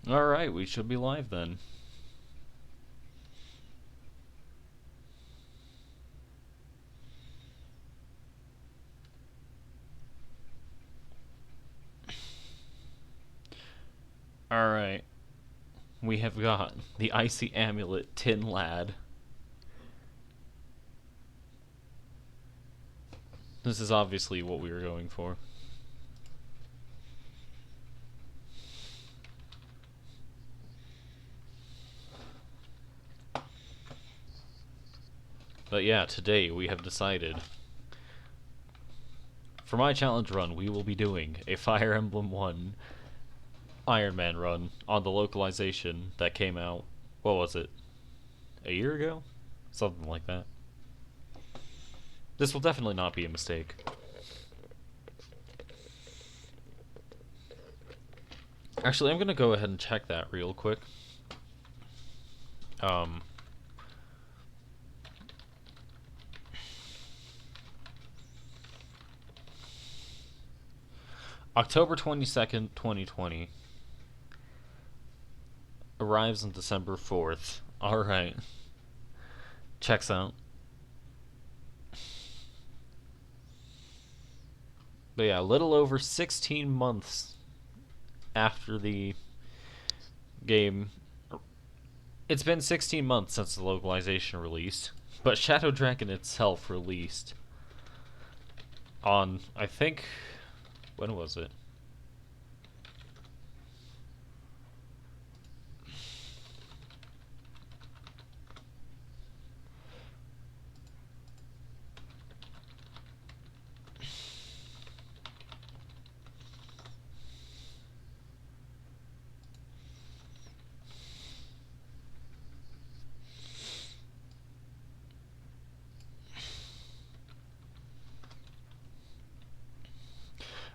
Alright, we should be live then. Alright, we have got the Icy Amulet Tin Lad. This is obviously what we were going for. But yeah, today we have decided, for my challenge run, we will be doing a Fire Emblem 1 Iron Man run on the localization that came out, what was it, a year ago? Something like that. This will definitely not be a mistake. Actually, I'm gonna go ahead and check that real quick. Um, October 22nd, 2020. Arrives on December 4th. Alright. Checks out. But yeah, a little over 16 months after the game. It's been 16 months since the localization released, but Shadow Dragon itself released on, I think, when was it?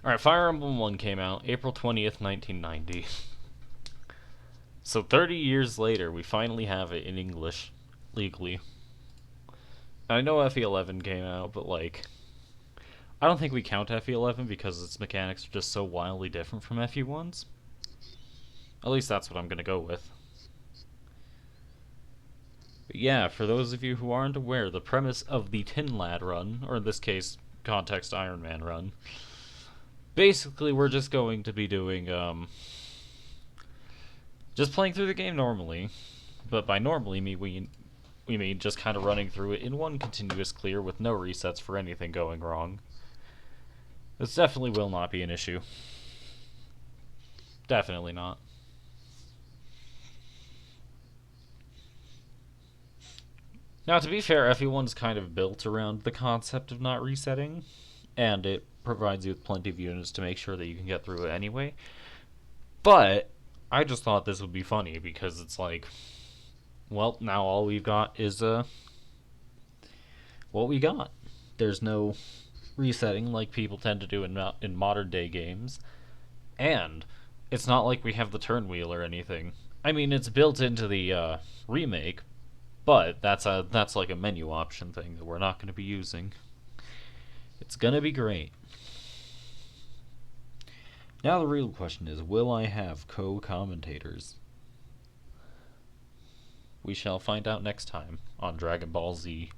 Alright, Fire Emblem 1 came out April 20th, 1990. So 30 years later, we finally have it in English, legally. I know FE11 came out, but like, I don't think we count FE11 because its mechanics are just so wildly different from FE1's. At least that's what I'm gonna go with. But yeah, for those of you who aren't aware, the premise of the Tin Lad run, or in this case, context Iron Man run, basically we're just going to be doing, just playing through the game normally. But by normally, we mean just kind of running through it in one continuous clear with no resets for anything going wrong. This definitely will not be an issue. Definitely not. Now, to be fair, FE1's kind of built around the concept of not resetting, and it provides you with plenty of units to make sure that you can get through it anyway. But I just thought this would be funny because it's like, well, now all we've got is what we got. There's no resetting like people tend to do in modern day games, and it's not like we have the turn wheel or anything. I mean, it's built into the remake, but that's like a menu option thing that we're not going to be using. It's gonna be great. Now the real question is, will I have co-commentators? We shall find out next time on Dragon Ball Z.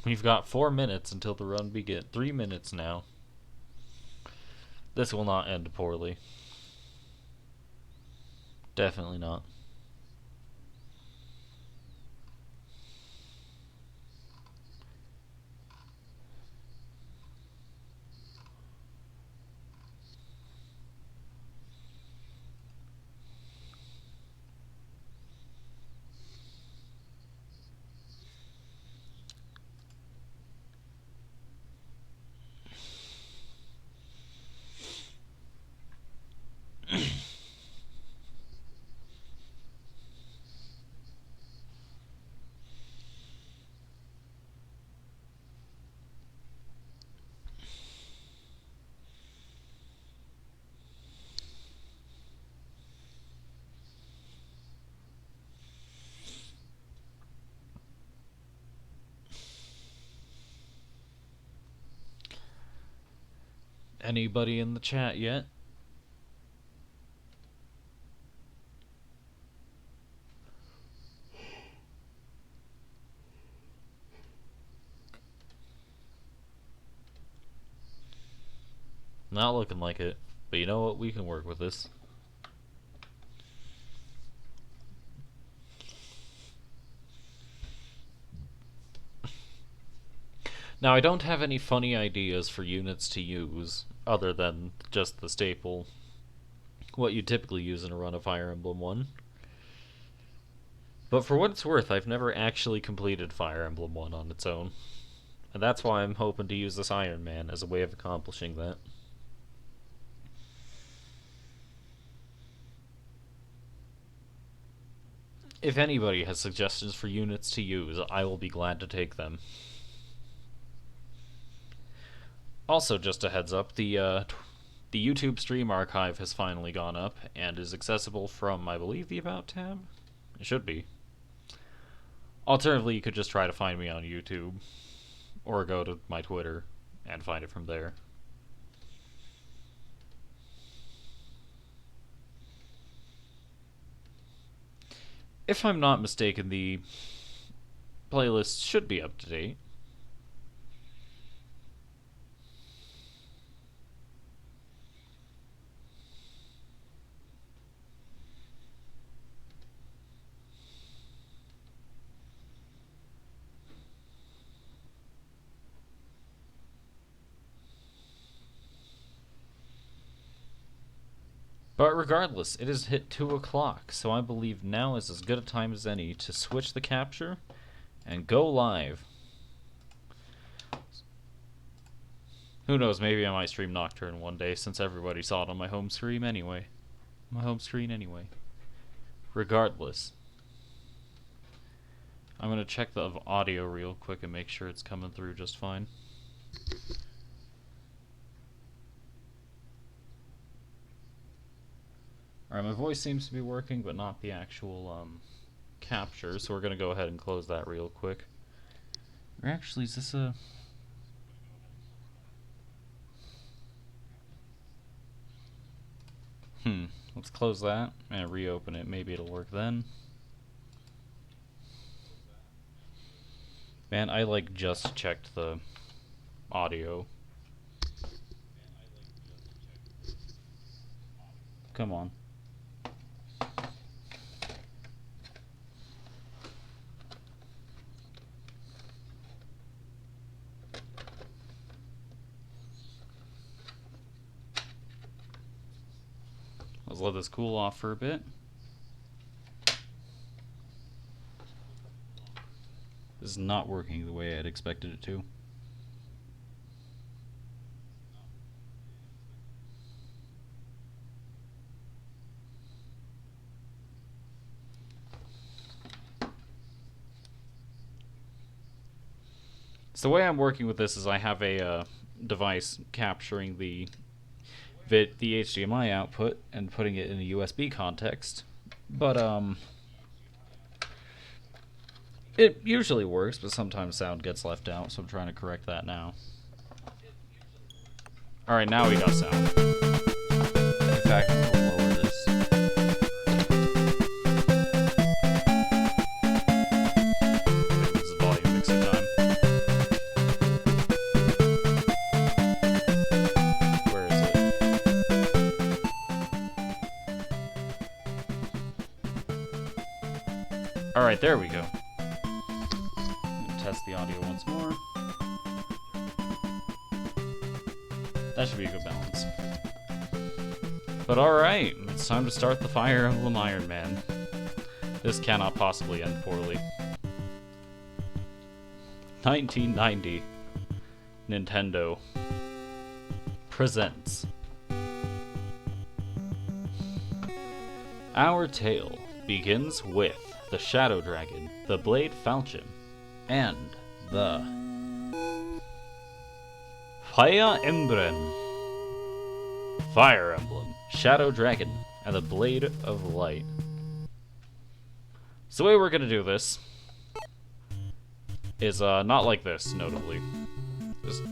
We've got 4 minutes until the run begins. 3 minutes now. This will not end poorly. Definitely not. Anybody in the chat yet? Not looking like it, but you know what? We can work with this. Now, I don't have any funny ideas for units to use, other than just the staple, what you typically use in a run of Fire Emblem 1. But for what it's worth, I've never actually completed Fire Emblem 1 on its own. And that's why I'm hoping to use this Iron Man as a way of accomplishing that. If anybody has suggestions for units to use, I will be glad to take them. Also, just a heads up, the YouTube stream archive has finally gone up and is accessible from, I believe, the About tab? It should be. Alternatively, you could just try to find me on YouTube, or go to my Twitter and find it from there. If I'm not mistaken, the playlist should be up to date. But regardless, it has hit 2 o'clock, so I believe now is as good a time as any to switch the capture and go live. Who knows, maybe I might stream Nocturne one day, since everybody saw it on my home screen anyway. Regardless. I'm gonna check the audio real quick and make sure it's coming through just fine. Alright, my voice seems to be working, but not the actual capture, so we're gonna go ahead and close that real quick. Or actually, is this a... let's close that and reopen it. Maybe it'll work then. Man, I just checked the audio. Come on. Let's let this cool off for a bit. This is not working the way I'd expected it to. So the way I'm working with this is I have a device capturing the HDMI output and putting it in a USB context, but it usually works, but sometimes sound gets left out, so I'm trying to correct that now. Alright, now we got sound. In fact, I'm gonna lower this. This is volume mixer time. Where is it? Alright, there we go. Test the audio once more. That should be a good balance. But alright, it's time to start the Fire Emblem Iron Man. This cannot possibly end poorly. 1990. Nintendo presents. Our tale begins with the Shadow Dragon, the Blade Falchion, and the Fire Emblem, Shadow Dragon, and the Blade of Light. So the way we're gonna do this is not like this, notably. Just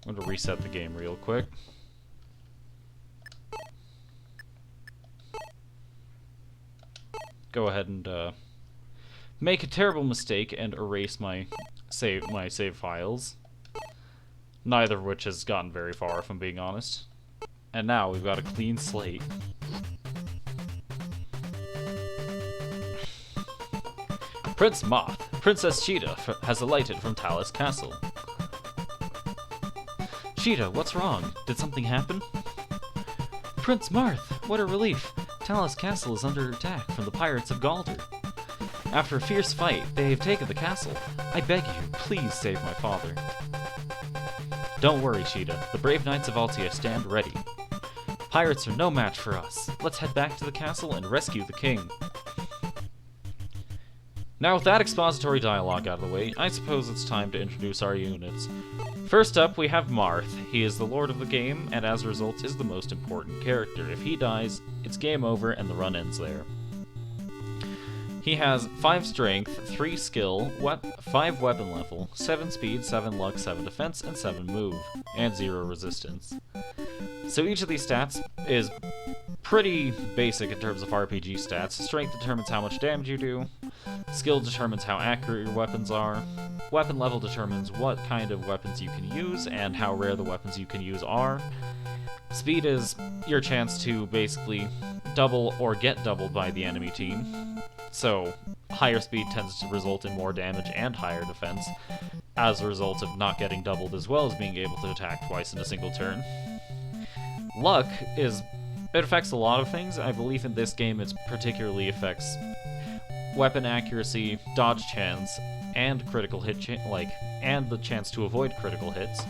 I'm going to reset the game real quick. Go ahead and make a terrible mistake and erase my save files. Neither of which has gotten very far, if I'm being honest. And now we've got a clean slate. Prince Moth, Princess Cheetah has alighted from Talus Castle. Cheetah, what's wrong? Did something happen? Prince Marth, what a relief. Talus Castle is under attack from the pirates of Galder. After a fierce fight, they have taken the castle. I beg you, please save my father. Don't worry, Cheetah. The brave knights of Altia stand ready. Pirates are no match for us. Let's head back to the castle and rescue the king. Now with that expository dialogue out of the way, I suppose it's time to introduce our units. First up, we have Marth. He is the lord of the game, and as a result is the most important character. If he dies, it's game over and the run ends there. He has 5 strength, 3 skill, 5 weapon level, 7 speed, 7 luck, 7 defense, and 7 move, and 0 resistance. So each of these stats is pretty basic in terms of RPG stats. Strength determines how much damage you do, skill determines how accurate your weapons are, weapon level determines what kind of weapons you can use and how rare the weapons you can use are. Speed is your chance to basically double or get doubled by the enemy team. So higher speed tends to result in more damage and higher defense as a result of not getting doubled as well as being able to attack twice in a single turn. Luck it affects a lot of things. I believe in this game it particularly affects weapon accuracy, dodge chance, and critical hit and the chance to avoid critical hits.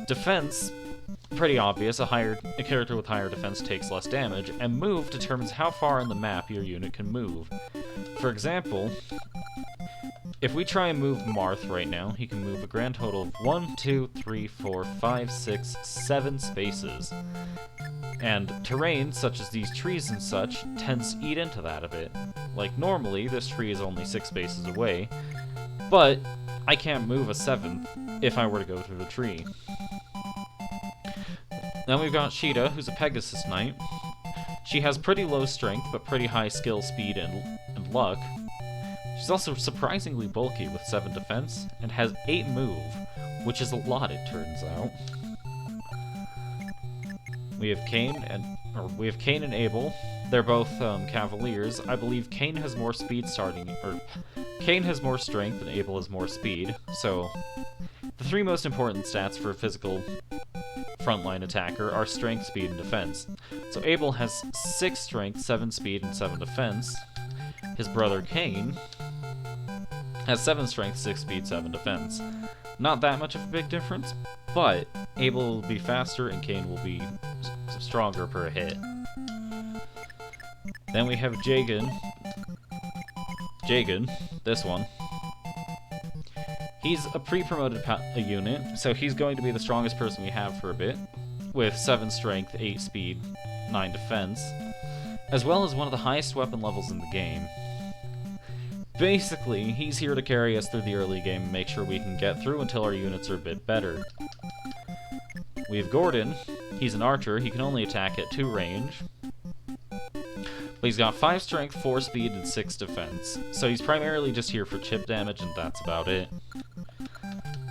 Defense, pretty obvious. A character with higher defense takes less damage, and move determines how far on the map your unit can move. For example, if we try and move Marth right now, he can move a grand total of 1, 2, 3, 4, 5, 6, 7 spaces. And terrain, such as these trees and such, tends to eat into that a bit. Like normally, this tree is only 6 spaces away, but I can't move a 7th if I were to go through the tree. Then we've got Cheetah, who's a Pegasus Knight. She has pretty low strength, but pretty high skill, speed, and luck. She's also surprisingly bulky with 7 defense, and has 8 move, which is a lot, it turns out. We have Cain and Abel. They're both Cavaliers. I believe Cain has more speed Cain has more strength and Abel has more speed. So the 3 most important stats for a physical frontline attacker are strength, speed, and defense. So Abel has 6 strength, 7 speed, and 7 defense. His brother Cain has 7 strength, 6 speed, 7 defense. Not that much of a big difference, but Abel will be faster and Cain will be stronger per hit. Then we have Jagan. This one. He's a pre-promoted unit, so he's going to be the strongest person we have for a bit, with 7 strength, 8 speed, 9 defense, as well as one of the highest weapon levels in the game. Basically, he's here to carry us through the early game and make sure we can get through until our units are a bit better. We have Gordon. He's an archer. He can only attack at 2 range. But he's got 5 strength, 4 speed, and 6 defense. So he's primarily just here for chip damage, and that's about it.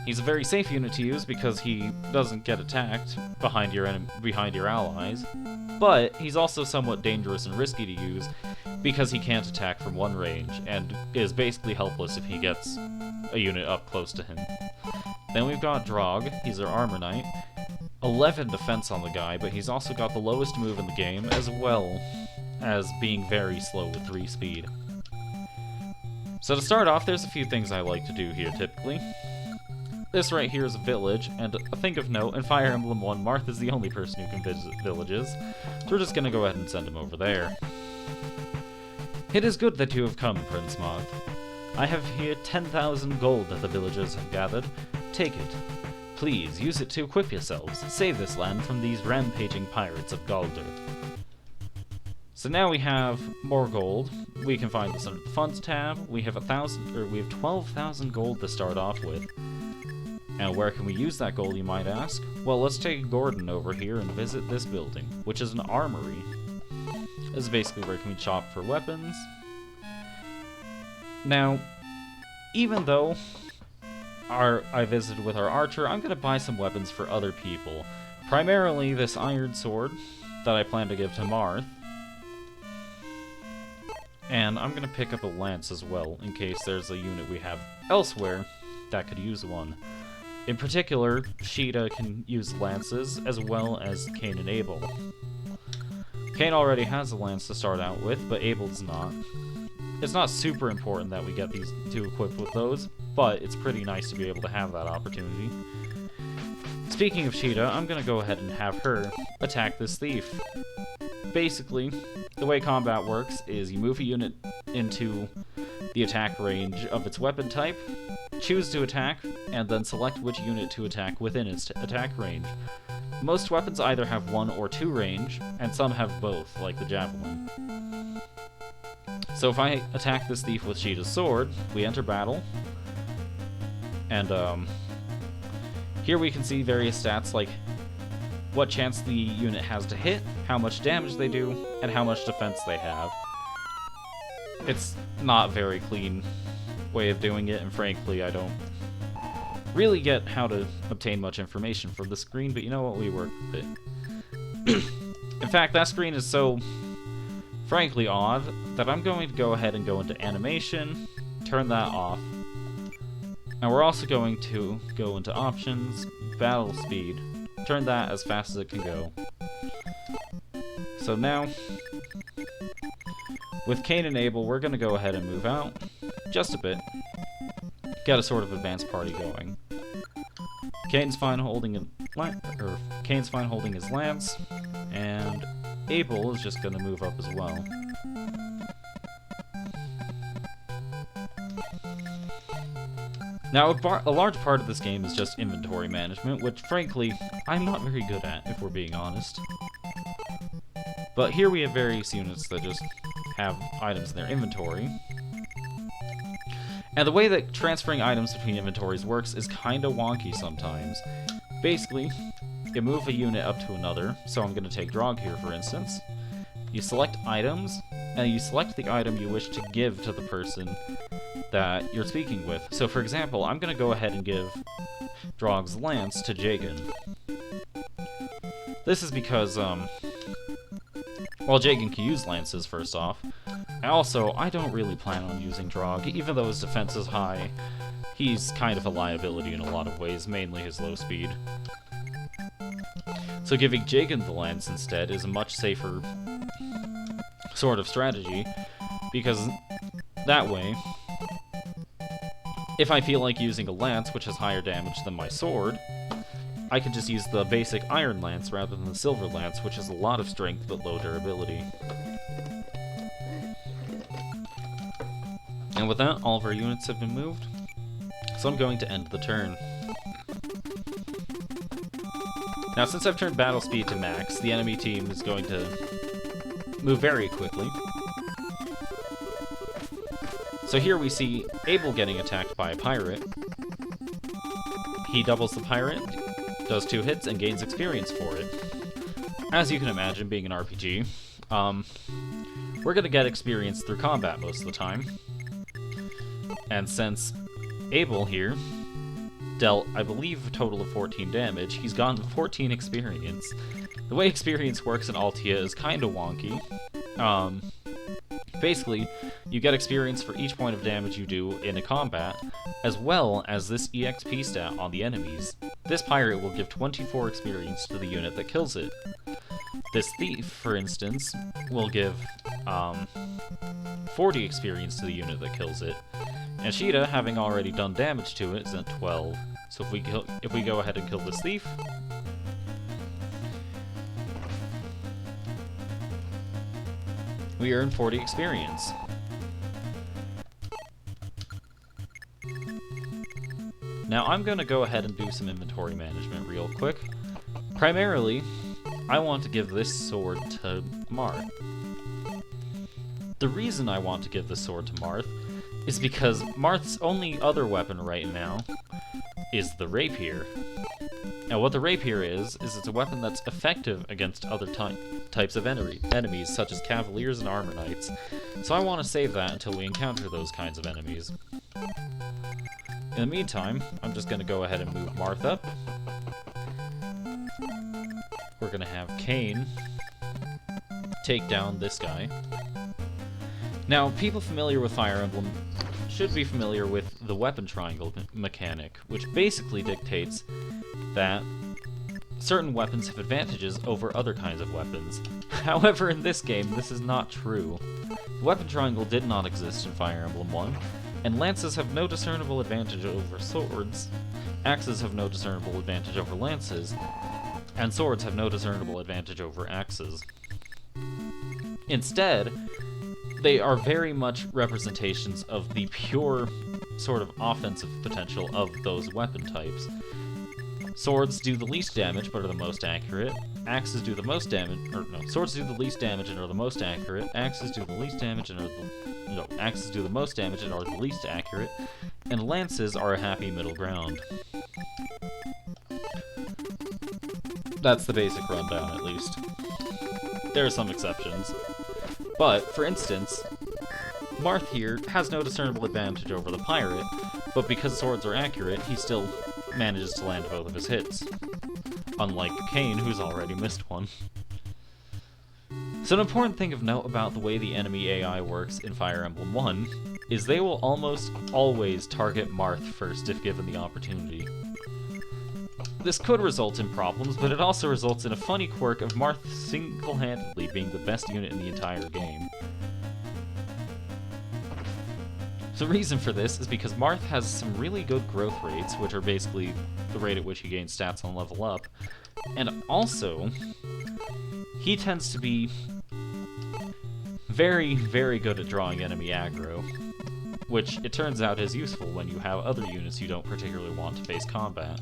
He's a very safe unit to use because he doesn't get attacked behind your allies. But he's also somewhat dangerous and risky to use because he can't attack from one range, and is basically helpless if he gets a unit up close to him. Then we've got Drog. He's our armor knight. 11 defense on the guy, but he's also got the lowest move in the game, as well as being very slow with 3 speed. So to start off, there's a few things I like to do here typically. This right here is a village, and a thing of note, in Fire Emblem 1, Marth is the only person who can visit villages, so we're just gonna go ahead and send him over there. It is good that you have come, Prince Marth. I have here 10,000 gold that the villagers have gathered. Take it. Please, use it to equip yourselves. Save this land from these rampaging pirates of Galder. So now we have more gold. We can find this under the Funds tab. We have 12,000 gold to start off with. And where can we use that gold, you might ask? Well, let's take Gordon over here and visit this building, which is an armory. This is basically where can we shop for weapons. Now, even though I visited with our archer, I'm going to buy some weapons for other people. Primarily this iron sword that I plan to give to Marth. And I'm going to pick up a lance as well, in case there's a unit we have elsewhere that could use one. In particular, Sheeta can use lances, as well as Cain and Abel. Cain already has a lance to start out with, but Abel does not. It's not super important that we get these two equipped with those, but it's pretty nice to be able to have that opportunity. Speaking of Sheeta, I'm going to go ahead and have her attack this thief. Basically, the way combat works is you move a unit into the attack range of its weapon type, choose to attack, and then select which unit to attack within its attack range. Most weapons either have 1 or 2 range, and some have both, like the javelin. So if I attack this thief with Sheeta's sword, we enter battle, and here we can see various stats like what chance the unit has to hit, how much damage they do, and how much defense they have. It's not a very clean way of doing it, and frankly, I don't really get how to obtain much information from the screen, but you know what, we work with it. In fact, that screen is so, frankly, odd that I'm going to go ahead and go into animation, turn that off, and we're also going to go into options, battle speed, turn that as fast as it can go. So now, with Cain and Abel, we're going to go ahead and move out just a bit, get a sort of advanced party going. Cain's fine holding his lance, and Abel is just going to move up as well. Now, a large part of this game is just inventory management, which, frankly, I'm not very good at, if we're being honest. But here we have various units that just have items in their inventory. And the way that transferring items between inventories works is kinda wonky sometimes. Basically, you move a unit up to another, so I'm gonna take Drog here for instance. You select items, and you select the item you wish to give to the person that you're speaking with. So for example, I'm gonna go ahead and give Drog's lance to Jagan. This is because, well, Jagan can use lances first off. I don't really plan on using Drog, even though his defense is high. He's kind of a liability in a lot of ways, mainly his low speed. So giving Jagan the lance instead is a much safer sort of strategy, because that way, if I feel like using a lance, which has higher damage than my sword, I can just use the basic iron lance rather than the silver lance, which has a lot of strength but low durability. And with that, all of our units have been moved, so I'm going to end the turn. Now, since I've turned battle speed to max, the enemy team is going to move very quickly. So here we see Abel getting attacked by a pirate. He doubles the pirate, does 2 hits, and gains experience for it. As you can imagine, being an RPG, we're going to get experience through combat most of the time. And since Abel here dealt, I believe, a total of 14 damage, he's gotten 14 experience. The way experience works in Altea is kinda wonky. Basically, you get experience for each point of damage you do in a combat, as well as this EXP stat on the enemies. This pirate will give 24 experience to the unit that kills it. This thief, for instance, will give 40 experience to the unit that kills it. And Sheeta, having already done damage to it, is at 12. So if we go ahead and kill this thief, we earn 40 experience. Now I'm going to go ahead and do some inventory management real quick. Primarily, I want to give this sword to Marth. The reason I want to give this sword to Marth is because Marth's only other weapon right now is the rapier. Now, what the rapier is it's a weapon that's effective against other types of enemies, such as cavaliers and armor knights. So I want to save that until we encounter those kinds of enemies. In the meantime, I'm just going to go ahead and move Marth up. We're going to have Cain take down this guy. Now, people familiar with Fire Emblem should be familiar with the weapon triangle mechanic, which basically dictates that certain weapons have advantages over other kinds of weapons. However, in this game, this is not true. The weapon triangle did not exist in Fire Emblem 1, and lances have no discernible advantage over swords, axes have no discernible advantage over lances, and swords have no discernible advantage over axes. Instead, they are very much representations of the pure sort of offensive potential of those weapon types. Swords do the least damage but are the most accurate. Axes do the most damage, swords do the least damage and are the most accurate. Axes do the least damage and axes do the most damage and are the least accurate. And lances are a happy middle ground. That's the basic rundown, at least. There are some exceptions. But, for instance, Marth here has no discernible advantage over the pirate, but because swords are accurate, he still manages to land both of his hits. Unlike Cain, who's already missed one. So an important thing of note about the way the enemy AI works in Fire Emblem 1 is they will almost always target Marth first if given the opportunity. This could result in problems, but it also results in a funny quirk of Marth single-handedly being the best unit in the entire game. The reason for this is because Marth has some really good growth rates, which are basically the rate at which he gains stats on level up, and also, he tends to be very, very good at drawing enemy aggro, which it turns out is useful when you have other units you don't particularly want to face combat.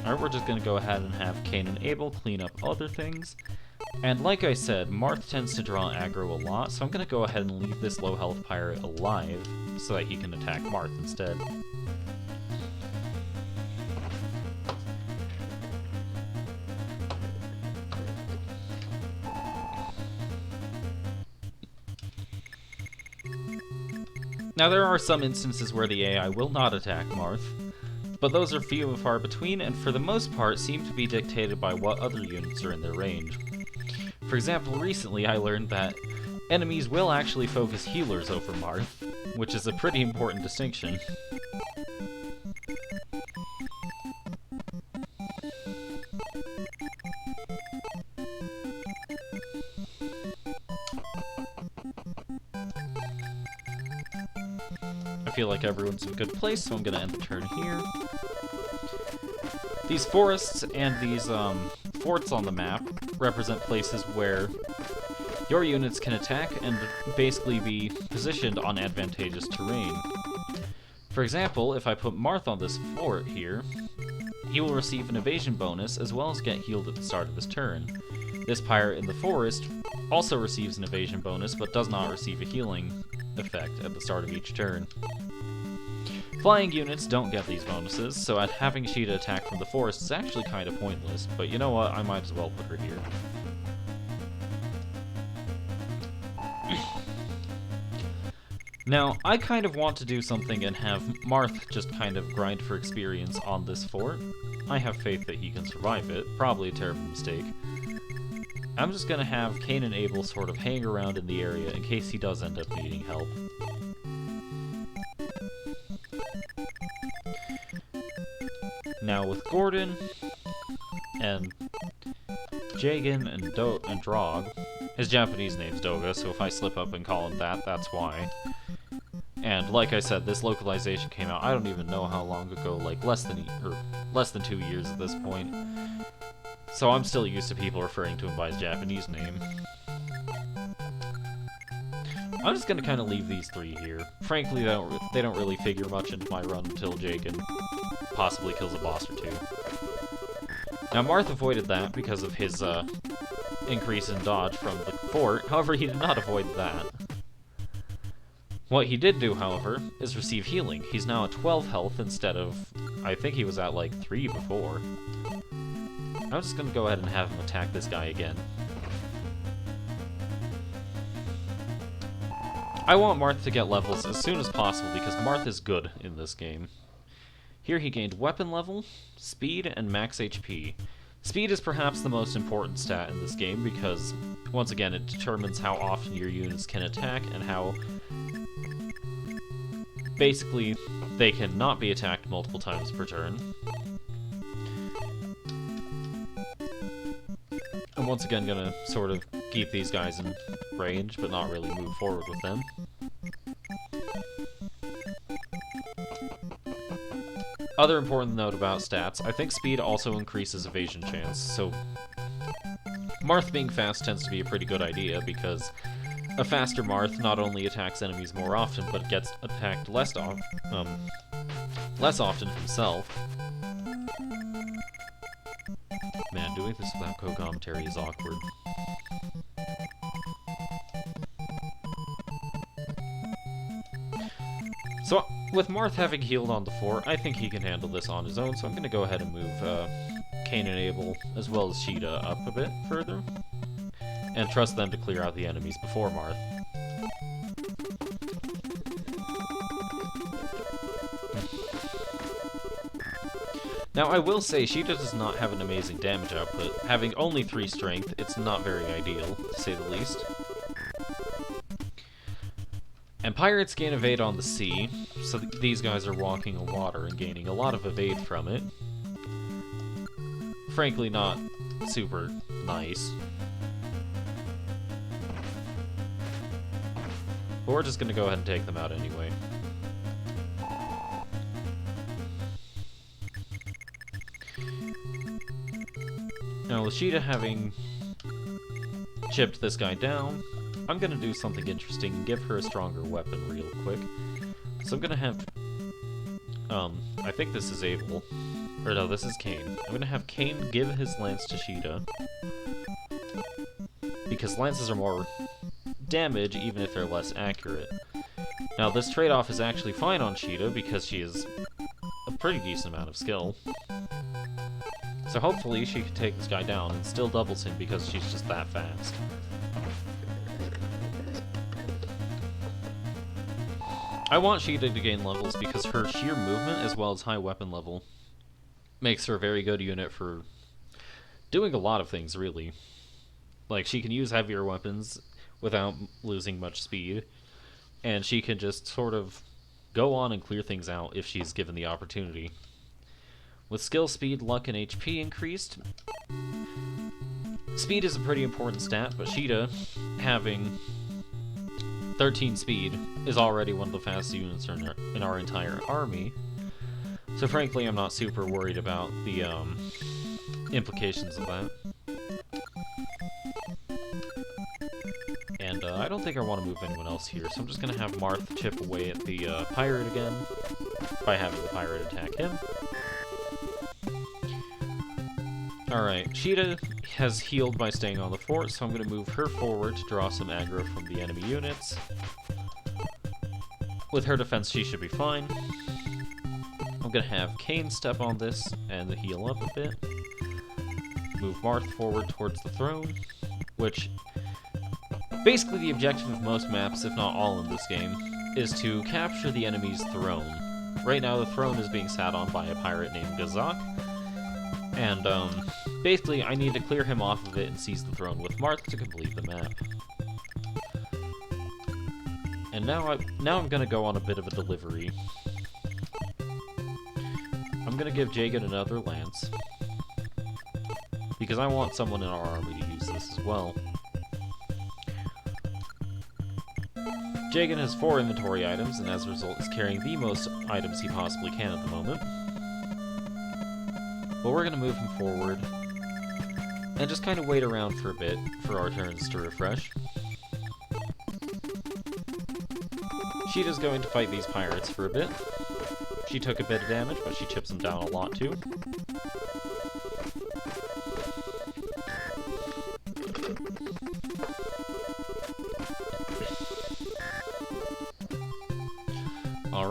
Alright, we're just going to go ahead and have Cain and Abel clean up other things. And like I said, Marth tends to draw aggro a lot, so I'm going to go ahead and leave this low health pirate alive so that he can attack Marth instead. Now there are some instances where the AI will not attack Marth, but those are few and far between, and for the most part seem to be dictated by what other units are in their range. For example, recently I learned that enemies will actually focus healers over Marth, which is a pretty important distinction. I feel like everyone's in a good place, so I'm going to end the turn here. These forests and these forts on the map represent places where your units can attack and basically be positioned on advantageous terrain. For example, if I put Marth on this fort here, he will receive an evasion bonus as well as get healed at the start of his turn. This pirate in the forest also receives an evasion bonus but does not receive a healing effect at the start of each turn. Flying units don't get these bonuses, so having Sheeta attack from the forest is actually kind of pointless, but you know what, I might as well put her here. Now, I kind of want to do something and have Marth just kind of grind for experience on this fort. I have faith that he can survive it, probably a terrible mistake. I'm just gonna have Cain and Abel sort of hang around in the area in case he does end up needing help. Now with Gordon and Jagan and Drog, his Japanese name's Doga, so if I slip up and call him that, that's why. And like I said, this localization came out, I don't even know how long ago, like less than 2 years at this point. So I'm still used to people referring to him by his Japanese name. I'm just gonna kind of leave these three here. Frankly, they don't really figure much into my run until Jagan possibly kills a boss or two. Now Marth avoided that because of his increase in dodge from the fort, however he did not avoid that. What he did do, however, is receive healing. He's now at 12 health instead of, I think he was at like 3 before. I'm just gonna go ahead and have him attack this guy again. I want Marth to get levels as soon as possible because Marth is good in this game. Here he gained weapon level, speed, and max HP. Speed is perhaps the most important stat in this game because, once again, it determines how often your units can attack and how, basically, they can not be attacked multiple times per turn. I'm once again gonna sort of keep these guys in range, but not really move forward with them. Other important note about stats, I think speed also increases evasion chance, so Marth being fast tends to be a pretty good idea, because a faster Marth not only attacks enemies more often, but gets attacked less often himself. Man, doing this without co-commentary is awkward. So, with Marth having healed on the 4, I think he can handle this on his own, so I'm going to go ahead and move Cain and Abel, as well as Sheeta, up a bit further, and trust them to clear out the enemies before Marth. Now, I will say, Sheeta does not have an amazing damage output. Having only 3 strength, it's not very ideal, to say the least. And pirates gain evade on the sea, so these guys are walking on water and gaining a lot of evade from it. Frankly, not super nice. But we're just gonna go ahead and take them out anyway. Now, with Sheeta having chipped this guy down, I'm gonna do something interesting and give her a stronger weapon real quick. So I'm gonna have, I think this is Abel, or no, this is Cain. I'm gonna have Cain give his lance to Sheeta, because lances are more damage even if they're less accurate. Now this trade-off is actually fine on Sheeta because she has a pretty decent amount of skill. So hopefully she can take this guy down and still doubles him because she's just that fast. I want Sheeta to gain levels because her sheer movement as well as high weapon level makes her a very good unit for doing a lot of things, really. Like, she can use heavier weapons without losing much speed, and she can just sort of go on and clear things out if she's given the opportunity. With skill, speed, luck, and HP increased, speed is a pretty important stat, but Sheeta, having 13 speed, is already one of the fastest units in our entire army. So frankly, I'm not super worried about the implications of that. And I don't think I want to move anyone else here, so I'm just going to have Marth chip away at the pirate again by having the pirate attack him. Alright, Sheeta has healed by staying on the fort, so I'm going to move her forward to draw some aggro from the enemy units. With her defense, she should be fine. I'm going to have Cain step on this and heal up a bit. Move Marth forward towards the throne, which, basically the objective of most maps, if not all in this game, is to capture the enemy's throne. Right now the throne is being sat on by a pirate named Gazak, and basically I need to clear him off of it and seize the throne with Marth to complete the map. And now I'm gonna go on a bit of a delivery. I'm gonna give Jagan another lance, because I want someone in our army to use this as well. Jagan has 4 inventory items, and as a result is carrying the most items he possibly can at the moment. But we're gonna move him forward, and just kind of wait around for a bit for our turns to refresh. Sheeta's going to fight these pirates for a bit. She took a bit of damage, but she chips them down a lot too.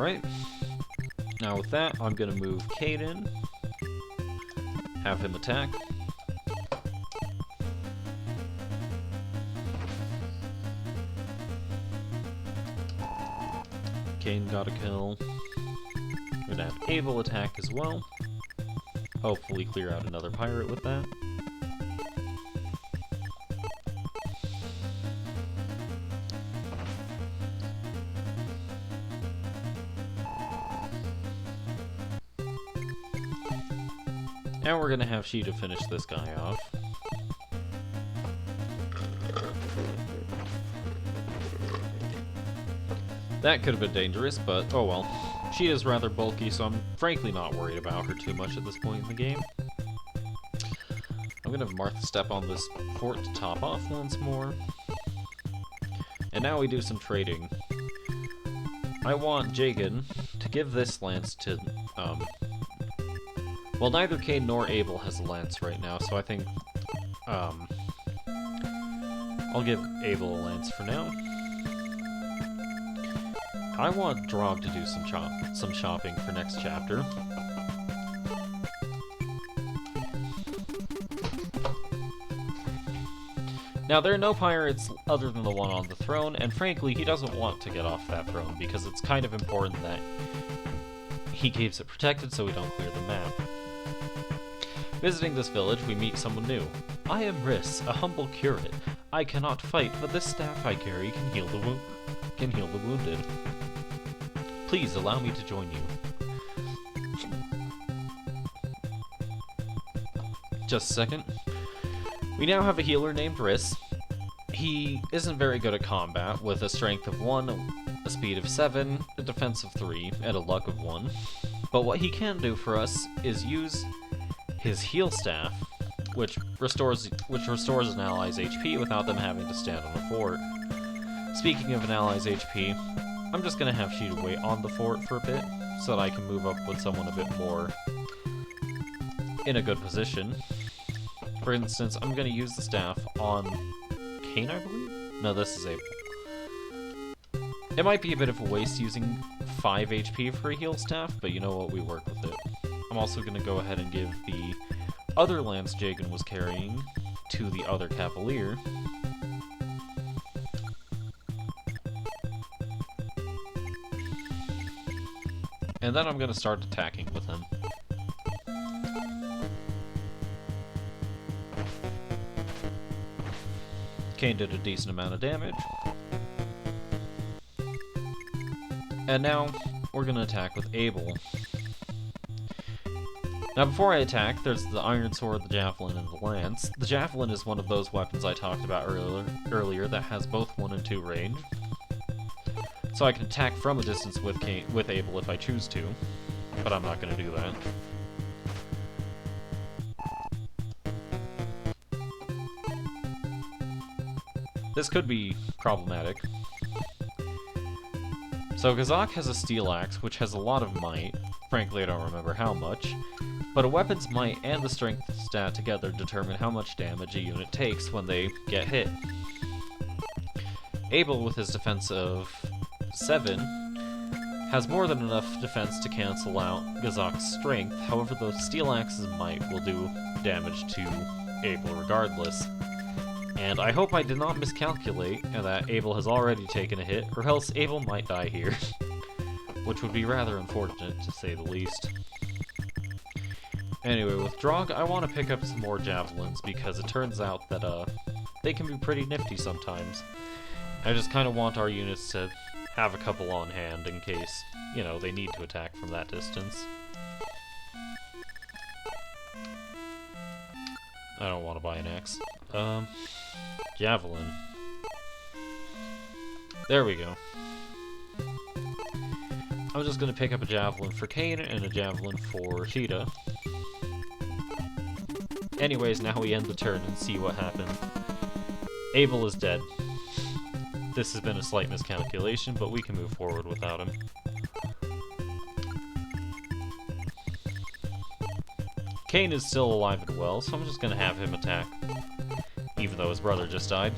Alright. Now with that, I'm gonna move Caden. Have him attack. Caden got a kill. We're gonna have Abel attack as well. Hopefully clear out another pirate with that. And we're gonna have Sheeta finish this guy off. That could have been dangerous, but oh well. She is rather bulky, so I'm frankly not worried about her too much at this point in the game. I'm gonna have Martha step on this fort to top off once more. And now we do some trading. I want Jagan to give this lance to, well, neither Kane nor Abel has a lance right now, so I think, I'll give Abel a lance for now. I want Drog to do some shopping for next chapter. Now, there are no pirates other than the one on the throne, and frankly, he doesn't want to get off that throne, because it's kind of important that he keeps it protected so we don't clear the map. Visiting this village, we meet someone new. I am Riss, a humble curate. I cannot fight, but this staff I carry can heal the wounded. Please allow me to join you. Just a second. We now have a healer named Riss. He isn't very good at combat, with a strength of 1, a speed of 7, a defense of 3, and a luck of 1. But what he can do for us is use his heal staff, which restores an ally's HP without them having to stand on a fort. Speaking of an ally's HP, I'm just gonna have Sheeta wait on the fort for a bit, so that I can move up with someone a bit more in a good position. For instance, I'm gonna use the staff on Kane, I believe? No, this is Abel. It might be a bit of a waste using 5 HP for a heal staff, but you know what, we work with it. I'm also gonna go ahead and give the other lance Jagan was carrying to the other cavalier. And then I'm gonna start attacking with him. Kane did a decent amount of damage. And now, we're gonna attack with Abel. Now before I attack, there's the iron sword, the javelin, and the lance. The javelin is one of those weapons I talked about earlier that has both 1 and 2 range. So I can attack from a distance with Abel if I choose to, but I'm not gonna do that. This could be problematic. So Gazak has a steel axe, which has a lot of might. Frankly, I don't remember how much. But a weapon's might and the strength stat together determine how much damage a unit takes when they get hit. Abel, with his defense of 7, has more than enough defense to cancel out Gazak's strength. However, the steel axe's might will do damage to Abel regardless. And I hope I did not miscalculate and that Abel has already taken a hit, or else Abel might die here. Which would be rather unfortunate, to say the least. Anyway, with Drog, I want to pick up some more javelins, because it turns out that, they can be pretty nifty sometimes. I just kind of want our units to have a couple on hand in case, you know, they need to attack from that distance. I don't want to buy an axe. Javelin. There we go. I'm just gonna pick up a javelin for Kane and a javelin for Sheeta. Anyways, now we end the turn and see what happened. Abel is dead. This has been a slight miscalculation, but we can move forward without him. Kane is still alive and well, so I'm just gonna have him attack, even though his brother just died.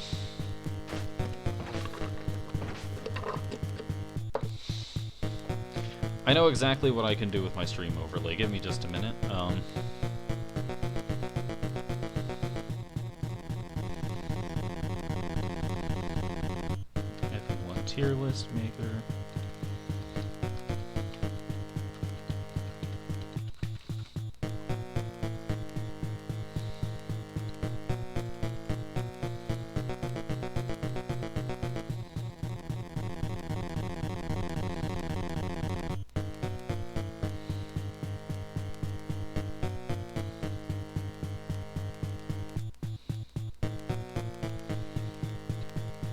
I know exactly what I can do with my stream overlay. Give me just a minute. Everyone tier list maker.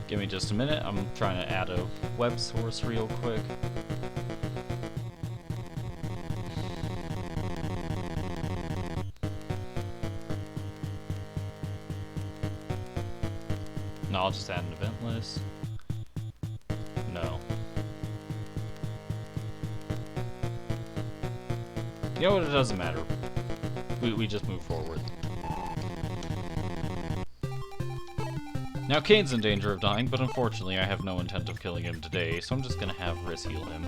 Give me just a minute. I'm trying to add a web source real quick. No, I'll just add an event list. No. You know what? It doesn't matter. We just move forward. Now, Kane's in danger of dying, but unfortunately I have no intent of killing him today, so I'm just gonna have Riss heal him.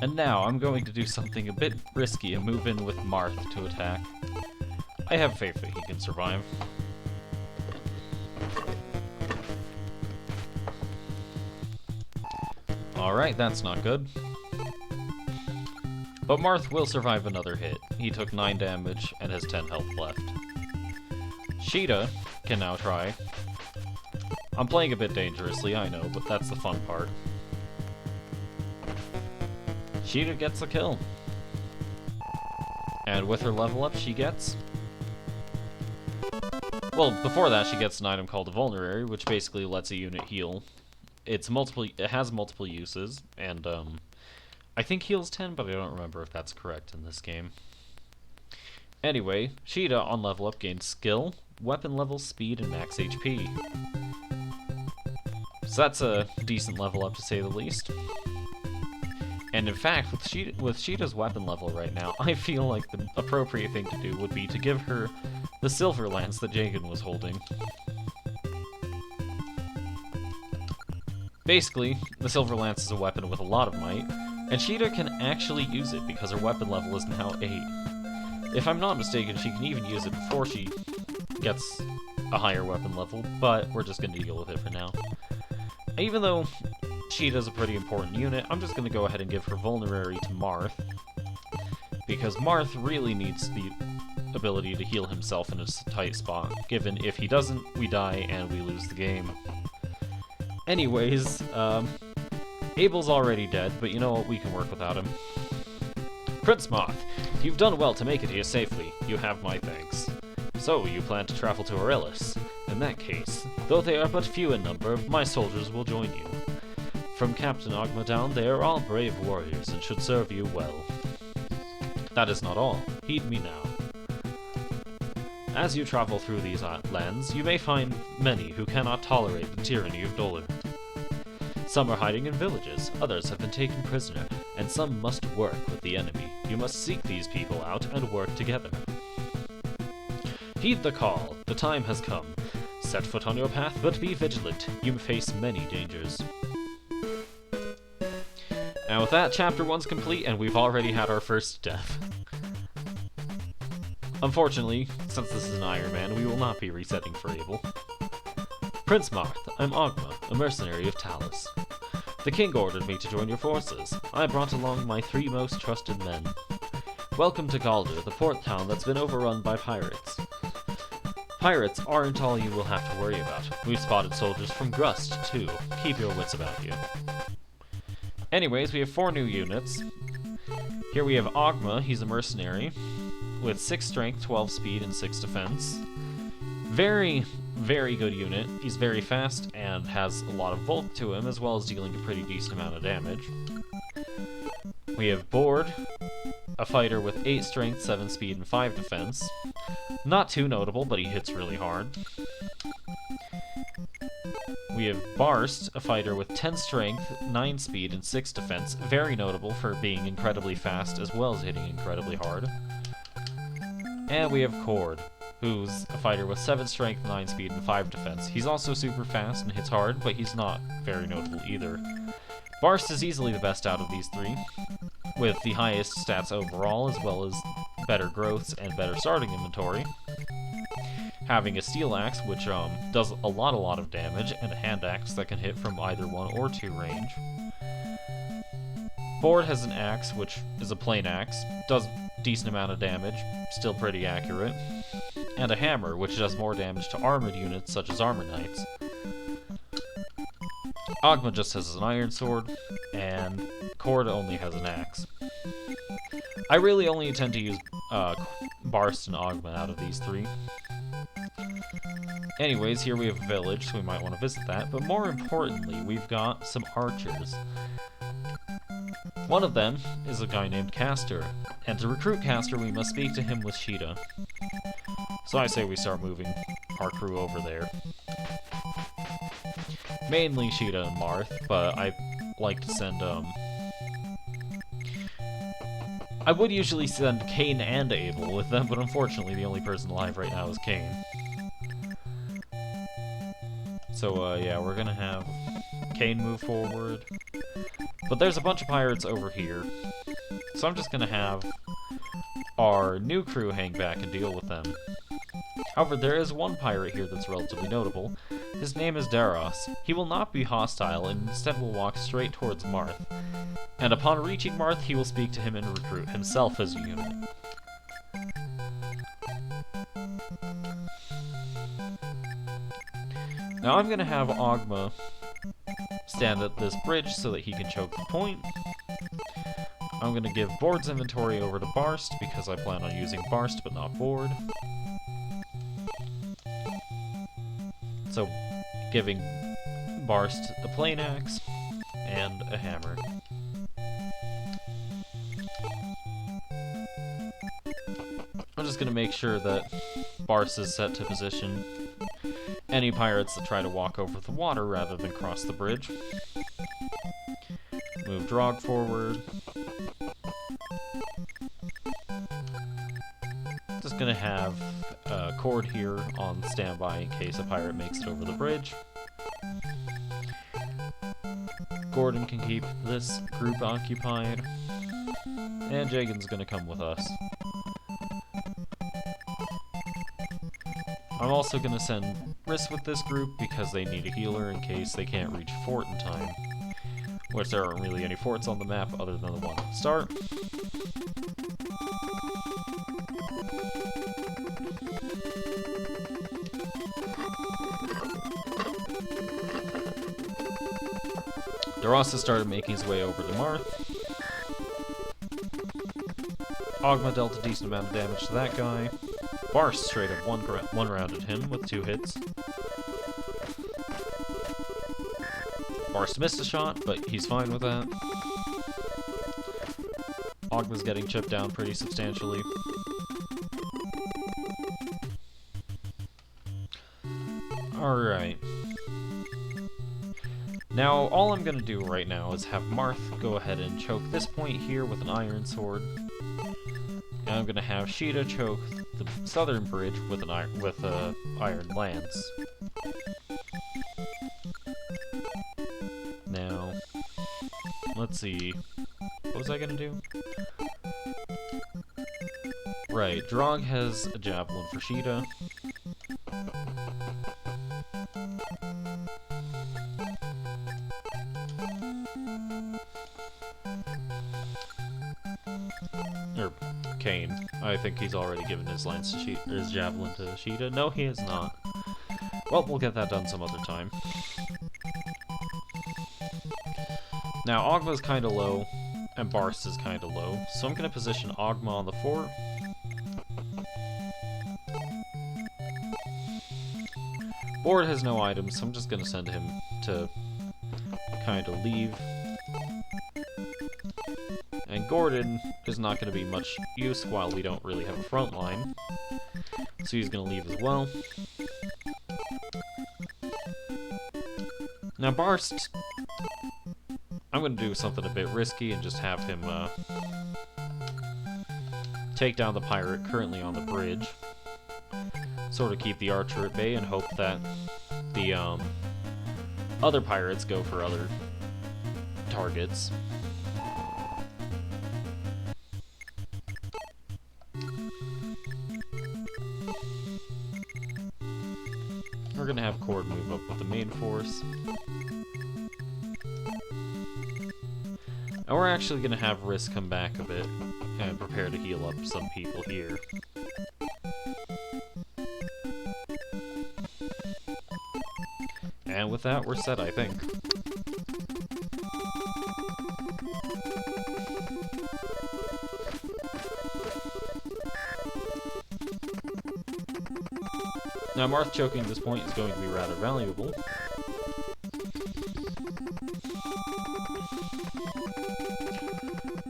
And now, I'm going to do something a bit risky and move in with Marth to attack. I have faith that he can survive. Alright, that's not good. But Marth will survive another hit. He took 9 damage and has 10 health left. Sheeta can now try. I'm playing a bit dangerously, I know, but that's the fun part. Sheeta gets a kill. And with her level up, she gets... Well, before that, she gets an item called a Vulnerary, which basically lets a unit heal. It has multiple uses, and, I think heals 10, but I don't remember if that's correct in this game. Anyway, Sheeta on level up gains skill, weapon level, speed, and max HP. So that's a decent level up to say the least. And in fact, with Sheeta's weapon level right now, I feel like the appropriate thing to do would be to give her the silver lance that Jagan was holding. Basically, the silver lance is a weapon with a lot of might, and Sheeta can actually use it because her weapon level is now 8. If I'm not mistaken, she can even use it before she gets a higher weapon level, but we're just going to deal with it for now. Even though Sheeta's a pretty important unit, I'm just going to go ahead and give her Vulnerary to Marth, because Marth really needs the ability to heal himself in a tight spot, given if he doesn't, we die and we lose the game. Anyways, Abel's already dead, but you know what, we can work without him. Prince Marth, you've done well to make it here safely. You have my thanks. So, you plan to travel to Aurelis? In that case, though they are but few in number, my soldiers will join you. From Captain Ogma down, they are all brave warriors and should serve you well. That is not all. Heed me now. As you travel through these lands, you may find many who cannot tolerate the tyranny of Dolan. Some are hiding in villages, others have been taken prisoner, and some must work with the enemy. You must seek these people out and work together. Heed the call. The time has come. Set foot on your path, but be vigilant. You face many dangers. Now with that, Chapter 1's complete, and we've already had our first death. Unfortunately, since this is an Iron Man, we will not be resetting for Abel. Prince Marth, I'm Ogma, a mercenary of Talus. The king ordered me to join your forces. I brought along my 3 most trusted men. Welcome to Galder, the port town that's been overrun by pirates. Pirates aren't all you will have to worry about. We've spotted soldiers from Grust, too. Keep your wits about you. Anyways, we have 4 new units. Here we have Ogma, he's a mercenary, with 6 strength, 12 speed, and 6 defense. Very, very good unit. He's very fast and has a lot of bulk to him, as well as dealing a pretty decent amount of damage. We have Board, a fighter with 8 strength, 7 speed, and 5 defense. Not too notable, but he hits really hard. We have Barst, a fighter with 10 strength, 9 speed, and 6 defense. Very notable for being incredibly fast, as well as hitting incredibly hard. And we have Cord, who's a fighter with 7 strength, 9 speed, and 5 defense. He's also super fast and hits hard, but he's not very notable either. Barst is easily the best out of these three, with the highest stats overall, as well as better growths and better starting inventory. Having a steel axe, which does a lot of damage, and a hand axe that can hit from either 1 or 2 range. Bord has an axe, which is a plain axe, does a decent amount of damage, still pretty accurate, and a hammer, which does more damage to armored units such as armor knights. Ogma just has an iron sword, and Cord only has an axe. I really only intend to use Barst and Ogma out of these three. Anyways, here we have a village, so we might want to visit that, but more importantly, we've got some archers. One of them is a guy named Castor, and to recruit Castor, we must speak to him with Sheeta. So I say we start moving our crew over there. Mainly Sheeta and Marth, but I like to send, I would usually send Cain and Abel with them, but unfortunately the only person alive right now is Cain. So, yeah, we're gonna have Cain move forward. But there's a bunch of pirates over here, so I'm just gonna have our new crew hang back and deal with them. However, there is one pirate here that's relatively notable. His name is Daros. He will not be hostile and instead will walk straight towards Marth. And upon reaching Marth, he will speak to him and recruit himself as a unit. Now I'm gonna have Ogma stand at this bridge so that he can choke the point. I'm gonna give Bord's inventory over to Barst because I plan on using Barst but not Bord. So, giving Barst a plain axe and a hammer. I'm just gonna make sure that Barst is set to position any pirates that try to walk over the water rather than cross the bridge. Move Drog forward. Just gonna have Cord here on standby in case a pirate makes it over the bridge. Gordon can keep this group occupied. And Jagan's gonna come with us. I'm also gonna send Riss with this group because they need a healer in case they can't reach a fort in time. Which there aren't really any forts on the map other than the one at the start. Daros has started making his way over to Marth. Ogma dealt a decent amount of damage to that guy. Barst straight up one-rounded him with 2 hits. Barst missed a shot, but he's fine with that. Ogma's getting chipped down pretty substantially. Alright. Now, all I'm gonna do right now is have Marth go ahead and choke this point here with an iron sword. And I'm gonna have Sheeta choke the southern bridge with an iron lance. Now, let's see. What was I gonna do? Right, Drog has a javelin for Sheeta. Or Cain. I think he's already given his lance to his javelin to Sheeta. No, he has not. Well, we'll get that done some other time. Now, Ogma's kinda low, and Barst is kinda low, so I'm gonna position Ogma on the fort. Bord has no items, so I'm just gonna send him to kinda leave. And Gordon is not going to be much use while we don't really have a front line. So he's going to leave as well. Now Barst, I'm going to do something a bit risky and just have him take down the pirate currently on the bridge. sort of keep the archer at bay and hope that the other pirates go for other targets. We're gonna have Cord move up with the main force. And we're actually gonna have Risk come back a bit and prepare to heal up some people here. And with that, we're set, I think. Now, Marth choking at this point is going to be rather valuable.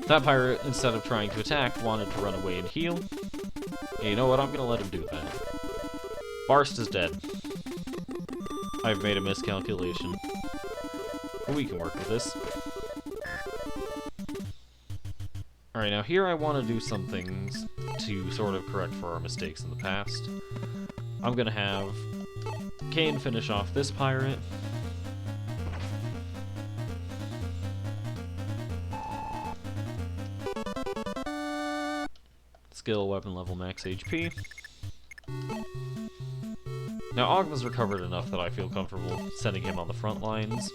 That pirate, instead of trying to attack, wanted to run away and heal. And you know what? I'm gonna let him do that. Barst is dead. I've made a miscalculation. But we can work with this. Alright, now here I want to do some things to sort of correct for our mistakes in the past. I'm gonna have Kane finish off this pirate. Skill, weapon level, max HP. Now Ogma's recovered enough that I feel comfortable sending him on the front lines.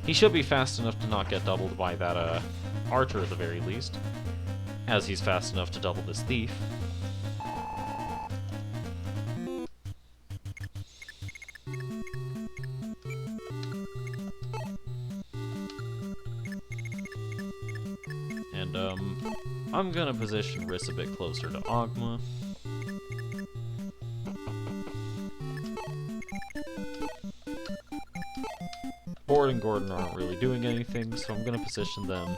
He should be fast enough to not get doubled by that archer at the very least, as he's fast enough to double this thief. And I'm gonna position Riss a bit closer to Ogma. Bord and Gordon aren't really doing anything, so I'm gonna position them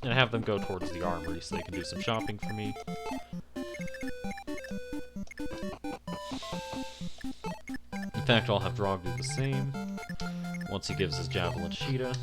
and have them go towards the armory so they can do some shopping for me. In fact, I'll have Drog do the same once he gives his javelin to Sheeta.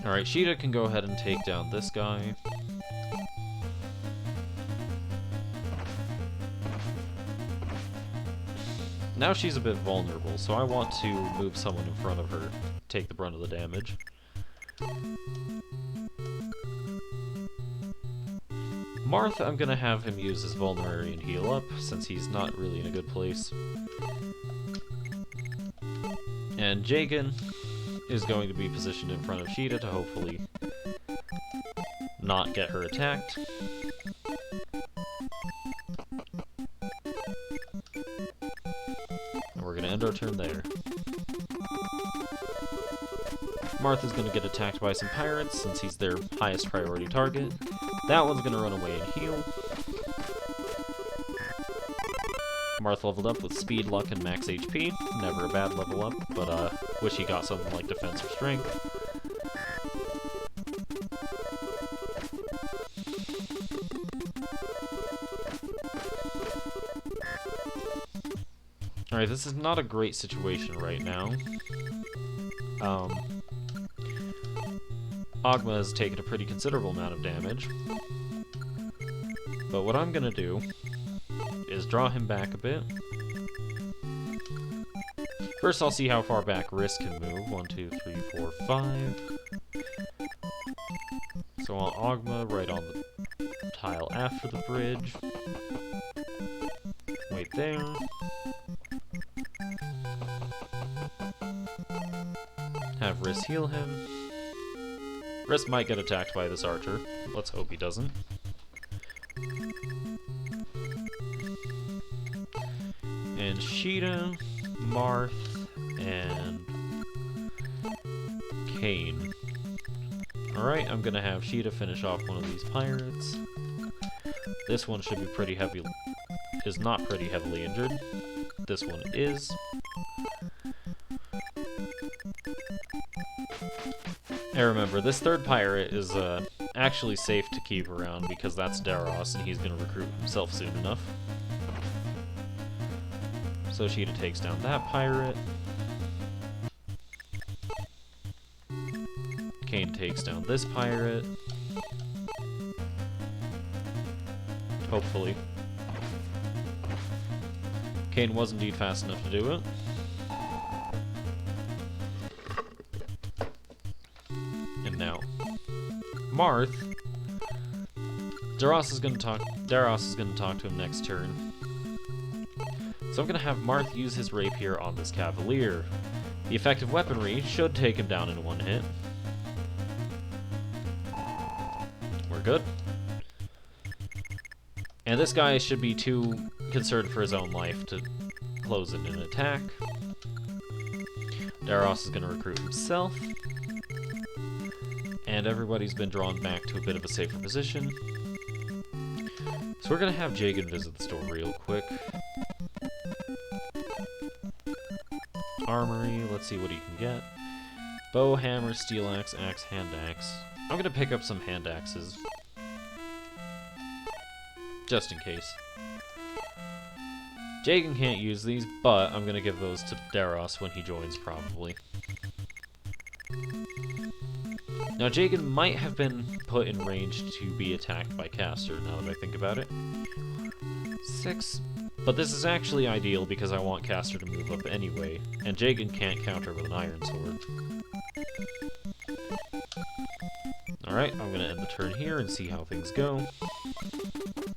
Alright, Sheeta can go ahead and take down this guy. Now she's a bit vulnerable, so I want to move someone in front of her, take the brunt of the damage. Marth, I'm gonna have him use his vulnerary and heal up, since he's not really in a good place. And Jagan is going to be positioned in front of Sheeta to hopefully not get her attacked. And we're gonna end our turn there. Martha's gonna get attacked by some pirates since he's their highest priority target. That one's gonna run away and heal. Marth leveled up with speed, luck, and max HP. Never a bad level up, but wish he got something like defense or strength. Alright, this is not a great situation right now. Ogma has taken a pretty considerable amount of damage. But what I'm gonna do is draw him back a bit. First, I'll see how far back Risk can move. 1, 2, 3, 4, 5. So I'll Ogma right on the tile after the bridge. Wait there. Have Risk heal him. Risk might get attacked by this archer. Let's hope he doesn't. And Sheeta, Marth, and Kane. Alright, I'm gonna have Sheeta finish off one of these pirates. This one should be pretty heavy, is not pretty heavily injured. This one is. And remember, this third pirate is actually safe to keep around because that's Daros and he's going to recruit himself soon enough. So Sheeta takes down that pirate. Kane takes down this pirate. Hopefully. Kane was indeed fast enough to do it. And now, Marth. Daros is gonna talk to him next turn. So I'm gonna have Marth use his rapier on this cavalier. The effective weaponry should take him down in one hit. We're good. And this guy should be too concerned for his own life to close in an attack. Daros is going to recruit himself. And everybody's been drawn back to a bit of a safer position. So we're going to have Jagan visit the store real quick. Armory, let's see what he can get. Bow, hammer, steel axe, axe, hand axe. I'm going to pick up some hand axes. Just in case. Jagan can't use these, but I'm gonna give those to Daros when he joins, probably. Now, Jagan might have been put in range to be attacked by Caster, now that I think about it. 6. But this is actually ideal because I want Caster to move up anyway, and Jagan can't counter with an iron sword. Alright, I'm gonna end the turn here and see how things go.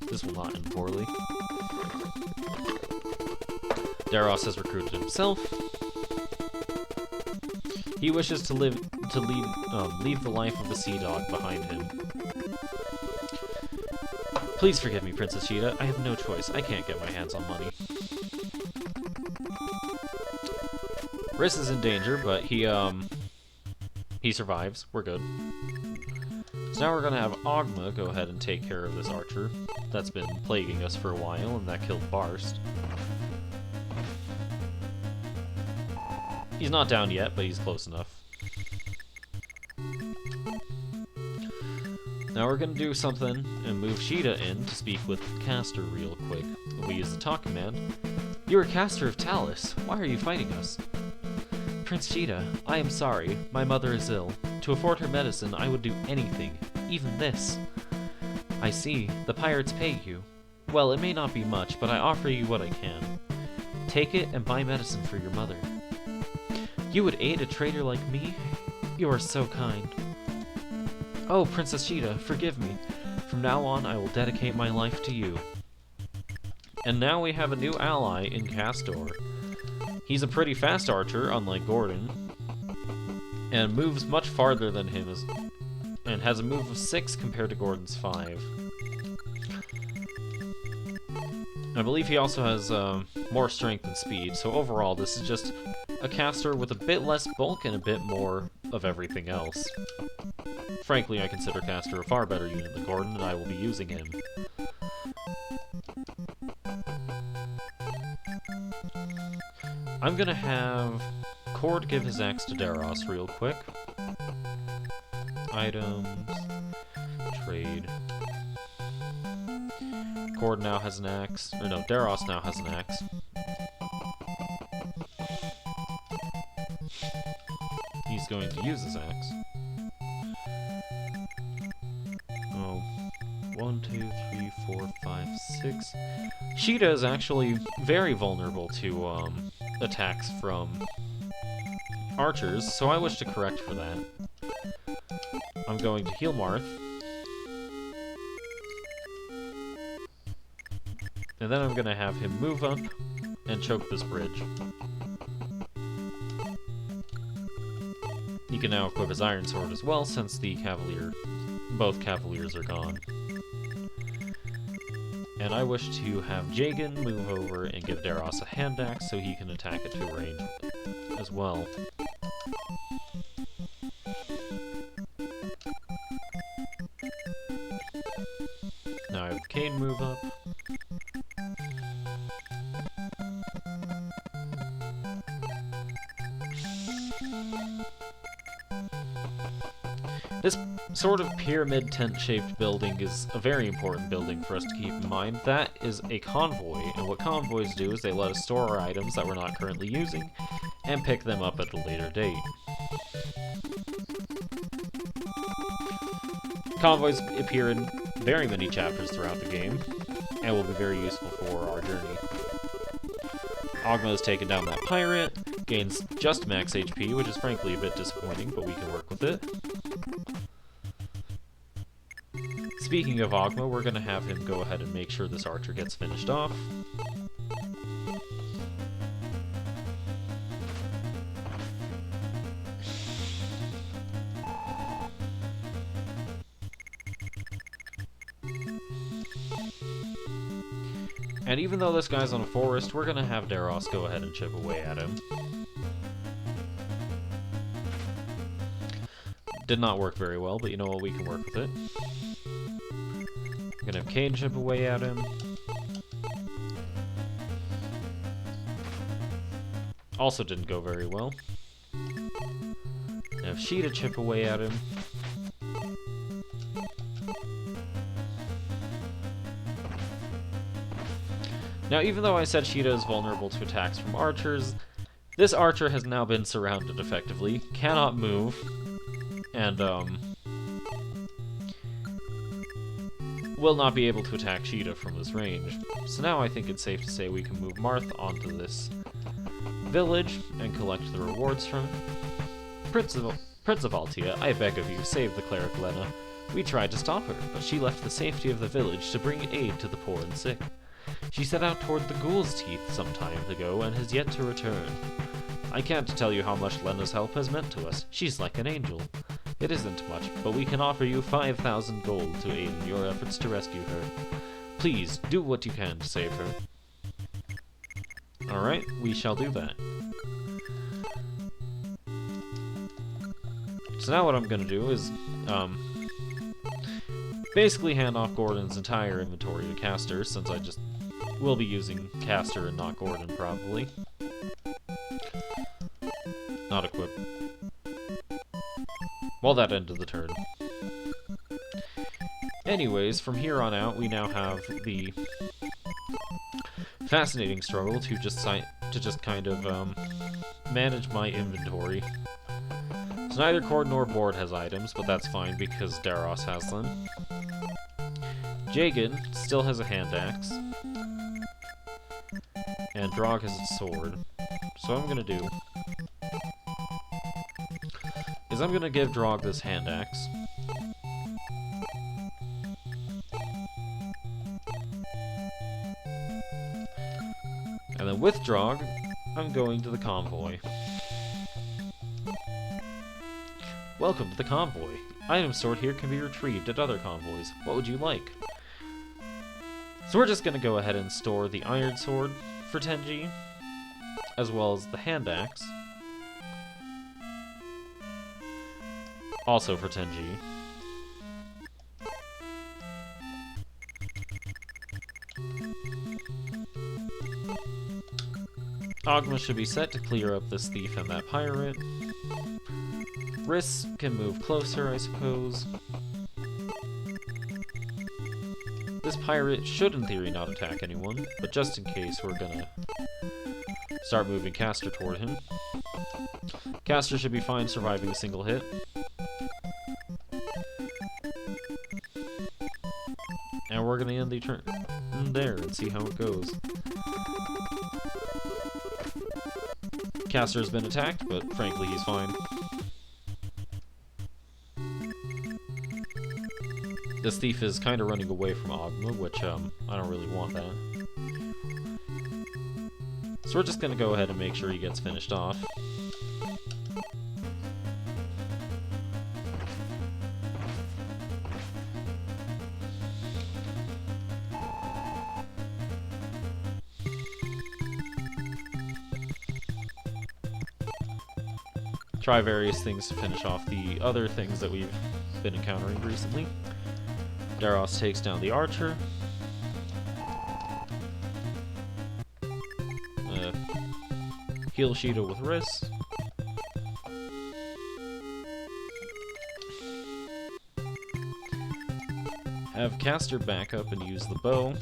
This will not end poorly. Daros has recruited himself. He wishes to leave the life of the sea dog behind him. Please forgive me, Princess Sheeta. I have no choice. I can't get my hands on money. Riss is in danger, but he survives. We're good. So now we're gonna have Ogma go ahead and take care of this archer that's been plaguing us for a while, and that killed Barst. He's not down yet, but he's close enough. Now we're gonna do something and move Sheeta in to speak with Caster real quick. We use the talk command. You are Caster of Talus. Why are you fighting us? Prince Sheeta, I am sorry. My mother is ill. To afford her medicine, I would do anything, even this. I see. The pirates pay you. Well, it may not be much, but I offer you what I can. Take it and buy medicine for your mother. You would aid a traitor like me? You are so kind. Oh, Princess Sheeta, forgive me. From now on, I will dedicate my life to you. And now we have a new ally in Castor. He's a pretty fast archer, unlike Gordon, and moves much farther than him, and has a move of 6 compared to Gordon's 5. I believe he also has more strength and speed, so overall this is just a caster with a bit less bulk and a bit more of everything else. Frankly, I consider Caster a far better unit than Gordon, and I will be using him. I'm gonna have Cord give his axe to Daros real quick. Items. Trade. Cord now has an axe. Or no, Daros now has an axe. He's going to use his axe. Oh. 1, 2, 3, 4, 5, 6. Sheeta is actually very vulnerable to attacks from archers, so I wish to correct for that. I'm going to heal Marth. And then I'm going to have him move up and choke this bridge. He can now equip his iron sword as well, since the both cavaliers are gone. And I wish to have Jagan move over and give Daros a hand axe so he can attack at 2 range as well. Now I have Kane move up. This sort of pyramid tent-shaped building is a very important building for us to keep in mind. That is a convoy, and what convoys do is they let us store our items that we're not currently using and pick them up at a later date. Convoys appear in very many chapters throughout the game, and will be very useful for our journey. Ogma has taken down that pirate, gains just max HP, which is frankly a bit disappointing, but we can work with it. Speaking of Ogma, we're going to have him go ahead and make sure this archer gets finished off. And even though this guy's on a forest, we're going to have Daros go ahead and chip away at him. Did not work very well, but you know what, we can work with it. I'm gonna have Cade chip away at him. Also didn't go very well. Have Sheeta chip away at him. Now, even though I said Sheeta is vulnerable to attacks from archers, this archer has now been surrounded effectively, cannot move, and will not be able to attack Sheeta from this range. So now I think it's safe to say we can move Marth onto this village and collect the rewards from it. Prince of Altia, I beg of you, save the cleric Lena. We tried to stop her, but she left the safety of the village to bring aid to the poor and sick. She set out toward the Ghoul's Teeth some time ago and has yet to return. I can't tell you how much Lena's help has meant to us. She's like an angel. It isn't much, but we can offer you 5,000 gold to aid in your efforts to rescue her. Please, do what you can to save her. Alright, we shall do that. So now what I'm gonna do is, basically hand off Gordon's entire inventory to Caster, since I just will be using Caster and not Gordon, probably. Not equip. Well, that ended the turn. Anyways, from here on out, we now have the fascinating struggle to just kind of manage my inventory. So neither Cord nor Board has items, but that's fine because Daros has them. Jagan still has a hand axe, and Drog has a sword. So what I'm gonna do is I'm gonna give Drog this hand axe. And then with Drog, I'm going to the convoy. Welcome to the convoy. Items stored here can be retrieved at other convoys. What would you like? So we're just gonna go ahead and store the iron sword for 10G, as well as the hand axe, also for 10G. Ogma should be set to clear up this thief and that pirate. Riss can move closer, I suppose. This pirate should, in theory, not attack anyone, but just in case, we're gonna start moving Caster toward him. Caster should be fine surviving a single hit. And we're gonna end the turn there and see how it goes. Caster's been attacked, but frankly he's fine. This thief is kind of running away from Ogma, which I don't really want that. So we're just gonna go ahead and make sure he gets finished off. Try various things to finish off the other things that we've been encountering recently. Daros takes down the archer. Heal Sheeta with Riss. Have Caster back up and use the bow.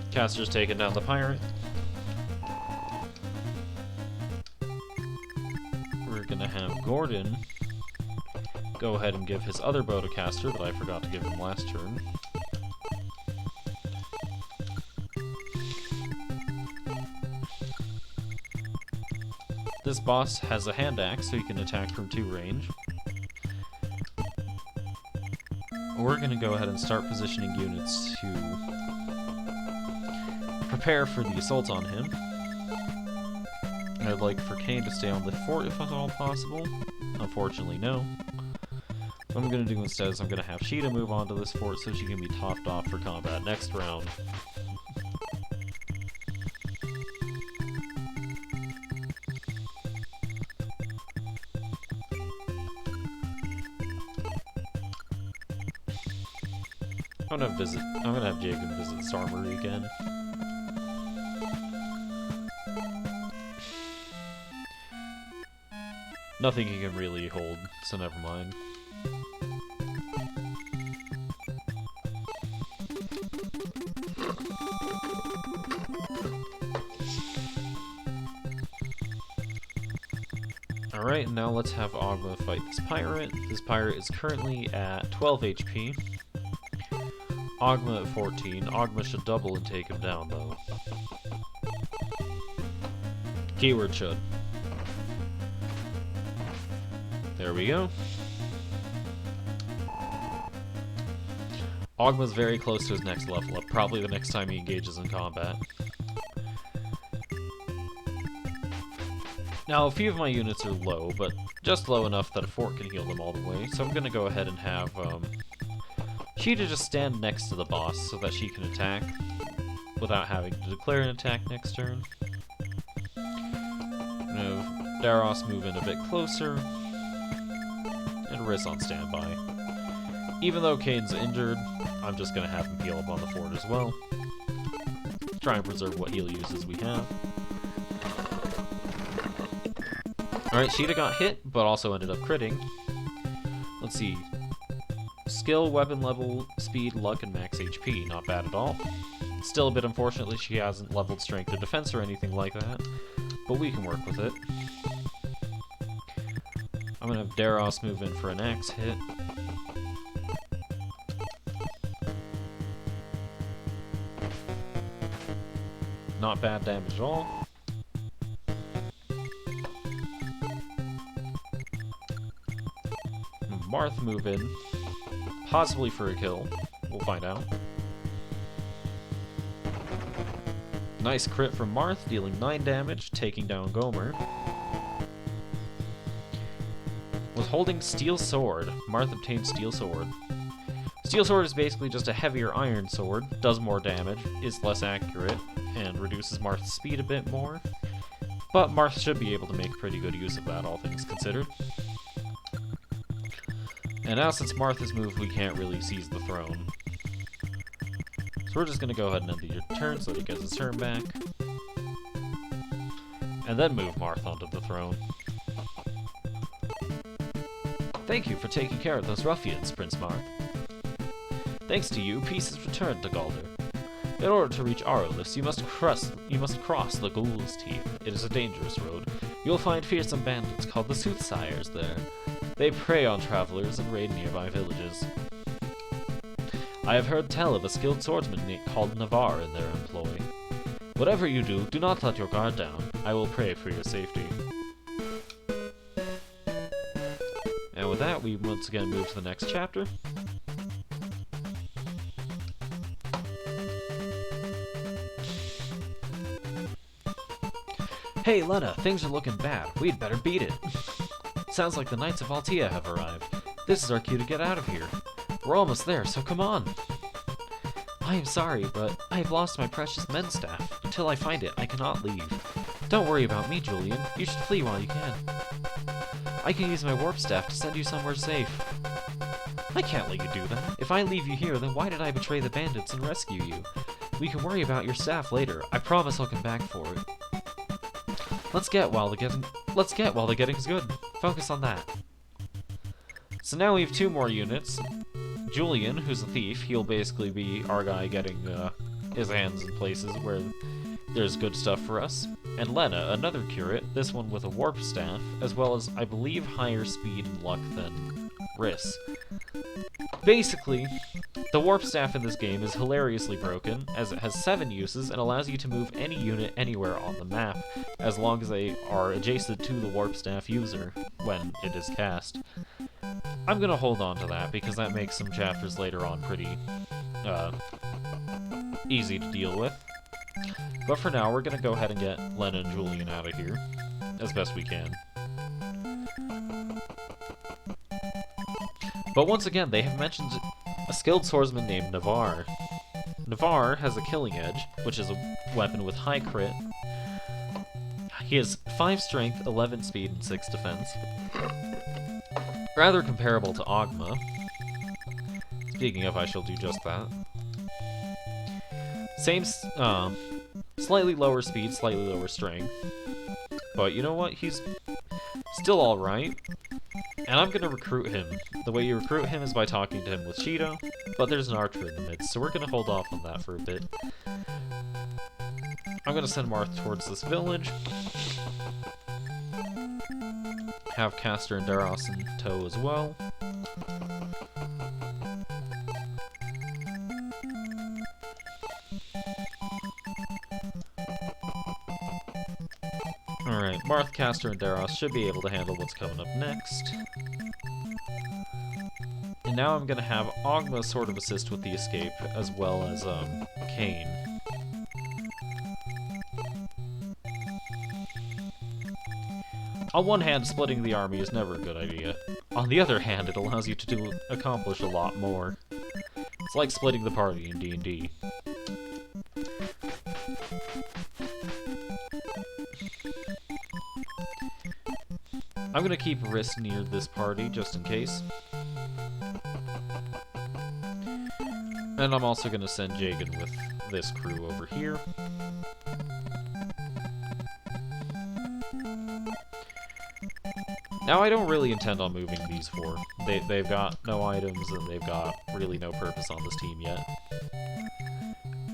Caster's taking down the pirate. We're gonna have Gordon go ahead and give his other bow to Caster that I forgot to give him last turn. This boss has a hand axe, so he can attack from 2 range. We're going to go ahead and start positioning units to prepare for the assault on him. I'd like for Kane to stay on the fort if at all possible. Unfortunately, no. What I'm going to do instead is I'm going to have Sheeta move on to this fort so she can be topped off for combat next round. I'm gonna have Jacob visit this armory again. Nothing he can really hold, so never mind. Alright, now let's have Ogma fight this pirate. This pirate is currently at 12 HP. Ogma at 14. Ogma should double and take him down, though. Keyword should. There we go. Ogma's very close to his next level up, probably the next time he engages in combat. Now, a few of my units are low, but just low enough that a fort can heal them all the way, so I'm gonna go ahead and have, Sheeta just stand next to the boss so that she can attack without having to declare an attack next turn. Have Daros move in a bit closer, and Riz on standby. Even though Kane's injured, I'm just going to have him heal up on the fort as well. Try and preserve what heal uses we have. Alright, Sheeta got hit, but also ended up critting. Let's see. Skill, weapon level, speed, luck, and max HP. Not bad at all. Still a bit unfortunately she hasn't leveled strength or defense or anything like that, but we can work with it. I'm gonna have Daros move in for an axe hit. Not bad damage at all. Marth move in. Possibly for a kill. We'll find out. Nice crit from Marth, dealing 9 damage, taking down Gomer. Was holding Steel Sword. Marth obtained Steel Sword. Steel Sword is basically just a heavier iron sword, does more damage, is less accurate, and reduces Marth's speed a bit more. But Marth should be able to make pretty good use of that, all things considered. And now since Marth has moved, we can't really seize the throne. So we're just going to go ahead and end the turn so that he gets his turn back. And then move Marth onto the throne. Thank you for taking care of those ruffians, Prince Marth. Thanks to you, peace is returned to Galder. In order to reach Arolis, you must cross the Ghoul's Teeth. It is a dangerous road. You'll find fearsome bandits called the Soothsayers there. They prey on travelers and raid nearby villages. I have heard tell of a skilled swordsman called Navarre in their employ. Whatever you do, do not let your guard down. I will pray for your safety. And with that, we once again move to the next chapter. Hey, Lena, things are looking bad. We'd better beat it. Sounds like the Knights of Altea have arrived. This is our cue to get out of here. We're almost there, so come on. I am sorry, but I have lost my precious men's staff. Until I find it, I cannot leave. Don't worry about me, Julian. You should flee while you can. I can use my warp staff to send you somewhere safe. I can't let you do that. If I leave you here, then why did I betray the bandits and rescue you? We can worry about your staff later. I promise I'll come back for it. Let's get while the getting's good. Focus on that. So now we have 2 more units. Julian, who's a thief, he'll basically be our guy getting his hands in places where there's good stuff for us. And Lena, another curate, this one with a warp staff, as well as, I believe, higher speed and luck than Riss. Basically, the warp staff in this game is hilariously broken, as it has 7 uses and allows you to move any unit anywhere on the map, as long as they are adjacent to the warp staff user when it is cast. I'm gonna hold on to that, because that makes some chapters later on pretty easy to deal with. But for now, we're gonna go ahead and get Lena and Julian out of here, as best we can. But once again, they have mentioned a skilled swordsman named Navarre. Navarre has a killing edge, which is a weapon with high crit. He has 5 strength, 11 speed, and 6 defense. Rather comparable to Ogma. Speaking of, I shall do just that. Same, slightly lower speed, slightly lower strength. But you know what? He's still alright. And I'm gonna recruit him. The way you recruit him is by talking to him with Shido, but there's an archer in the midst, so we're gonna hold off on that for a bit. I'm gonna send Marth towards this village. Have Castor and Daros in tow as well. Alright, Marth, Castor, and Daros should be able to handle what's coming up next. And now I'm gonna have Ogma sort of assist with the escape, as well as, Kane. On one hand, splitting the army is never a good idea. On the other hand, it allows you to accomplish a lot more. It's like splitting the party in D&D. I'm gonna keep Riss near this party, just in case. And I'm also gonna send Jagan with this crew over here. Now, I don't really intend on moving these 4. They've got no items, and they've got really no purpose on this team yet.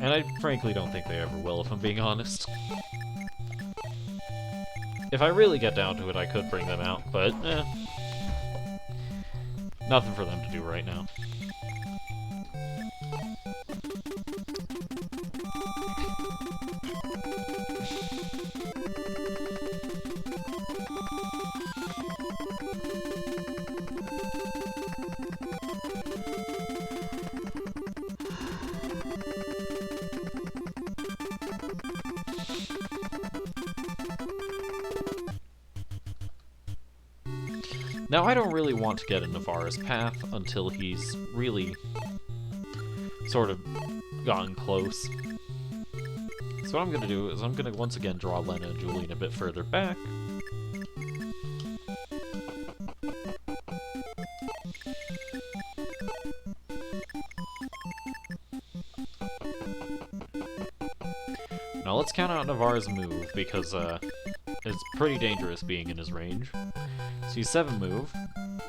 And I frankly don't think they ever will, if I'm being honest. If I really get down to it, I could bring them out, but, nothing for them to do right now. Now, I don't really want to get in Navarre's path until he's really sort of gotten close. So what I'm going to do is I'm going to once again draw Lena and Julian a bit further back. Now let's count out Navarre's move, because it's pretty dangerous being in his range. So he's 7 move.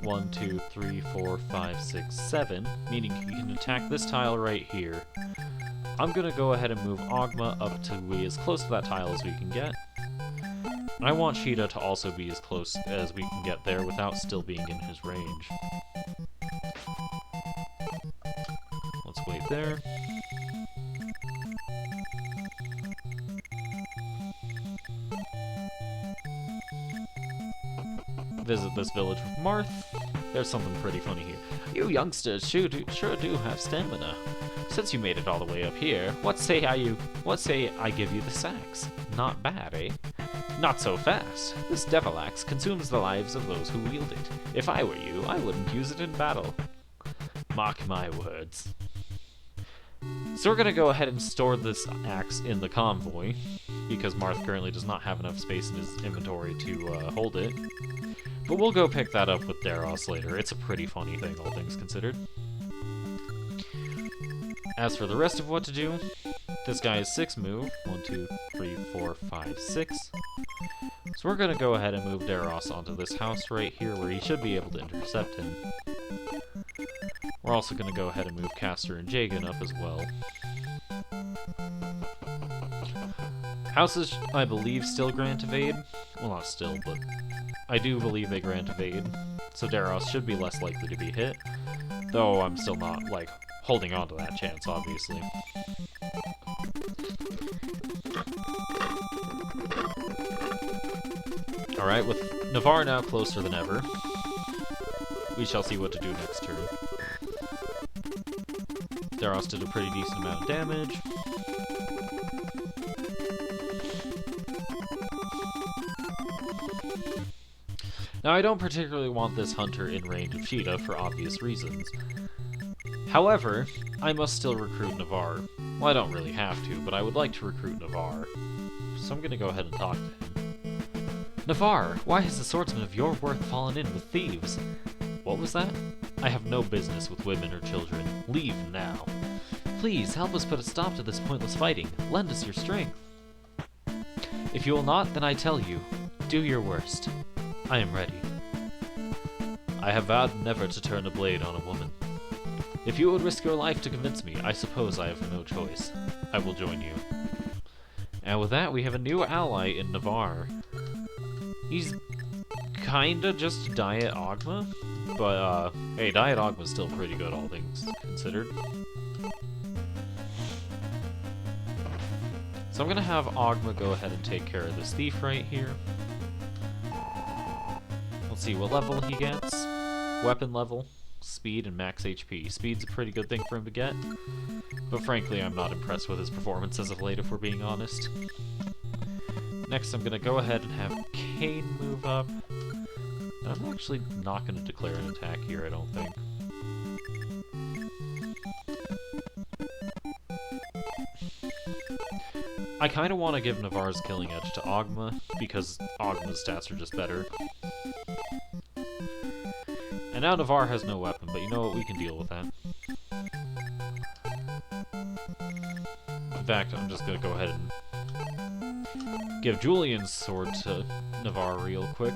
1, 2, 3, 4, 5, 6, 7, meaning he can attack this tile right here. I'm gonna go ahead and move Ogma up to be as close to that tile as we can get. And I want Shida to also be as close as we can get there without still being in his range. Let's wait there. Visit this village with Marth. There's something pretty funny here. You youngsters sure do have stamina. Since you made it all the way up here, what say I give you the sacks? Not bad, eh? Not so fast. This devil axe consumes the lives of those who wield it. If I were you, I wouldn't use it in battle. Mark my words. So we're gonna go ahead and store this axe in the convoy, because Marth currently does not have enough space in his inventory to hold it. But we'll go pick that up with Daros later. It's a pretty funny thing, all things considered. As for the rest of what to do, this guy is 6 move. 1, 2, 3, 4, 5, 6. So we're going to go ahead and move Daros onto this house right here, where he should be able to intercept him. We're also going to go ahead and move Castor and Jagan up as well. Houses, I believe, still grant evade. Well, not still, but I do believe they grant evade. So Daros should be less likely to be hit. Though I'm still not, like, holding on to that chance, obviously. Alright, with Navarre now closer than ever, we shall see what to do next turn. Daros did a pretty decent amount of damage. Now, I don't particularly want this hunter in range of Sheeta for obvious reasons. However, I must still recruit Navarre. Well, I don't really have to, but I would like to recruit Navarre. So I'm gonna go ahead and talk to him. Navarre, why has a swordsman of your worth fallen in with thieves? What was that? I have no business with women or children. Leave now. Please, help us put a stop to this pointless fighting. Lend us your strength. If you will not, then I tell you, do your worst. I am ready. I have vowed never to turn a blade on a woman. If you would risk your life to convince me, I suppose I have no choice. I will join you. And with that, we have a new ally in Navarre. He's kinda just Diet Ogma, but hey, Diet Ogma's still pretty good, all things considered. So I'm gonna have Ogma go ahead and take care of this thief right here. Let's see what level he gets. Weapon level, speed, and max HP. Speed's a pretty good thing for him to get, but frankly I'm not impressed with his performance as of late, if we're being honest. Next I'm gonna go ahead and have Kane move up. I'm actually not gonna declare an attack here, I don't think. I kinda wanna give Navarre's killing edge to Ogma, because Ogma's stats are just better. And now Navarre has no weapon, but you know what, we can deal with that. In fact, I'm just gonna go ahead and give Julian's sword to Navarre real quick.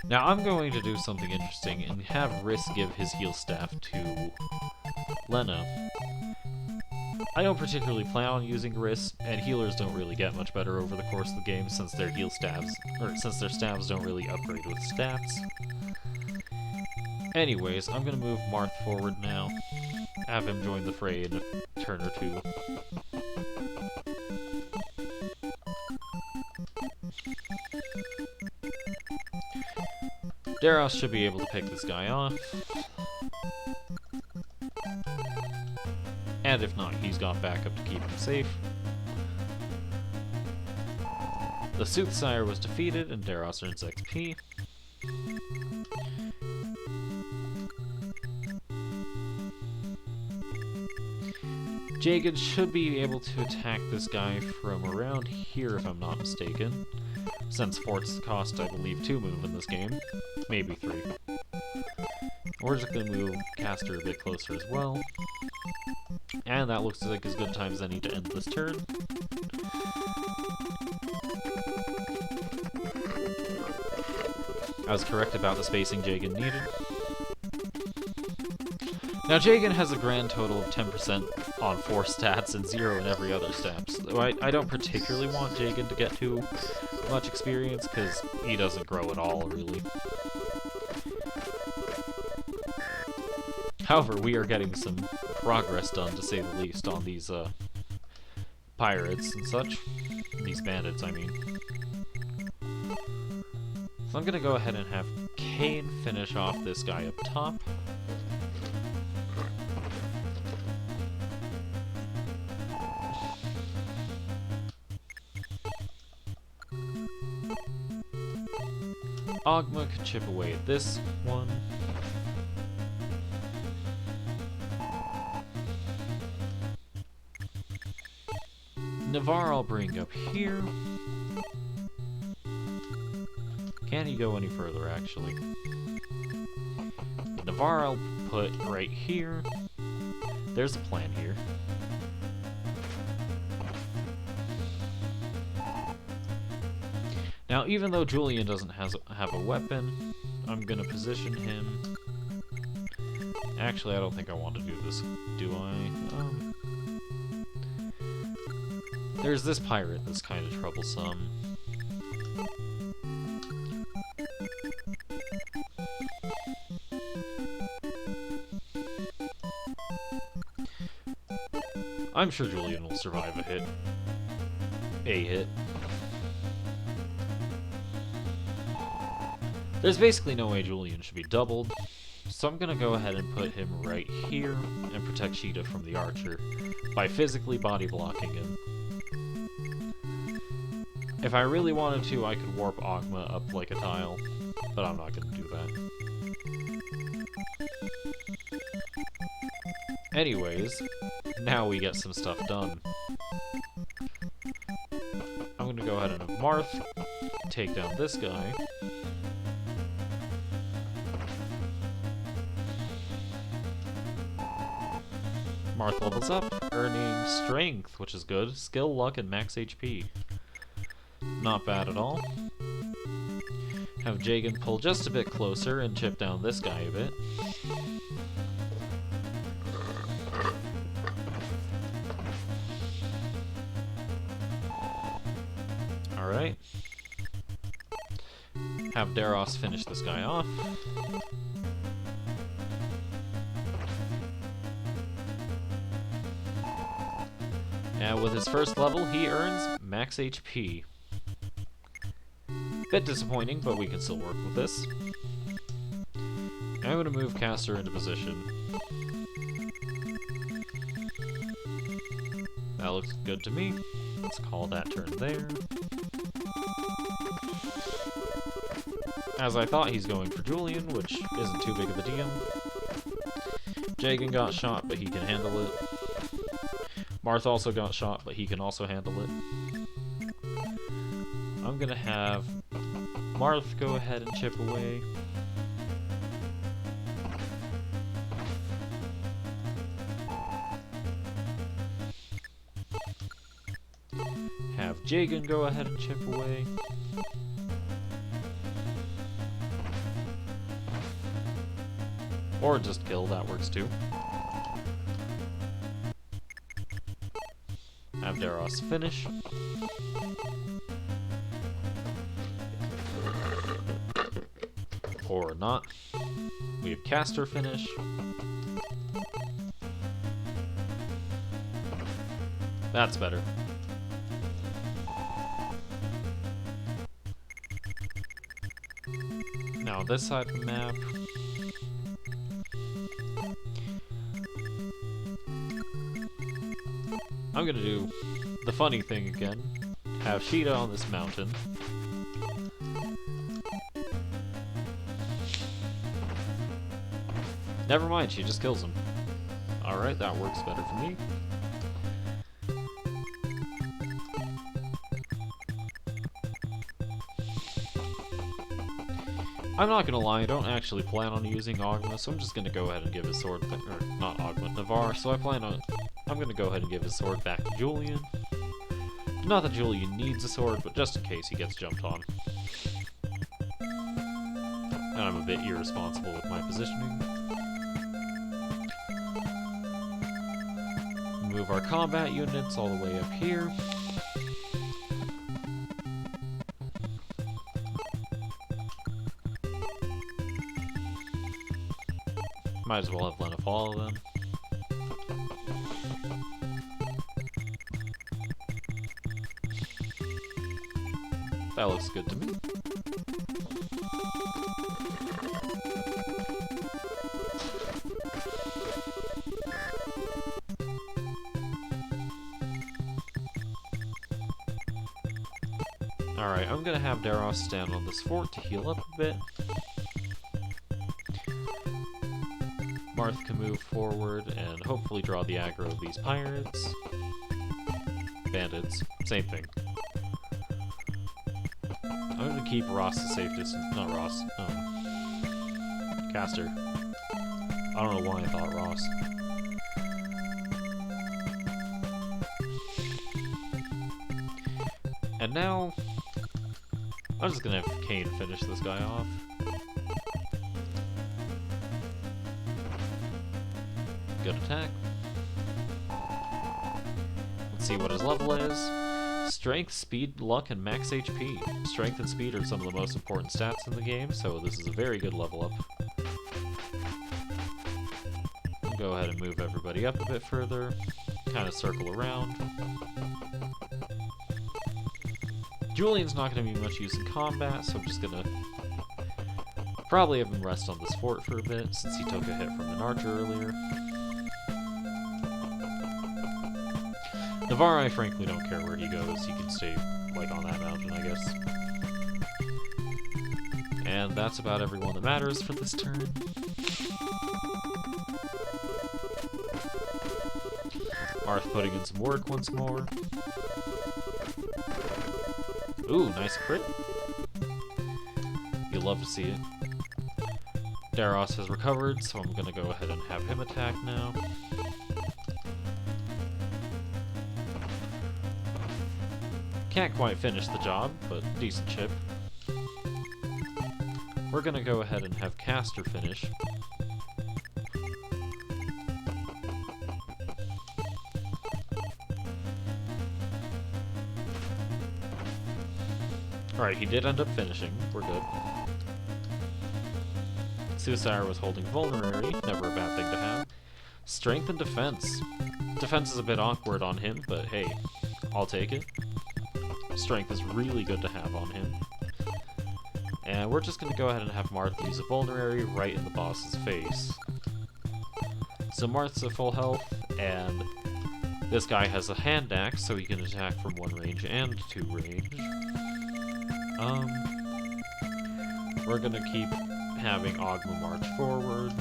Now I'm going to do something interesting and have Riss give his heal staff to Lena. I don't particularly plan on using Riss, and healers don't really get much better over the course of the game since their staves don't really upgrade with stats. Anyways, I'm gonna move Marth forward now. Have him join the fray in a turn or two. Daros should be able to pick this guy off. And if not, he's got backup to keep him safe. The Soothsayer was defeated, and Daros earns XP. Jagan should be able to attack this guy from around here, if I'm not mistaken. Since forts cost, I believe, 2 move in this game. Maybe 3. We're just going to move Castor a bit closer as well. And that looks like as good a time as any to end this turn. I was correct about the spacing Jagan needed. Now Jagan has a grand total of 10% on 4 stats and 0 in every other stat. So I don't particularly want Jagan to get too much experience, because he doesn't grow at all, really. However, we are getting some progress done, to say the least, on these pirates and such. These bandits, I mean. So I'm gonna go ahead and have Kane finish off this guy up top. Ogma could chip away at this one. Navarre I'll bring up here. Can he go any further, actually? Navarre I'll put right here. There's a plan here. Now, even though Julian doesn't have a weapon, I'm gonna position him... Actually, I don't think I want to do this, do I? There's this pirate that's kind of troublesome. I'm sure Julian will survive a hit. A hit. There's basically no way Julian should be doubled, so I'm gonna go ahead and put him right here and protect Sheeta from the archer by physically body blocking him. If I really wanted to, I could warp Ogma up like a tile, but I'm not gonna do that. Anyways, now we get some stuff done. I'm gonna go ahead and have Marth take down this guy. Marth levels up, earning strength, which is good, skill, luck, and max HP. Not bad at all. Have Jagan pull just a bit closer and chip down this guy a bit. Alright. Have Daros finish this guy off. And with his first level, he earns max HP. Bit disappointing, but we can still work with this. I'm going to move Caster into position. That looks good to me. Let's call that turn there. As I thought, he's going for Julian, which isn't too big of a deal. Jagan got shot, but he can handle it. Marth also got shot, but he can also handle it. I'm gonna have Marth go ahead and chip away. Have Jagan go ahead and chip away. Or just kill, that works too. Have Daros finish. Or not. We have Caster finish. That's better. Now this side of the map. I'm gonna do the funny thing again. Have Sheeta on this mountain. Never mind, she just kills him. Alright, that works better for me. I'm not gonna lie, I don't actually plan on using Ogma, so I'm just gonna go ahead and give his sword back, or not Ogma, Navarre, so I'm gonna go ahead and give his sword back to Julian. Not that Julian needs a sword, but just in case he gets jumped on. And I'm a bit irresponsible with my positioning. Move our combat units all the way up here. Might as well have Lena follow them. That looks good to me. Alright, I'm gonna have Daros stand on this fort to heal up a bit. Marth can move forward and hopefully draw the aggro of these pirates. Bandits, same thing. I'm gonna keep Ross a safe distance. Not Ross. Caster. I don't know why I thought Ross. And now I'm just gonna have Kane finish this guy off. Good attack. Let's see what his level is. Strength, speed, luck, and max HP. Strength and speed are some of the most important stats in the game, so this is a very good level up. I'll go ahead and move everybody up a bit further. Kind of circle around. Julian's not going to be much use in combat, so I'm just going to probably have him rest on this fort for a bit, since he took a hit from an archer earlier. Navarre, I frankly don't care where he goes. He can stay, like, on that mountain, I guess. And that's about everyone that matters for this turn. Marth putting in some work once more. Ooh, nice crit. You'll love to see it. Daros has recovered, so I'm gonna go ahead and have him attack now. Can't quite finish the job, but decent chip. We're gonna go ahead and have Caster finish. Alright, he did end up finishing. We're good. Sire was holding Vulnerary, never a bad thing to have. Strength and Defense. Defense is a bit awkward on him, but hey, I'll take it. Strength is really good to have on him. And we're just going to go ahead and have Marth use a Vulnerary right in the boss's face. So Marth's at full health, and this guy has a hand axe, so he can attack from 1 range and 2 range. We're going to keep having Ogma march forward.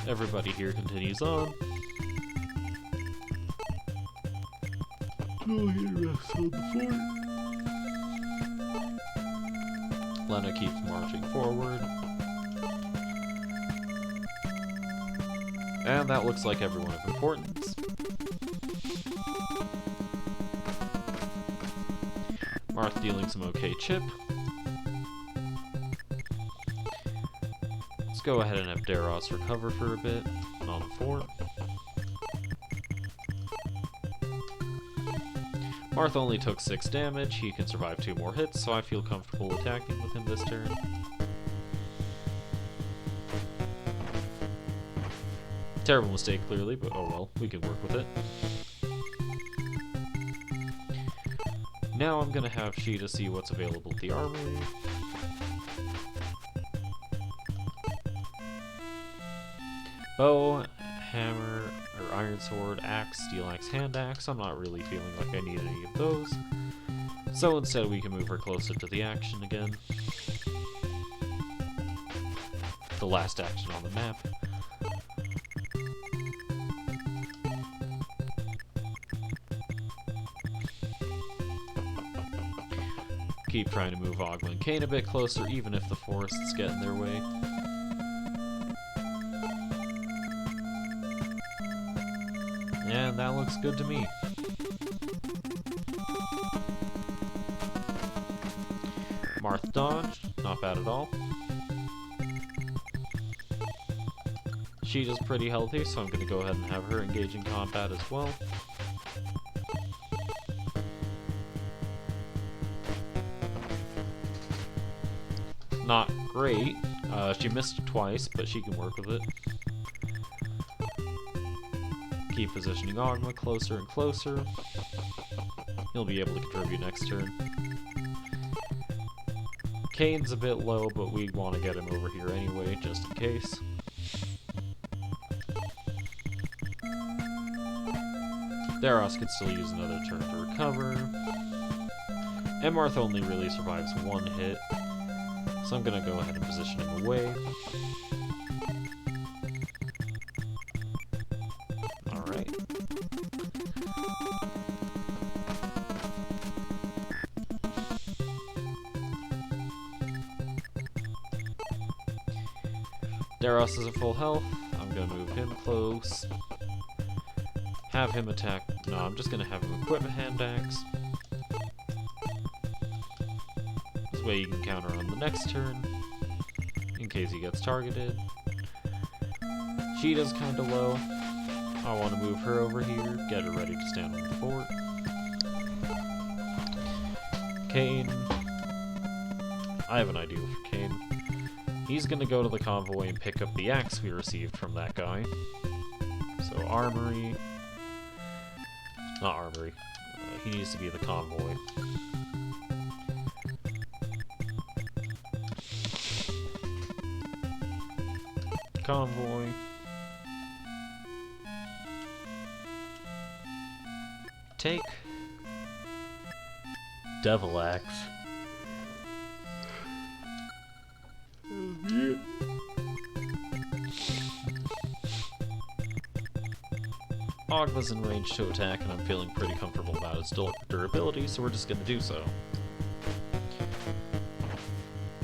Everybody here continues on. Julian rests on the fort. Lena keeps marching forward. And that looks like everyone of importance. Marth dealing some okay chip. Let's go ahead and have Daros recover for a bit on the fort. Marth only took 6 damage, he can survive 2 more hits, so I feel comfortable attacking with him this turn. Terrible mistake, clearly, but oh well, we can work with it. Now I'm gonna have Sheeta see what's available at the armory. Bow, hammer, or iron sword, axe, steel axe, hand axe. I'm not really feeling like I need any of those. So instead we can move her closer to the action again. The last action on the map. Keep trying to move Ogma and Kane a bit closer, even if the forests get in their way. And that looks good to me. Marth dodge, not bad at all. Sheeta's pretty healthy, so I'm going to go ahead and have her engage in combat as well. Not great. She missed twice, but she can work with it. Keep positioning Ogma closer and closer. He'll be able to contribute next turn. Kane's a bit low, but we want to get him over here anyway, just in case. Daros could still use another turn to recover. And Marth only really survives 1 hit, so I'm going to go ahead and position him away. Daros is at full health. I'm gonna move him close. Have him attack. No, I'm just gonna have him equip a hand axe. This way you can counter on the next turn, in case he gets targeted. Cheetah's kinda low. I want to move her over here, get her ready to stand on the fort. Kane. I have an idea for Kane. He's gonna go to the convoy and pick up the axe we received from that guy. So armory. Not armory. He needs to be the convoy. Convoy. Take Devil Axe. Ogma's in range to attack, and I'm feeling pretty comfortable about its durability, so we're just gonna do so.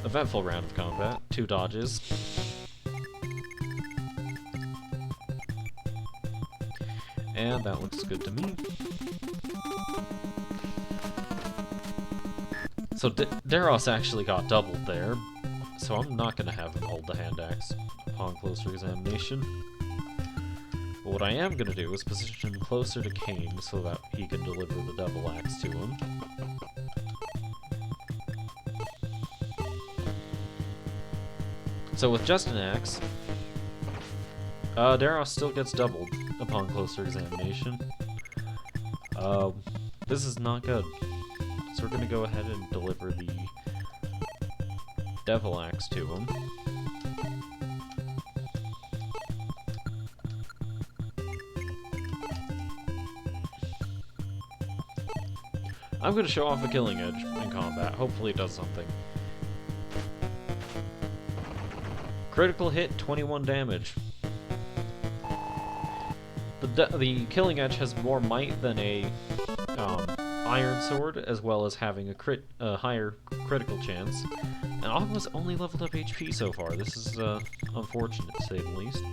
Eventful round of combat. 2 dodges. And that looks good to me. So Daros actually got doubled there, so I'm not going to have him hold the hand axe upon closer examination. But what I am going to do is position him closer to Kane so that he can deliver the devil axe to him. So with just an axe, Daros still gets doubled upon closer examination. This is not good. So we're gonna go ahead and deliver the devil axe to him. I'm gonna show off a killing edge in combat. Hopefully it does something. Critical hit, 21 damage. The killing edge has more might than a iron sword, as well as having a higher critical chance. And Ogma's only leveled up HP so far. This is unfortunate, to say the least.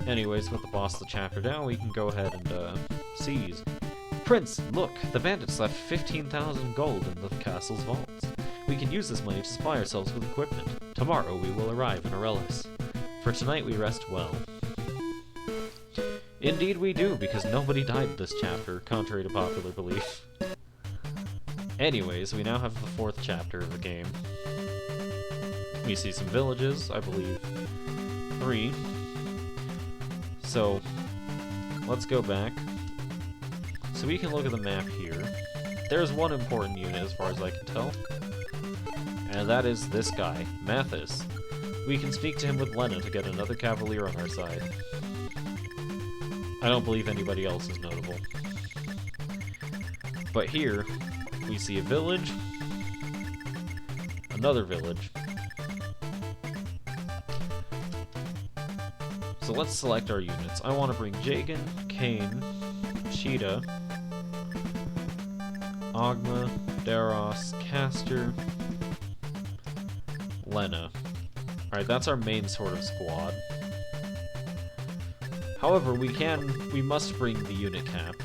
Anyways, with the boss of the chapter down, we can go ahead and seize. Prince, look! The bandits left 15,000 gold in the castle's vaults. We can use this money to supply ourselves with equipment. Tomorrow we will arrive in Aurelis. For tonight we rest well. Indeed we do, because nobody died this chapter, contrary to popular belief. Anyways, we now have the 4th chapter of the game. We see some villages, I believe 3. So, let's go back. So we can look at the map here. There's one important unit as far as I can tell. And that is this guy, Mathis. We can speak to him with Lena to get another cavalier on our side. I don't believe anybody else is notable. But here, we see a village, another village. So let's select our units. I want to bring Jagan, Kane, Cheetah, Ogma, Daros, Castor, Lena. Alright, that's our main sort of squad. However, we must bring the unit cap.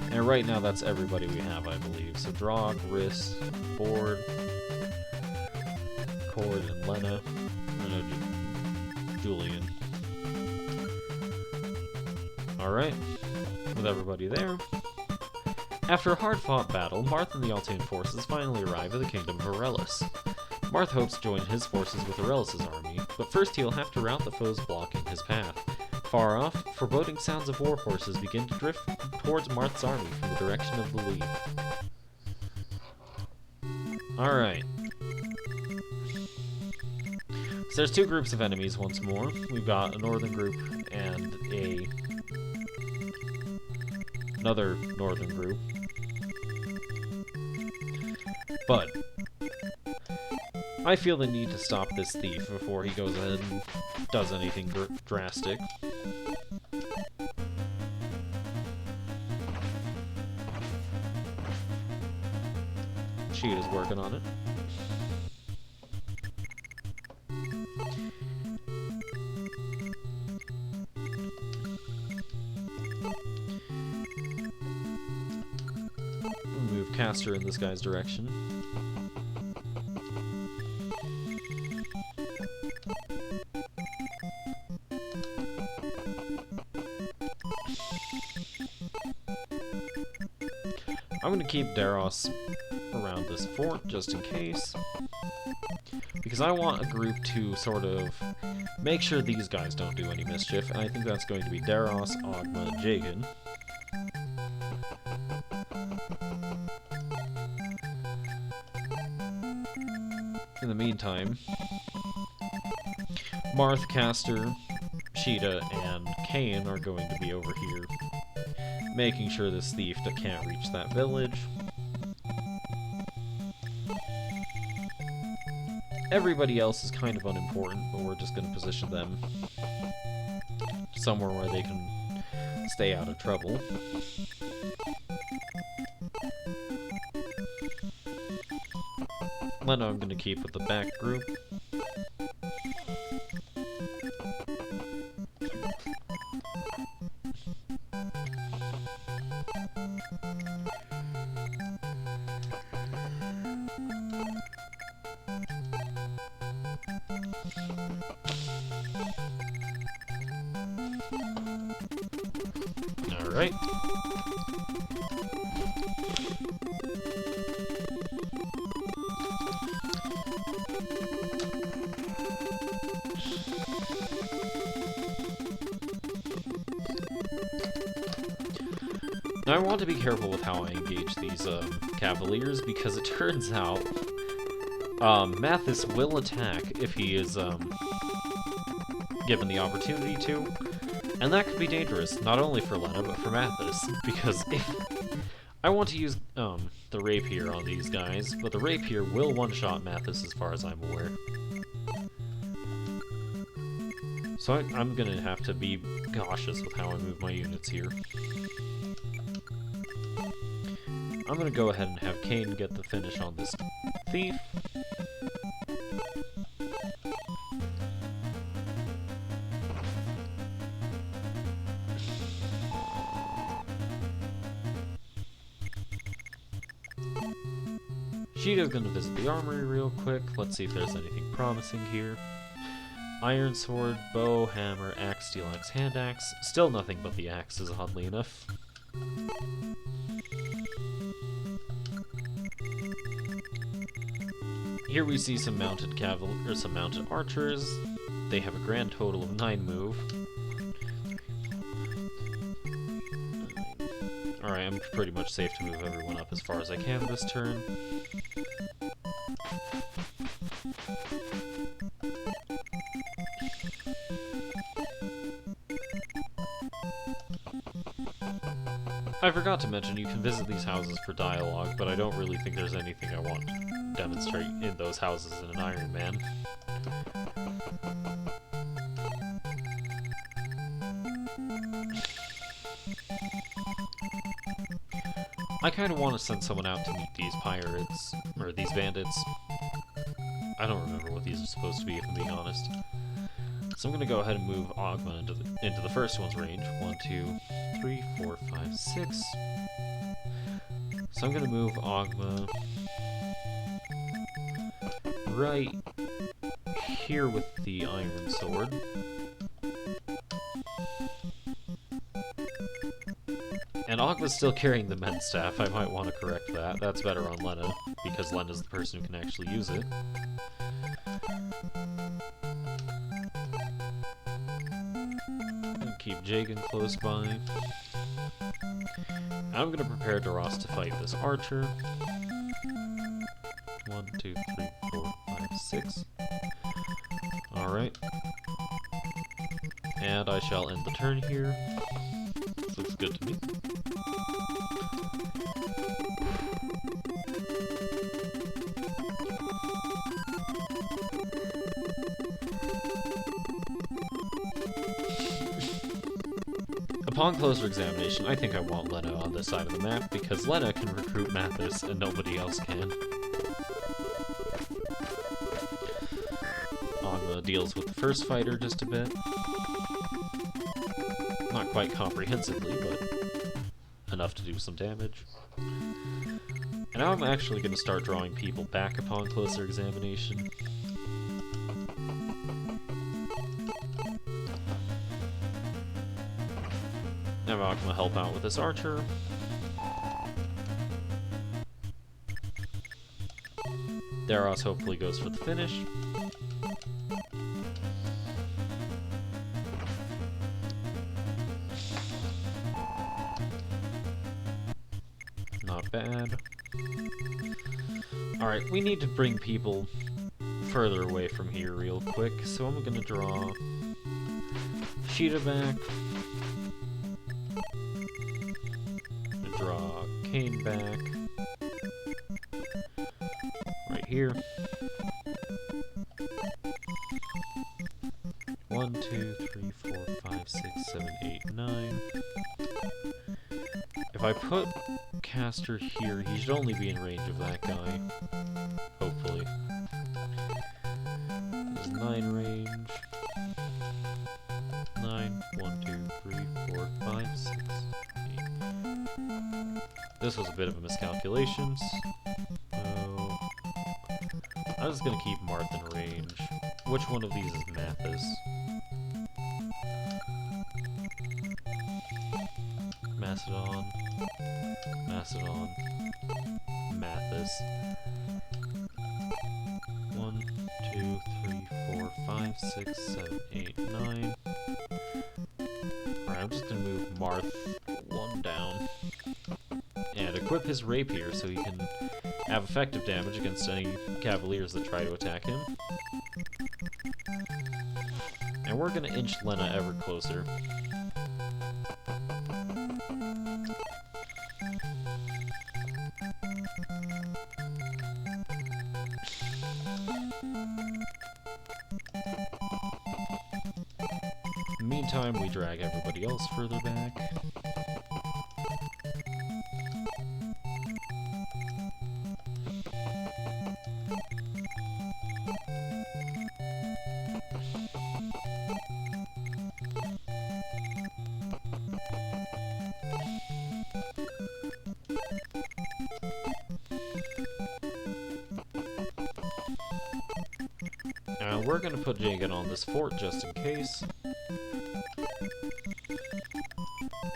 And right now that's everybody we have, I believe. So Drog, Riss, Board, Cord, and Lena. Julian. Alright, with everybody there. After a hard-fought battle, Marth and the Altean forces finally arrive at the kingdom of Aurelis. Marth hopes to join his forces with Aurelis' army, but first he'll have to rout the foes blocking his path. Far off, foreboding sounds of war horses begin to drift towards Marth's army from the direction of the Lee. Alright. So there's 2 groups of enemies once more. We've got a northern group and another northern group. But I feel the need to stop this thief before he goes ahead and does anything drastic. Cheetah's working on it. caster in this guy's direction. I'm going to keep Daros around this fort just in case, because I want a group to sort of make sure these guys don't do any mischief, and I think that's going to be Daros, Ogma, and Jagan. In the meantime, Marth, Caster, Sheeta, and Kane are going to be over here, making sure this thief can't reach that village. Everybody else is kind of unimportant, but we're just going to position them somewhere where they can stay out of trouble. Lena I'm going to keep with the back group. Alright. Now I want to be careful with how I engage these cavaliers, because it turns out Mathis will attack if he is given the opportunity to. And that could be dangerous, not only for Lena, but for Mathis, because if I want to use the rapier on these guys, but the rapier will one-shot Mathis as far as I'm aware. So I'm gonna have to be cautious with how I move my units here. I'm gonna go ahead and have Kane get the finish on this thief. Sheeta's gonna visit the armory real quick. Let's see if there's anything promising here. Iron sword, bow, hammer, axe, steel axe, hand axe. Still nothing but the axes, oddly enough. Here we see some mounted cavalry, or some mounted archers. They have a grand total of 9 move. Alright, I'm pretty much safe to move everyone up as far as I can this turn. I forgot to mention you can visit these houses for dialogue, but I don't really think there's anything I want to demonstrate in those houses in an Iron Man. I kind of want to send someone out to meet these pirates, or these bandits. I don't remember what these are supposed to be, if I'm being honest. So I'm going to go ahead and move Ogma into the first one's range. 1, 2, 3, 4, 5, 6. So I'm going to move Ogma right here with the iron sword. And Ogma's still carrying the men's staff. I might want to correct that. That's better on Lena, because Lena's the person who can actually use it. Keep Jagan close by. I'm going to prepare Daros to fight this archer. 1, 2, 3, 4, 5, 6. Alright. And I shall end the turn here. This looks good to me. Upon closer examination, I think I want Lena on this side of the map, because Lena can recruit Mathis and nobody else can. Ogma deals with the first fighter just a bit. Not quite comprehensively, but enough to do some damage. And now I'm actually going to start drawing people back upon closer examination. Now I'm going to help out with this archer. Daros hopefully goes for the finish. Not bad. Alright, we need to bring people further away from here real quick, so I'm gonna draw Sheeta back. I'm gonna draw Kane back. Right here. 1, 2, 3, 4, 5, 6, 7, 8, 9. If I put Caster here, he should only be in range of that guy. Hopefully. There's 9 range. 9, 1, 2, 3, 4, 5, 6, 8. This was a bit of a miscalculation. So I'm just gonna keep Marth in range. Which one of these is Mathis? Macedon. Macedon. Mathis. 1, 2, 3, 4, 5, 6, 7, 8, 9. Alright, I'm just gonna move Marth 1 down. And equip his rapier so he can have effective damage against any cavaliers that try to attack him. And we're gonna inch Lena ever closer. Meantime, we drag everybody else further back. We're gonna put Jagan on this fort just in case.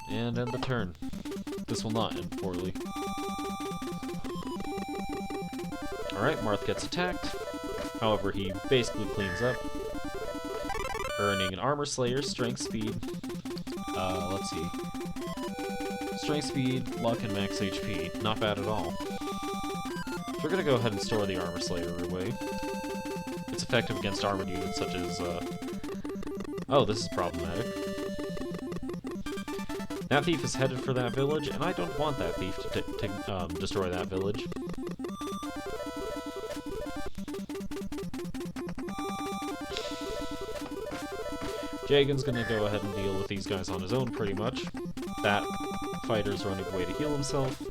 And end the turn. This will not end poorly. Alright, Marth gets attacked. However, he basically cleans up. Earning an Armor Slayer, Strength Speed. Let's see. Strength Speed, Luck, and Max HP. Not bad at all. So we're gonna go ahead and store the Armor Slayer away. It's effective against armored units such as, oh, this is problematic. That thief is headed for that village, and I don't want that thief to destroy that village. Jagan's gonna go ahead and deal with these guys on his own, pretty much. That fighter's running away to heal himself.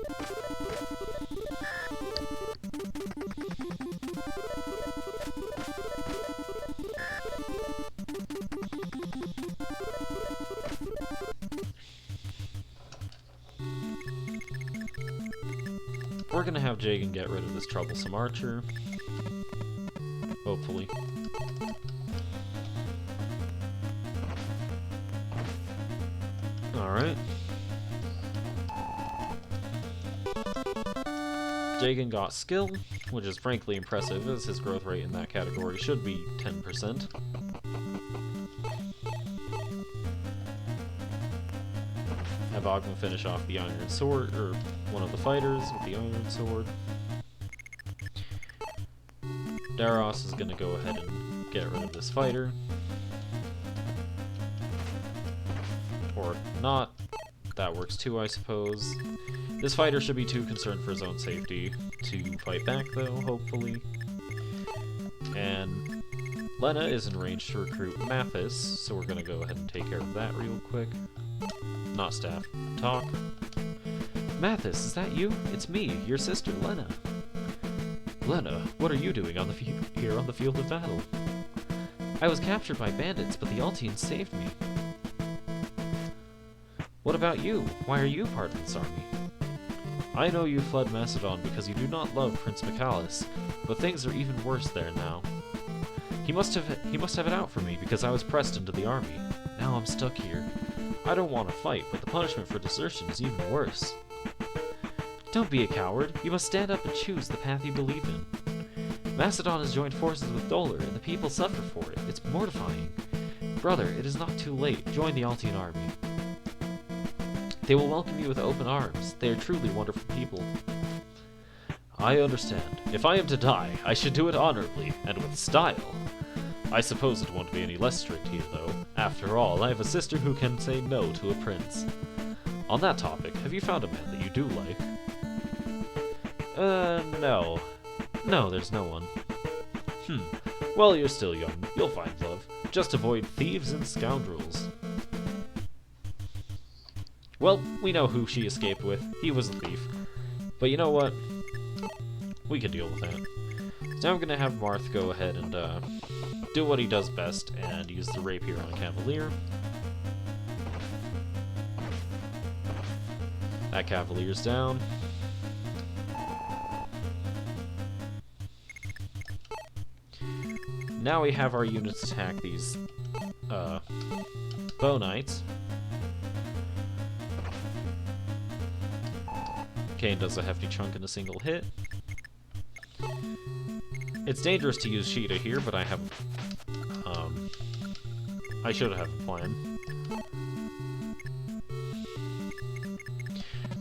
We're gonna have Jagan get rid of this troublesome archer. Hopefully. Alright. Jagan got skill, which is frankly impressive, as his growth rate in that category should be 10%. Have Ogma finish off the Iron Sword, or one of the fighters with the Iron Sword. Daros is gonna go ahead and get rid of this fighter. Or not. That works too, I suppose. This fighter should be too concerned for his own safety to fight back, though, hopefully. And Lena is in range to recruit Mathis, so we're gonna go ahead and take care of that real quick. Not staff. Talk. Mathis, is that you? It's me, your sister, Lena. Lena, what are you doing on here on the field of battle? I was captured by bandits, but the Altians saved me. What about you? Why are you part of this army? I know you fled Macedon because you do not love Prince Michalis, but things are even worse there now. He must have it out for me because I was pressed into the army. Now I'm stuck here. I don't want to fight, but the punishment for desertion is even worse. Don't be a coward. You must stand up and choose the path you believe in. Macedon has joined forces with Dolar, and the people suffer for it. It's mortifying. Brother, it is not too late. Join the Altian army. They will welcome you with open arms. They are truly wonderful people. I understand. If I am to die, I should do it honorably, and with style. I suppose it won't be any less strict here, though. After all, I have a sister who can say no to a prince. On that topic, have you found a man that you do like? No. No, there's no one. Well, you're still young. You'll find love. Just avoid thieves and scoundrels. Well, we know who she escaped with. He was a thief. But you know what? We can deal with that. So now I'm gonna have Marth go ahead and do what he does best and use the rapier on a cavalier. That cavalier's down. Now we have our units attack these bow knights. Kane does a hefty chunk in a single hit. It's dangerous to use Sheeta here, but I have I should have a plan.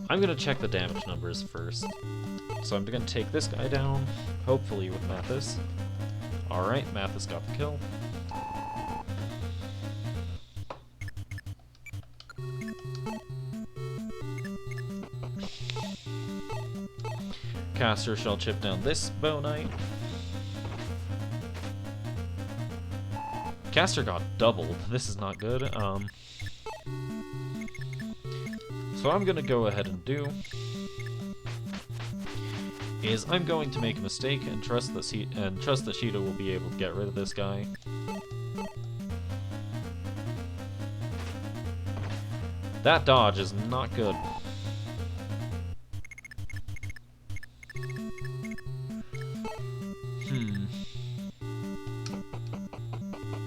I'm gonna check the damage numbers first. So I'm gonna take this guy down, hopefully with Mathis. Alright, Mathis got the kill. Caster shall chip down this bow knight. Caster got doubled. This is not good. So I'm gonna go ahead and do is I'm going to make a mistake and trust that Sheeta will be able to get rid of this guy. That dodge is not good.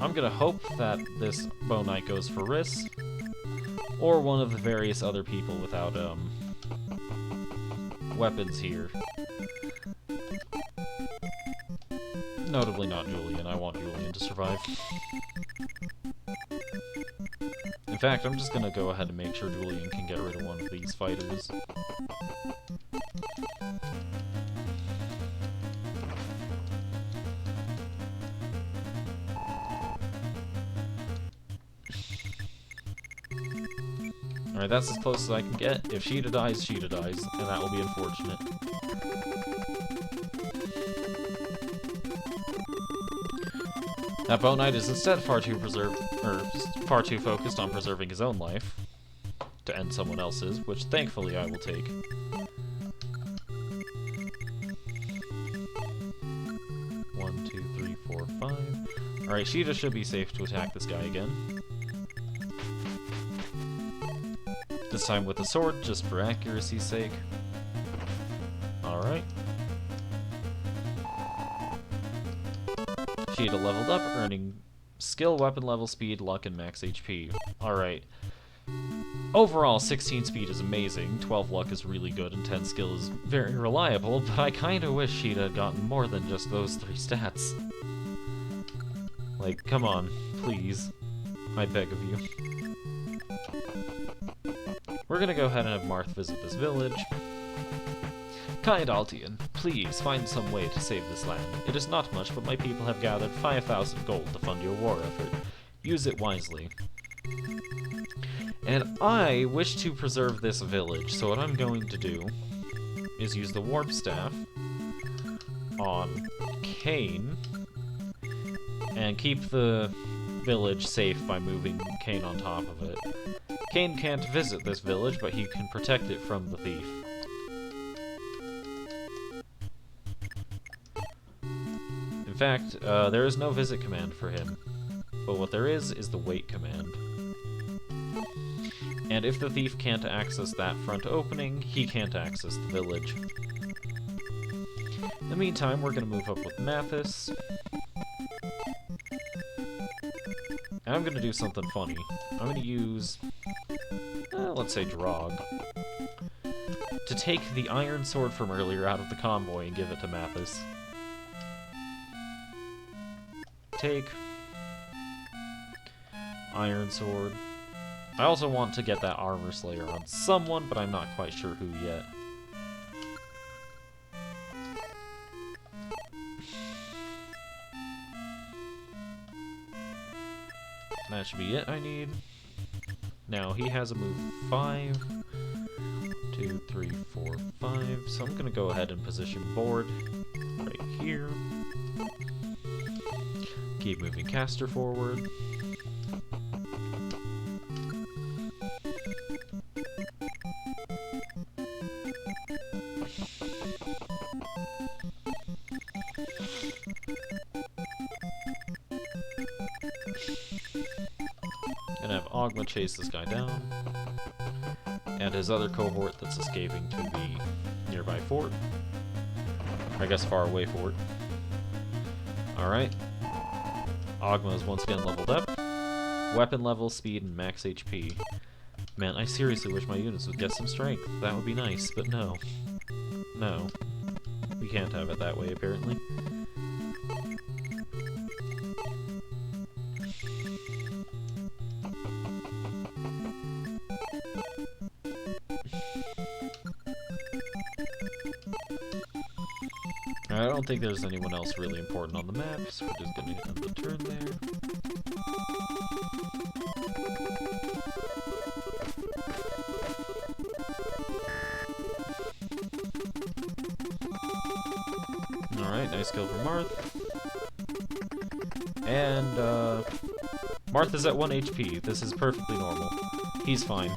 I'm gonna hope that this bow knight goes for Riss, or one of the various other people without weapons here. Notably not Julian. I want Julian to survive. In fact, I'm just gonna go ahead and make sure Julian can get rid of one of these fighters. Alright, that's as close as I can get. If Sheeta dies, and that will be unfortunate. That bow knight is instead far too focused on preserving his own life to end someone else's, which thankfully I will take. One, two, three, four, five. Alright, Sheeta should be safe to attack this guy again. This time with a sword, just for accuracy's sake. Alright. Sheeta leveled up, earning skill, weapon level, speed, luck, and max HP. Alright. Overall, 16 speed is amazing, 12 luck is really good, and 10 skill is very reliable, but I kinda wish Sheeta had gotten more than just those 3 stats. Like, come on, please. I beg of you. We're gonna go ahead and have Marth visit this village. Kind Altian, please find some way to save this land. It is not much, but my people have gathered 5,000 gold to fund your war effort. Use it wisely. And I wish to preserve this village, so what I'm going to do is use the warp staff on Kane and keep the village safe by moving Kane on top of it. Kane can't visit this village, but he can protect it from the thief. In fact, there is no visit command for him, but what there is the wait command. And if the thief can't access that front opening, he can't access the village. In the meantime, we're going to move up with Mathis. And I'm going to do something funny. I'm going to use, let's say Drog, to take the iron sword from earlier out of the convoy and give it to Mathis. Take iron sword. I also want to get that armor slayer on someone, but I'm not quite sure who yet. That should be it I need. Now, he has a move 5, 2, 3, 4, 5, so I'm going to go ahead and position board right here. Keep moving caster forward. Gonna have Ogma chase this guy down, and his other cohort that's escaping to the nearby fort. I guess far away fort. Alright. Ogma is once again leveled up. Weapon level, speed, and max HP. Man, I seriously wish my units would get some strength. That would be nice, but no. No. We can't have it that way, apparently. I don't think there's anyone else really important on the map, so we're just gonna end the turn there. Alright, nice kill from Marth. And, Marth is at 1 HP. This is perfectly normal. He's fine.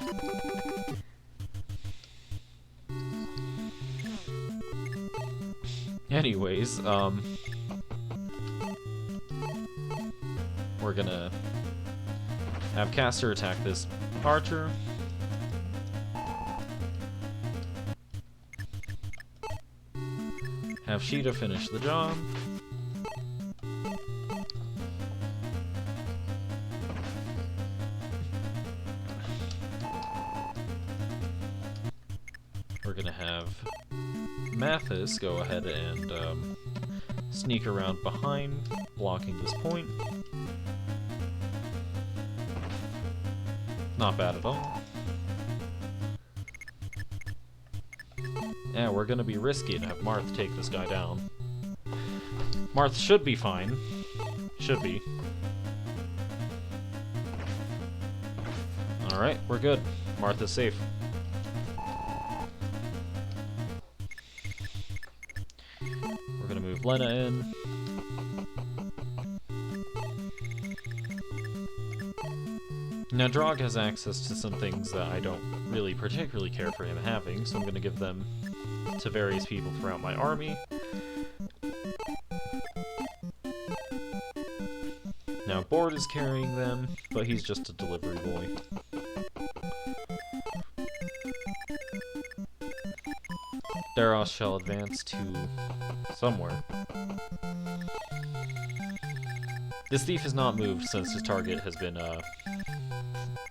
Anyways, we're gonna have Caster attack this archer. Have Sheeta finish the job. We're gonna have Mathis go ahead and sneak around behind, blocking this point. Not bad at all. Yeah, we're gonna be risky and have Marth take this guy down. Marth should be fine. Should be. Alright, we're good. Marth is safe. We're gonna move Lena in. Now, Drog has access to some things that I don't really particularly care for him having, so I'm gonna give them to various people throughout my army. Now, Board is carrying them, but he's just a delivery boy. Daros shall advance to somewhere. This thief has not moved since his target has been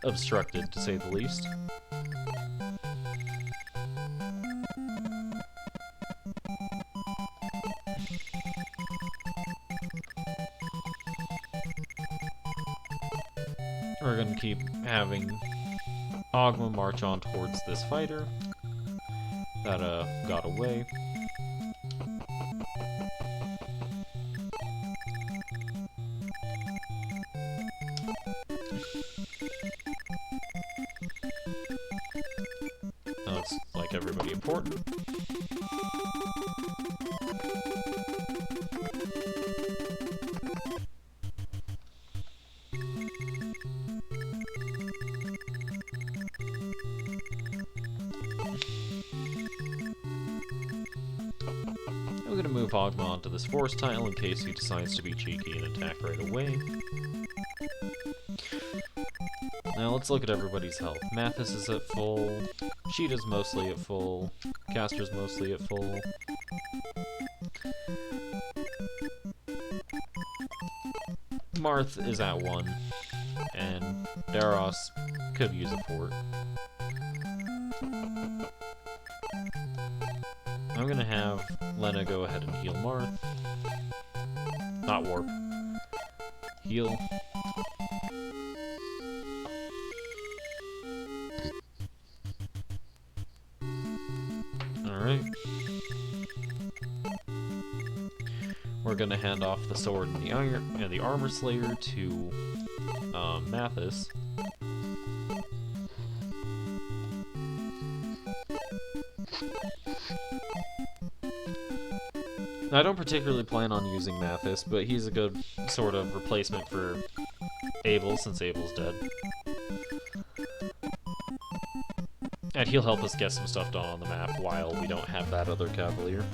obstructed, to say the least. We're going to keep having Ogma march on towards this fighter that got away. That looks like everybody important. I'm gonna move Ogma onto this force tile in case he decides to be cheeky and attack right away. Now let's look at everybody's health. Mathis is at full. Sheeta's mostly at full. Castor's mostly at full. Marth is at 1. And Daros could use a port. I'm gonna have Lena go ahead and heal Marth. Not warp. Heal. Alright. We're gonna hand off the sword and the armor slayer to Mathis. I don't particularly plan on using Mathis, but he's a good sort of replacement for Abel, since Abel's dead. And he'll help us get some stuff done on the map while we don't have that other Cavalier.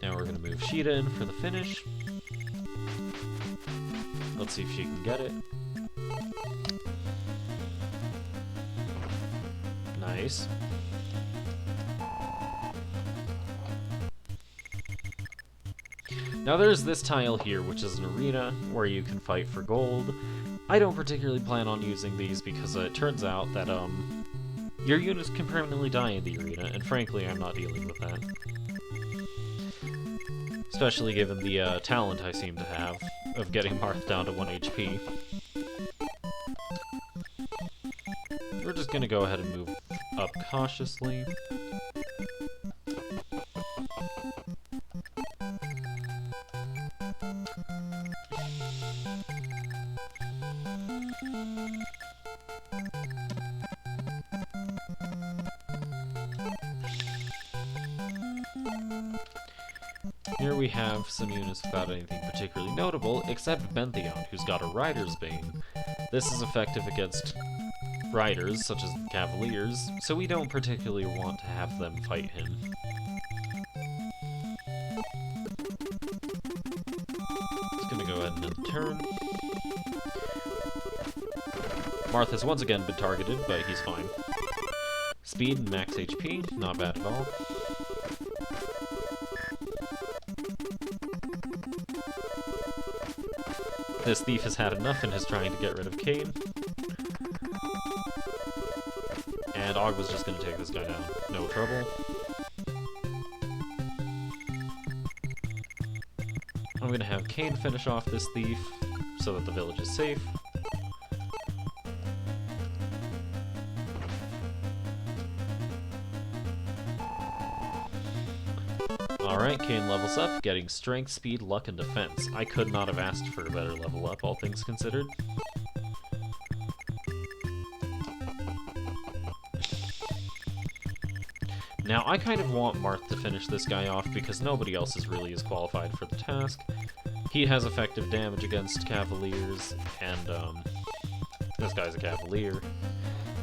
Now we're gonna move Sheeta in for the finish. Let's see if she can get it. Nice. Now there's this tile here, which is an arena where you can fight for gold. I don't particularly plan on using these because it turns out that your units can permanently die in the arena, and frankly I'm not dealing with that. Especially given the talent I seem to have of getting Marth down to 1 HP. We're just gonna go ahead and move up cautiously. Here we have some units without anything particularly notable, except Bentheon, who's got a Rider's Bane. This is effective against riders, such as Cavaliers, so we don't particularly want to have them fight him. Just gonna go ahead and end the turn. Marth has once again been targeted, but he's fine. Speed and max HP, not bad at all. This thief has had enough and is trying to get rid of Kane. And Og was just going to take this guy down. No trouble. I'm going to have Kane finish off this thief so that the village is safe. Alright, Kane levels up, getting strength, speed, luck, and defense. I could not have asked for a better level up, all things considered. Now, I kind of want Marth to finish this guy off because nobody else is really as qualified for the task. He has effective damage against Cavaliers, and this guy's a Cavalier.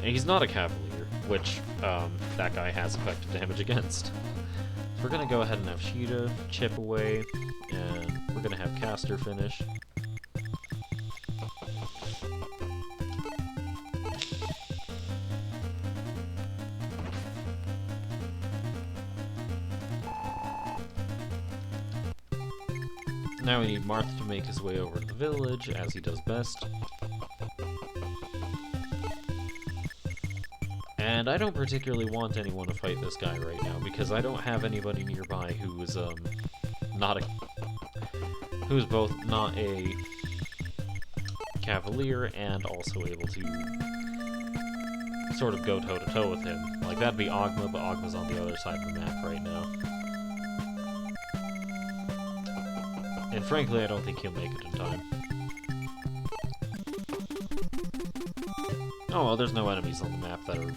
And he's not a Cavalier, which that guy has effective damage against. So we're going to go ahead and have Sheeta chip away, and we're going to have Castor finish. Now we need Marth to make his way over to the village, as he does best. And I don't particularly want anyone to fight this guy right now, because I don't have anybody nearby who is, who's both not a Cavalier and also able to sort of go toe-to-toe with him. Like, that'd be Ogma, but Ogma's on the other side of the map right now. And frankly, I don't think he'll make it in time. Oh, well, there's no enemies on the map that are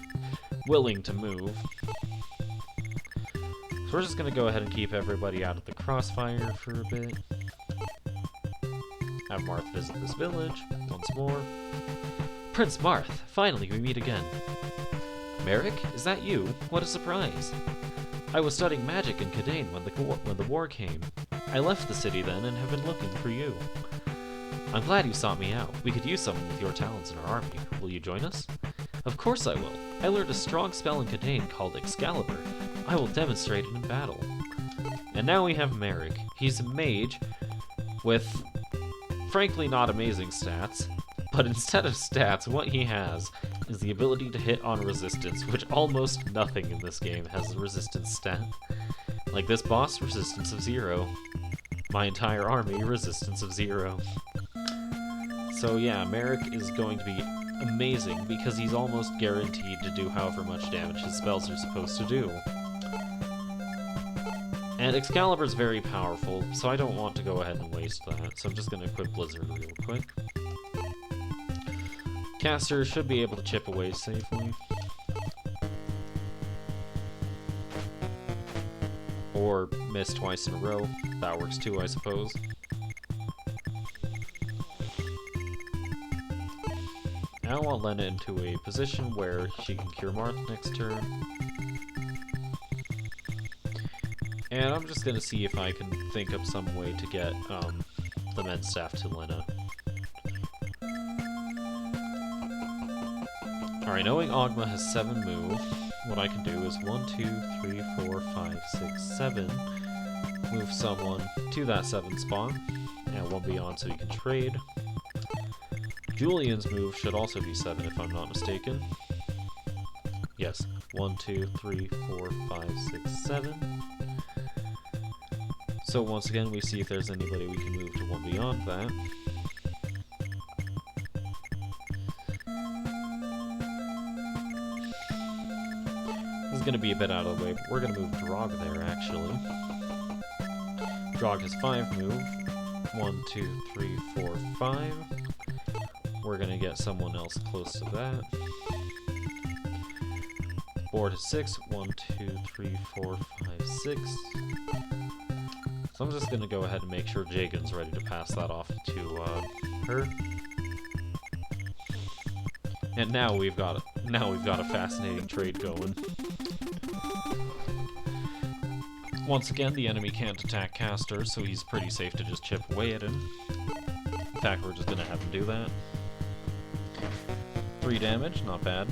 willing to move. So we're just going to go ahead and keep everybody out of the crossfire for a bit. Have Marth visit this village once more. Prince Marth! Finally, we meet again. Merrick, is that you? What a surprise! I was studying magic in Cadane when the war came. I left the city then and have been looking for you. I'm glad you sought me out. We could use someone with your talents in our army. Will you join us? Of course I will. I learned a strong spell in Cadane called Excalibur. I will demonstrate it in battle. And now we have Merrick. He's a mage with, frankly, not amazing stats. But instead of stats, what he has is the ability to hit on resistance, which almost nothing in this game has a resistance stat. Like this boss, resistance of 0. My entire army, resistance of 0. So yeah, Merrick is going to be amazing because he's almost guaranteed to do however much damage his spells are supposed to do. And Excalibur's very powerful, so I don't want to go ahead and waste that, so I'm just going to equip Blizzard real quick. Caster should be able to chip away safely. Or miss twice in a row. That works too, I suppose. Now I want Lena into a position where she can cure Marth next turn. And I'm just gonna see if I can think of some way to get the men's staff to Lena. Alright, knowing Ogma has 7 move, what I can do is 1, 2, 3, 4, 5, 6, 7. Move someone to that 7 spot, and 1 beyond so you can trade. Julian's move should also be 7 if I'm not mistaken. Yes, 1, 2, 3, 4, 5, 6, 7. So once again, we see if there's anybody we can move to 1 beyond that. This is going to be a bit out of the way, but we're going to move Drog there, actually. Drog has 5 move. 1, 2, 3, 4, 5. We're going to get someone else close to that. Board is 6. 1, 2, 3, 4, 5, 6. So I'm just going to go ahead and make sure Jagan's ready to pass that off to her. And now we've got a fascinating trade going. Once again, the enemy can't attack Caster, so he's pretty safe to just chip away at him. In fact, we're just going to have him do that. 3 damage, not bad.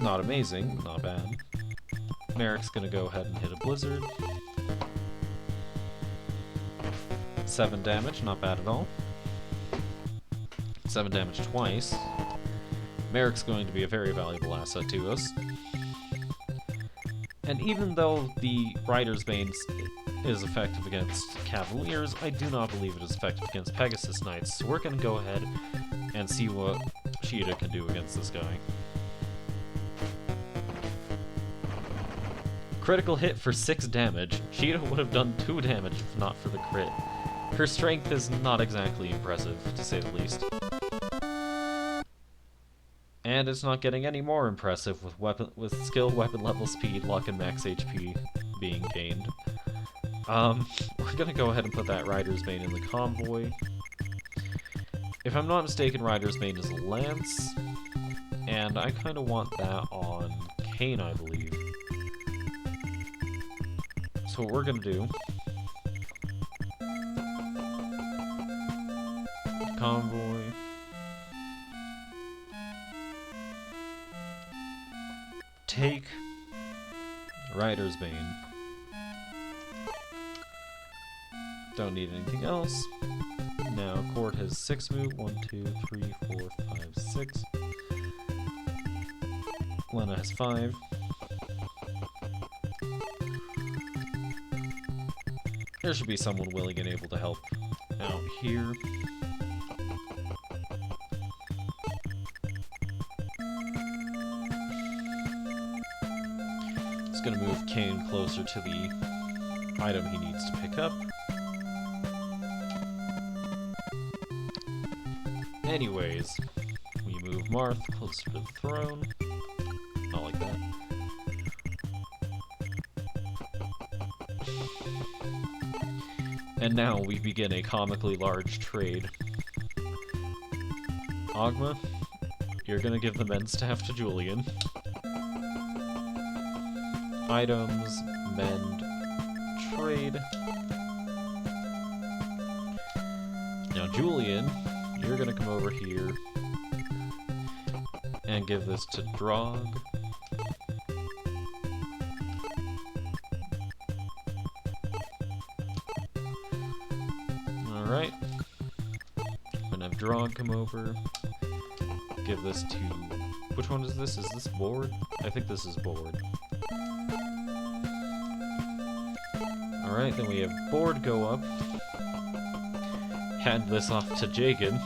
Not amazing, not bad. Merrick's gonna go ahead and hit a Blizzard. 7 damage, not bad at all. 7 damage twice. Merrick's going to be a very valuable asset to us. And even though the Rider's Bane is effective against Cavaliers, I do not believe it is effective against Pegasus Knights, so we're gonna go ahead and see what Sheeta can do against this guy. Critical hit for 6 damage. Sheeta would have done 2 damage if not for the crit. Her strength is not exactly impressive, to say the least. And it's not getting any more impressive with skill, weapon level, speed, luck, and max HP being gained. We're gonna go ahead and put that Rider's Bane in the convoy. If I'm not mistaken, Rider's Bane is a lance, and I kind of want that on Kane, I believe. So what we're gonna do, convoy, take Rider's Bane. Don't need anything else. Now Court has 6 move, 1, 2, 3, 4, 5, 6. Lena has 5. There should be someone willing and able to help out here. Just gonna move Kane closer to the item he needs to pick up. Anyways, we move Marth closer to the throne. Not like that. And now we begin a comically large trade. Ogma, you're gonna give the men's staff to Julian. Items, mend, trade. Now, Julian, you're gonna come over here and give this to Drog. Alright. I'm gonna have Drog come over. Give this to... Which one is this? Is this board? I think this is board. Alright, then we have board go up. Hand this off to Jagan.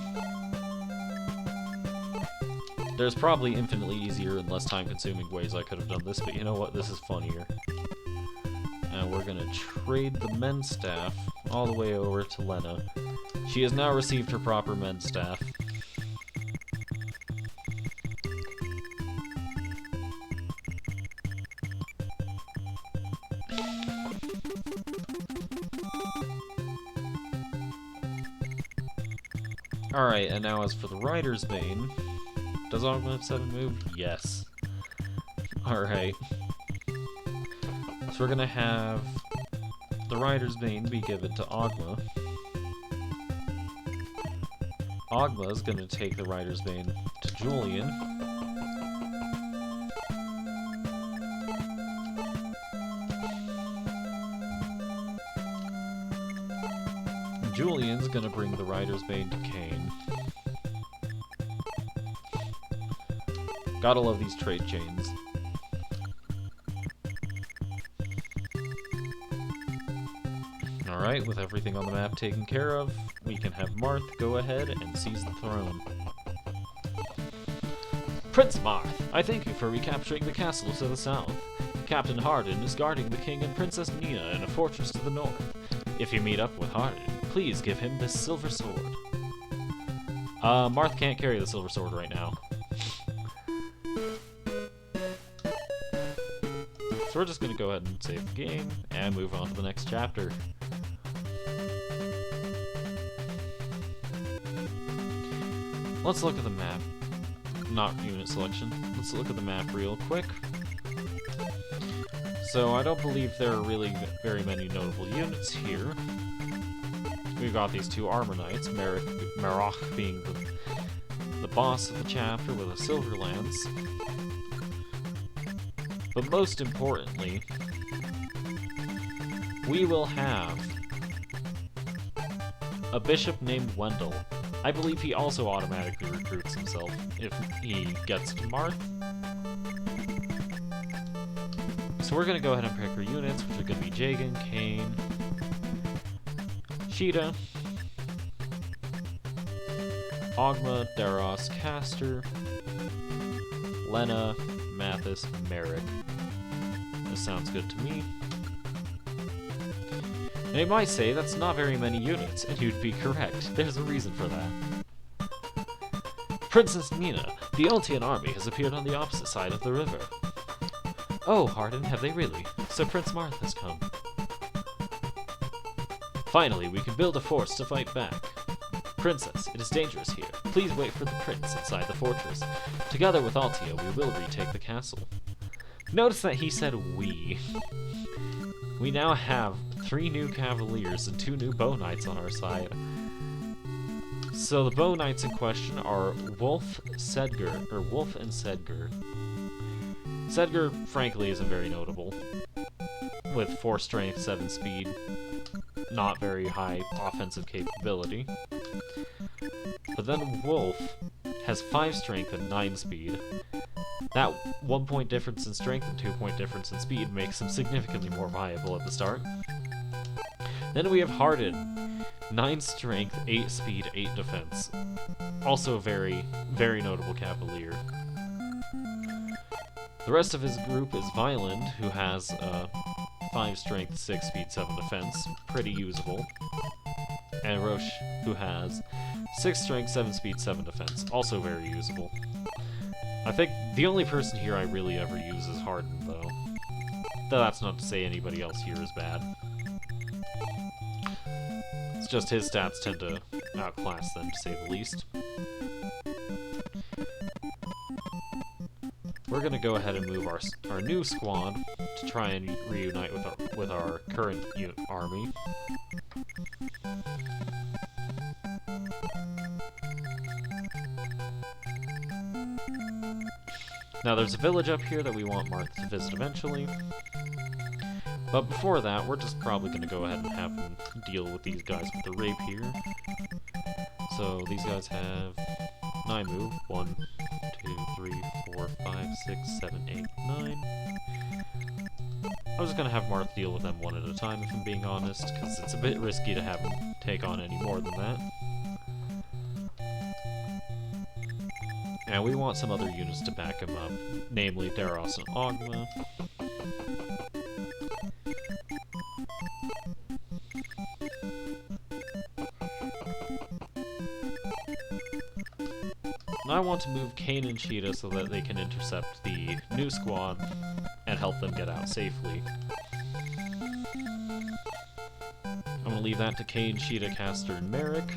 There's probably infinitely easier and less time-consuming ways I could have done this, but you know what? This is funnier. And we're gonna trade the men's staff all the way over to Lena. She has now received her proper men's staff. Alright, and now as for the Rider's Bane, does Ogma have 7 move? Yes. Alright. So we're gonna have the Rider's Bane be given to Ogma. Ogma is gonna take the Rider's Bane to Julian. Julian's gonna bring the Rider's Bane to Kane. Gotta love these trade chains. Alright, with everything on the map taken care of, we can have Marth go ahead and seize the throne. Prince Marth, I thank you for recapturing the castle to the south. Captain Hardin is guarding the king and Princess Nina in a fortress to the north. If you meet up with Hardin, please give him this silver sword. Marth can't carry the silver sword right now. So we're just gonna go ahead and save the game and move on to the next chapter. Let's look at the map. Not unit selection. Let's look at the map real quick. So I don't believe there are really very many notable units here. We've got these 2 armor knights, Marach being the boss of the chapter with a silver lance. But most importantly, we will have a bishop named Wendell. I believe he also automatically recruits himself if he gets to Marth. So we're going to go ahead and pick our units, which are going to be Jagan, Kane, Sheeta, Ogma, Daros, Caster, Lena, Mathis, Merrick. This sounds good to me. And you might say that's not very many units, and you'd be correct. There's a reason for that. Princess Nina, the Ultian army has appeared on the opposite side of the river. Oh, Hardin, have they really? So Prince Marth has come. Finally, we can build a force to fight back. Princess, it is dangerous here. Please wait for the prince inside the fortress. Together with Altia, we will retake the castle. Notice that he said we. We now have 3 new cavaliers and 2 new bow knights on our side. So the bow knights in question are Wolf and Sedger. Sedger, frankly, isn't very notable. With 4 strength, 7 speed, not very high offensive capability. But then Wolf has 5 strength and 9 speed. That 1 point difference in strength and 2 point difference in speed makes him significantly more viable at the start. Then we have Hardin, 9 strength, 8 speed, 8 defense. Also a very, very notable cavalier. The rest of his group is Violent, who has 5 strength, 6 speed, 7 defense, pretty usable. And Roche, who has 6 strength, 7 speed, 7 defense, also very usable. I think the only person here I really ever use is Hardin, though. That's not to say anybody else here is bad. It's just his stats tend to outclass them, to say the least. We're gonna go ahead and move our new squad to try and reunite with our current army. Now there's a village up here that we want Marth to visit eventually. But before that, we're just probably going to go ahead and have him deal with these guys with the rapier. So these guys have 9 move. 1, 2, 3, 4, 5, 6, 7, 8, 9. I'm just going to have Marth deal with them one at a time, if I'm being honest, because it's a bit risky to have him take on any more than that. And we want some other units to back him up, namely Daros and Ogma. And I want to move Kane and Cheetah so that they can intercept the new squad and help them get out safely. I'm going to leave that to Kane, Cheetah, Caster, and Merrick.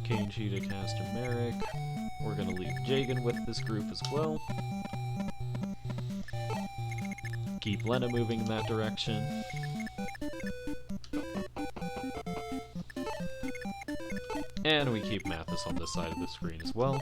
Kane, Cheetah, Caster, Merrick. We're going to leave Jagan with this group as well. Keep Lena moving in that direction. And we keep Mathis on this side of the screen as well.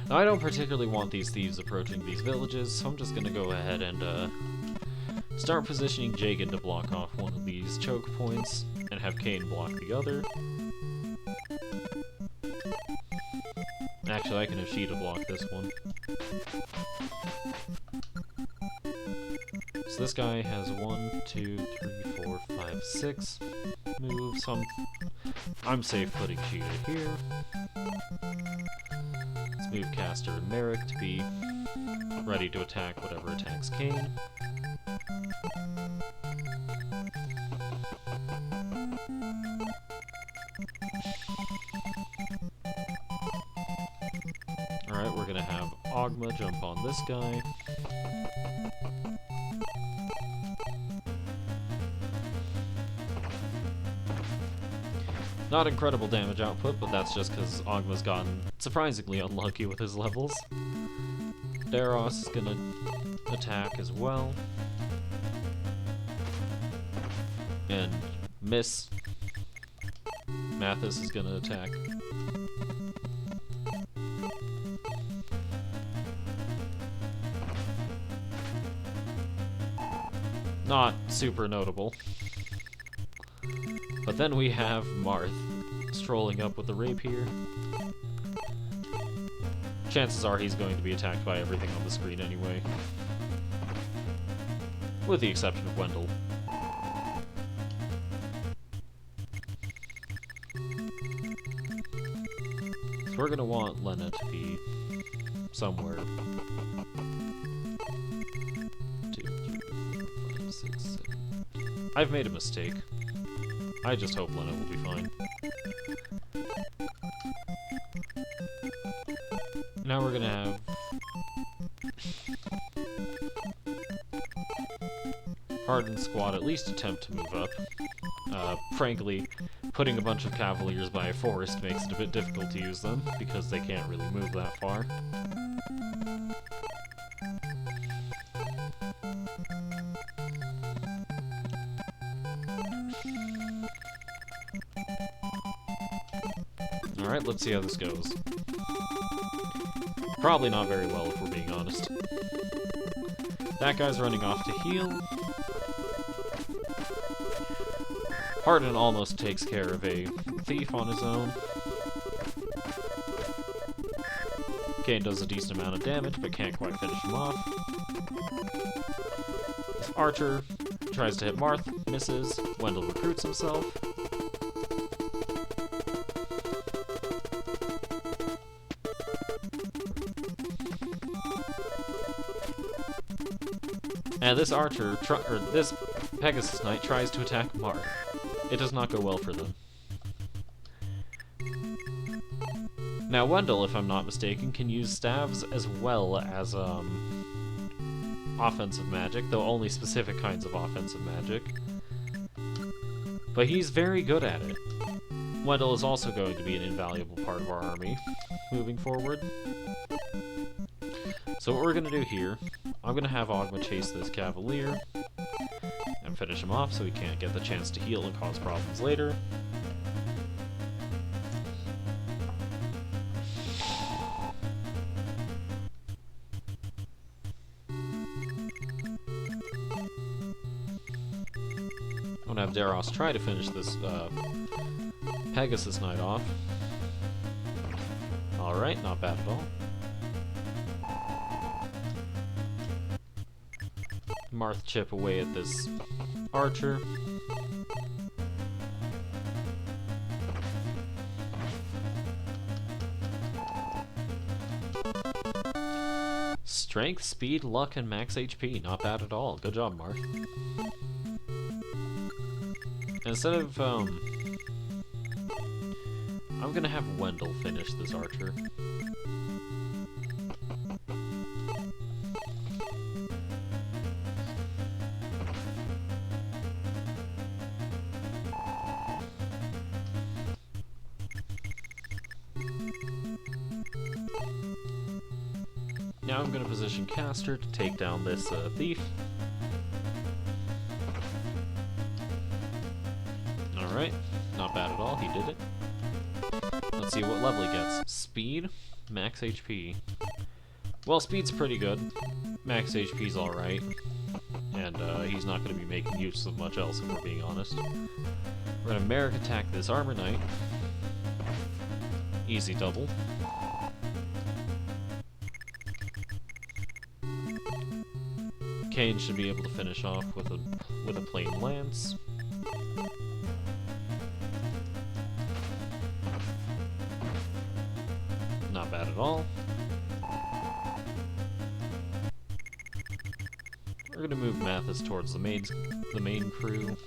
Now, I don't particularly want these thieves approaching these villages, so I'm just gonna go ahead and start positioning Jagan to block off one of these choke points, and have Kane block the other. Actually, I can have Sheeta block this one. So this guy has 1, 2, 3, 4, 5, 6 moves, so I'm safe putting Sheeta here. Let's move Caster and Merrick to be ready to attack whatever attacks Kane. Alright, we're gonna have Ogma jump on this guy. Not incredible damage output, but that's just because Ogma's gotten surprisingly unlucky with his levels. Daros is gonna attack as well. And miss. Mathis is gonna attack. Not super notable. But then we have Marth strolling up with the rapier. Chances are he's going to be attacked by everything on the screen anyway. With the exception of Wendell. So we're gonna want Lena to be somewhere. 2, 3, 4, 5, 6, 7. I've made a mistake. I just hope Lena will be fine. Now we're gonna have Hardened Squad at least attempt to move up. Frankly, putting a bunch of Cavaliers by a forest makes it a bit difficult to use them, because they can't really move that far. Alright, let's see how this goes. Probably not very well, if we're being honest. That guy's running off to heal. Hardin almost takes care of a thief on his own. Kane does a decent amount of damage, but can't quite finish him off. Archer tries to hit Marth, misses. Wendell recruits himself. And this Archer, this Pegasus Knight tries to attack Marth. It does not go well for them. Now Wendell, if I'm not mistaken, can use staves as well as offensive magic, though only specific kinds of offensive magic. But he's very good at it. Wendell is also going to be an invaluable part of our army moving forward. So what we're going to do here, I'm going to have Ogma chase this Cavalier and finish him off so he can't get the chance to heal and cause problems later. I'm going to have Daros try to finish this Pegasus Knight off. Alright, not bad at all. Marth chip away at this Archer. Strength, speed, luck, and max HP. Not bad at all. Good job, Marth. Instead of, I'm gonna have Wendell finish this Archer. Now I'm going to position Caster to take down this thief. Alright, not bad at all, he did it. Let's see what level he gets. Speed, max HP. Well, speed's pretty good. Max HP's alright. And he's not going to be making use of much else if we're being honest. We're going to Merrick attack this Armor Knight. Easy double. Kane should be able to finish off with a plain lance. Not bad at all. We're gonna move Mathis towards the main crew.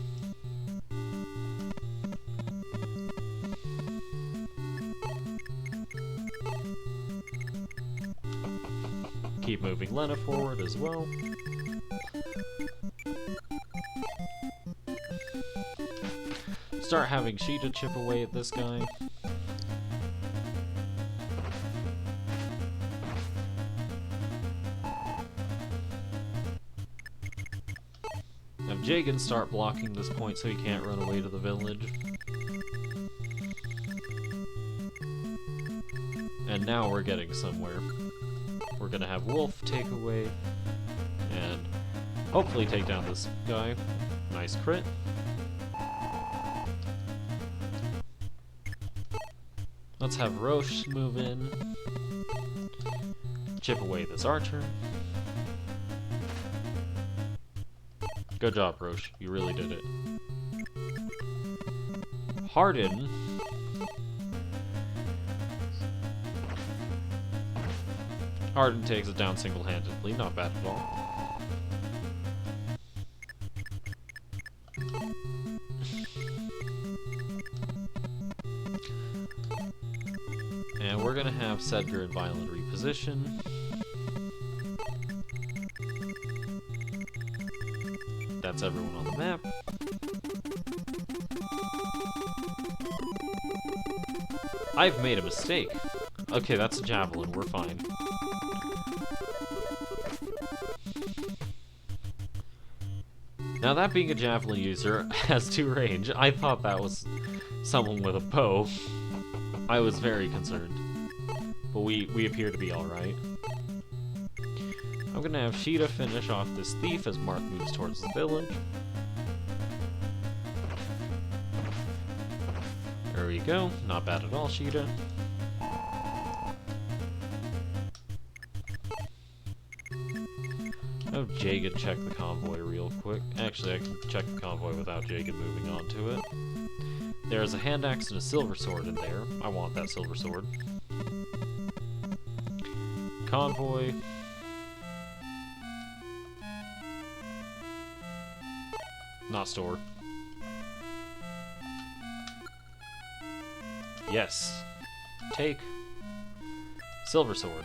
Keep moving Lena forward as well. Start having Sheeta chip away at this guy. Have Jagan start blocking this point so he can't run away to the village. And now we're getting somewhere. We're gonna have Wolf take away and hopefully take down this guy. Nice crit. Let's have Roche move in. Chip away this Archer. Good job, Roche. You really did it. Hardin. Hardin takes it down single-handedly. Not bad at all. And we're gonna have Sedgar in violent reposition. That's everyone on the map. I've made a mistake. Okay, that's a javelin, we're fine. Now that being a javelin user has 2 range, I thought that was someone with a bow. I was very concerned. But we appear to be alright. I'm gonna have Sheeta finish off this thief as Marth moves towards the village. There we go. Not bad at all, Sheeta. I'll have Jagan check the convoy real quick. Actually, I can check the convoy without Jagan moving on to it. There's a hand axe and a silver sword in there. I want that silver sword. Convoy. Not store. Yes. Take. Silver sword.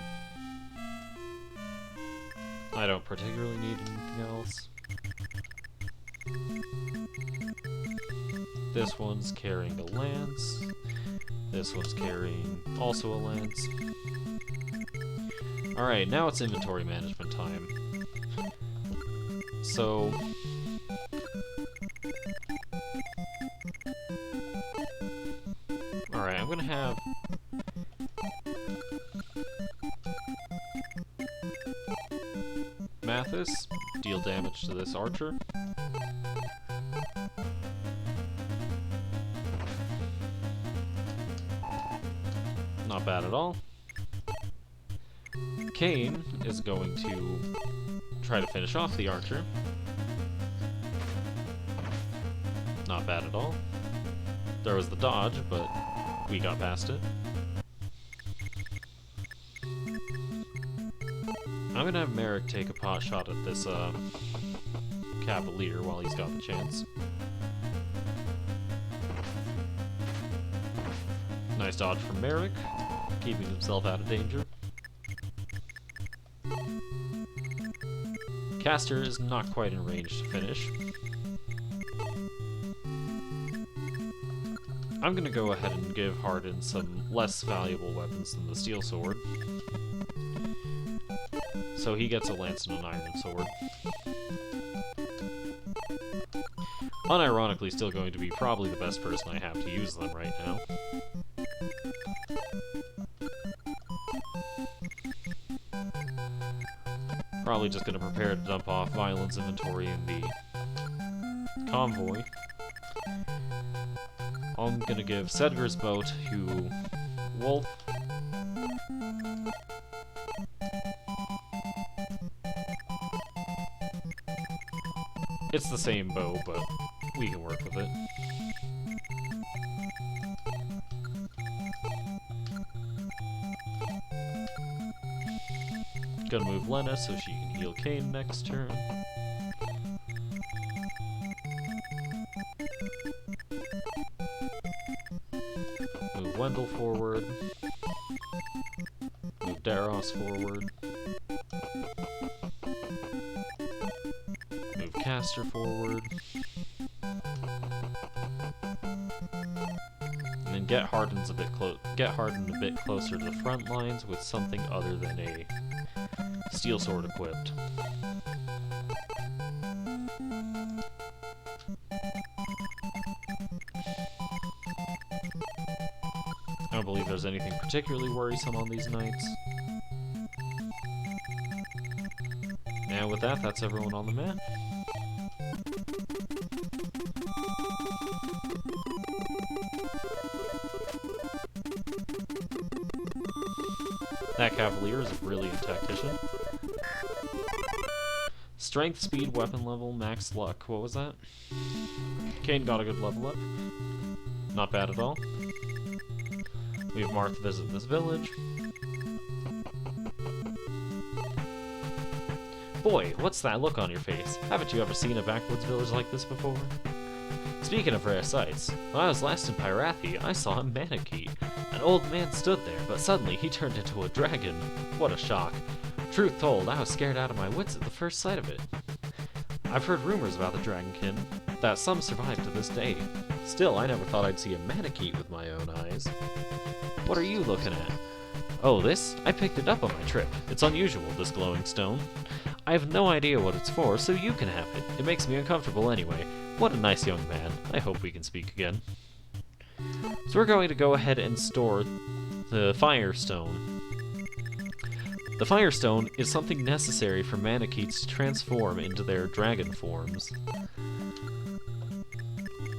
I don't particularly need anything else. This one's carrying a lance. This one's carrying also a lance. Alright, now it's inventory management time. So... Alright, I'm gonna have... Mathis deal damage to this archer. Not bad at all. Kane is going to try to finish off the archer. Not bad at all. There was the dodge, but we got past it. I'm gonna have Merrick take a pot shot at this Cavalier while he's got the chance. Nice dodge from Merrick, keeping himself out of danger. Caster is not quite in range to finish. I'm gonna go ahead and give Hardin some less valuable weapons than the steel sword. So he gets a lance and an iron sword. Unironically, still going to be probably the best person I have to use them right now. Probably just gonna prepare to dump off violence inventory in the convoy. I'm gonna give Sedgar's bow to Wolf. It's the same bow, but we can work with it. Gonna move Lena so she can heal Kane next turn. Move Wendell forward. Move Daros forward. Move Caster forward. And then get Harden a bit closer to the front lines with something other than a steel sword equipped. I don't believe there's anything particularly worrisome on these knights. And with that, that's everyone on the map. That Cavalier is a brilliant tactician. Strength, speed, weapon level, max luck. What was that? Kane got a good level up. Not bad at all. We have Marth visit this village. Boy, what's that look on your face? Haven't you ever seen a backwoods village like this before? Speaking of rare sights, when I was last in Pyrathi, I saw a manakee. An old man stood there, but suddenly he turned into a dragon. What a shock. Truth told, I was scared out of my wits at the first sight of it. I've heard rumors about the dragonkin, that some survive to this day. Still, I never thought I'd see a manakee with my own eyes. What are you looking at? Oh, this? I picked it up on my trip. It's unusual, this glowing stone. I have no idea what it's for, so you can have it. It makes me uncomfortable anyway. What a nice young man. I hope we can speak again. So we're going to go ahead and store the Firestone. The Firestone is something necessary for Manicheets to transform into their dragon forms.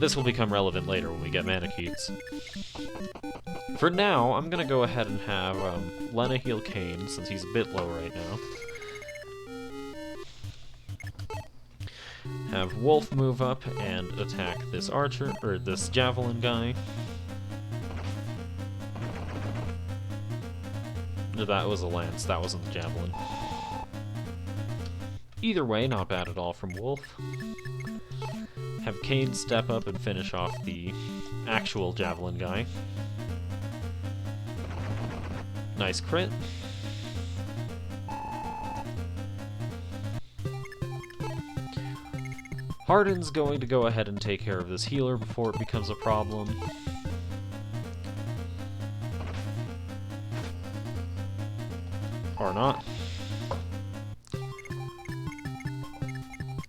This will become relevant later when we get Manicheets. For now, I'm gonna go ahead and have Lena heal Kane, since he's a bit low right now. Have Wolf move up and attack this archer, or this javelin guy. No, that was a lance, that wasn't the javelin. Either way, not bad at all from Wolf. Have Kane step up and finish off the actual javelin guy. Nice crit. Hardin's going to go ahead and take care of this healer before it becomes a problem. Or not.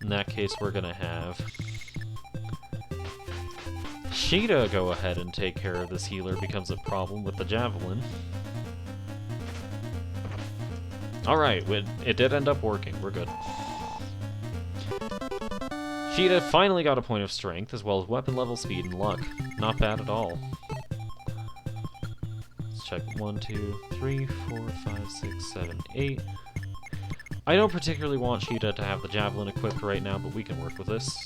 In that case, we're gonna have Sheeta go ahead and take care of this healer becomes a problem with the javelin. Alright, it did end up working. We're good. Sheeta finally got a point of strength, as well as weapon level, speed, and luck. Not bad at all. Let's check 1, 2, 3, 4, 5, 6, 7, 8. I don't particularly want Sheeta to have the javelin equipped right now, but we can work with this.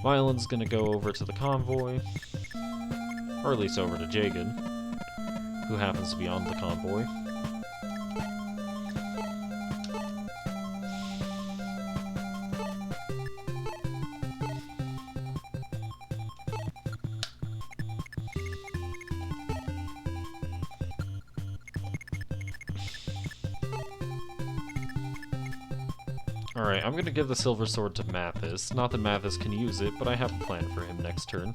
Violin's gonna go over to the convoy, or at least over to Jagan, who happens to be on the convoy. Alright, I'm gonna give the silver sword to Mathis. Not that Mathis can use it, but I have a plan for him next turn.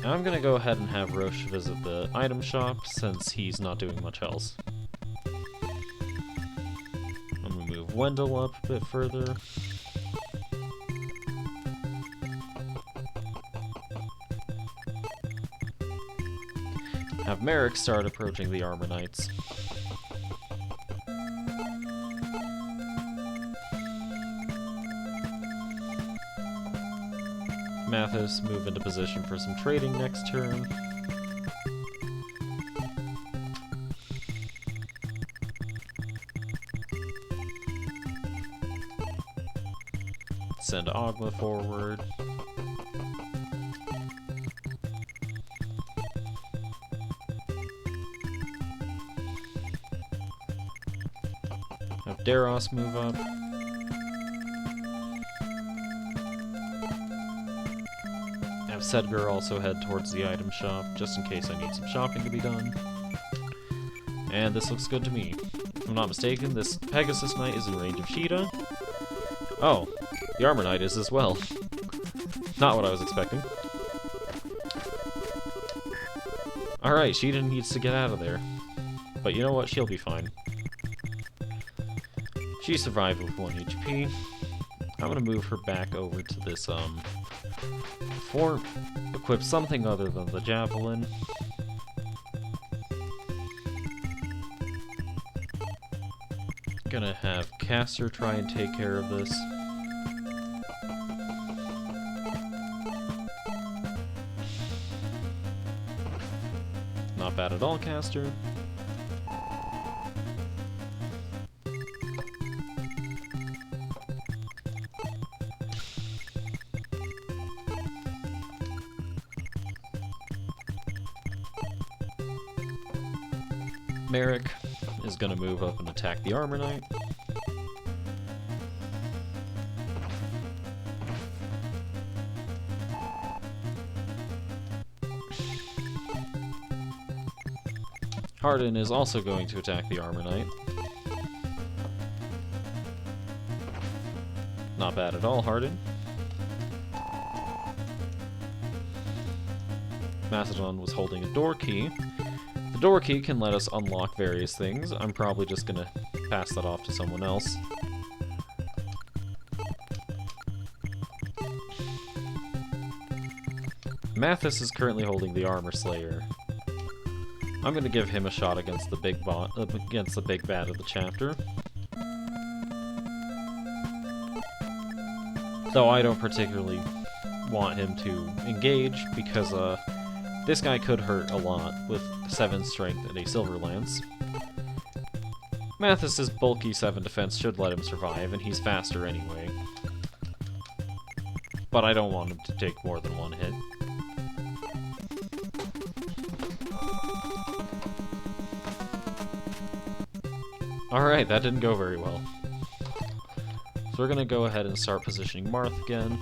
I'm gonna go ahead and have Roche visit the item shop, since he's not doing much else. I'm gonna move Wendell up a bit further. Have Merrick start approaching the Armor Knights. Mathis move into position for some trading next turn. Send Ogma forward. Have Daros move up. Have Sedgar also head towards the item shop, just in case I need some shopping to be done. And this looks good to me. If I'm not mistaken, this Pegasus Knight is in range of Sheeta. Oh, the Armor Knight is as well. Not what I was expecting. Alright, Sheeta needs to get out of there. But you know what? She'll be fine. She survived with 1 HP. I'm gonna move her back over to this, fort. Equip something other than the javelin. Gonna have Caster try and take care of this. Not bad at all, Caster. Merrick is going to move up and attack the Armor Knight. Hardin is also going to attack the Armor Knight. Not bad at all, Hardin. Macedon was holding a door key. The The door key can let us unlock various things. I'm probably just gonna pass that off to someone else. Mathis is currently holding the Armor Slayer. I'm gonna give him a shot against the big bad of the chapter. Though I don't particularly want him to engage, because this guy could hurt a lot with 7 strength and a silver lance. Mathis's bulky 7 defense should let him survive, and he's faster anyway. But I don't want him to take more than 1 hit. Alright, that didn't go very well. So we're gonna go ahead and start positioning Marth again.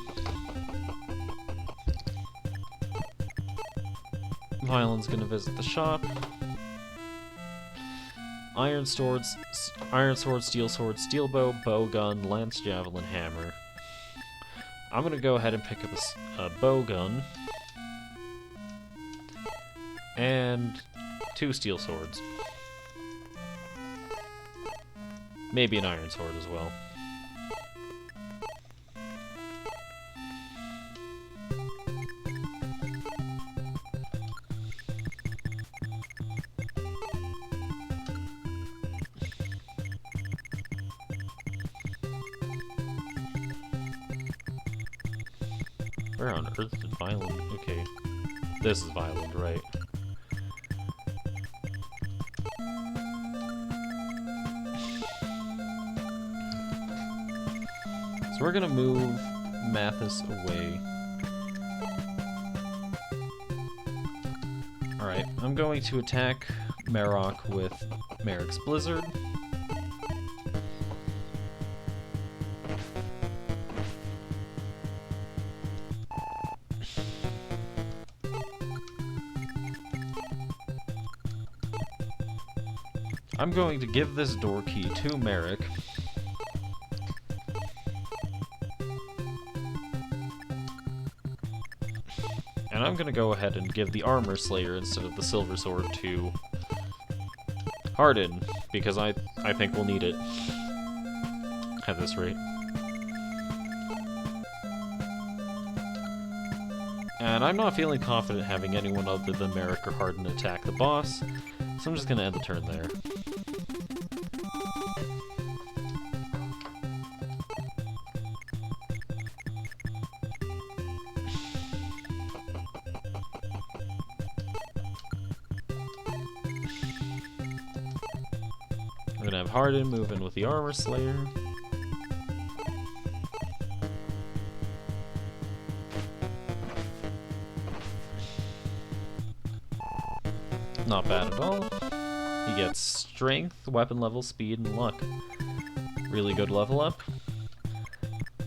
Violin's gonna visit the shop. Iron sword, steel sword, steel bow, bow gun, lance javelin, hammer. I'm gonna go ahead and pick up a bow gun. And 2 steel swords. Maybe an iron sword as well. Where on earth did Violent... Okay. This is Violent, right? So we're gonna move Mathis away. Alright, I'm going to attack Marok with Merrick's Blizzard. I'm going to give this door key to Merrick. And I'm gonna go ahead and give the Armor Slayer instead of the Silver Sword to Hardin, because I think we'll need it at this rate. And I'm not feeling confident having anyone other than Merrick or Hardin attack the boss, so I'm just gonna end the turn there. We're gonna have Hardin move in with the Armor Slayer. Not bad at all. He gets strength, weapon level, speed, and luck. Really good level up.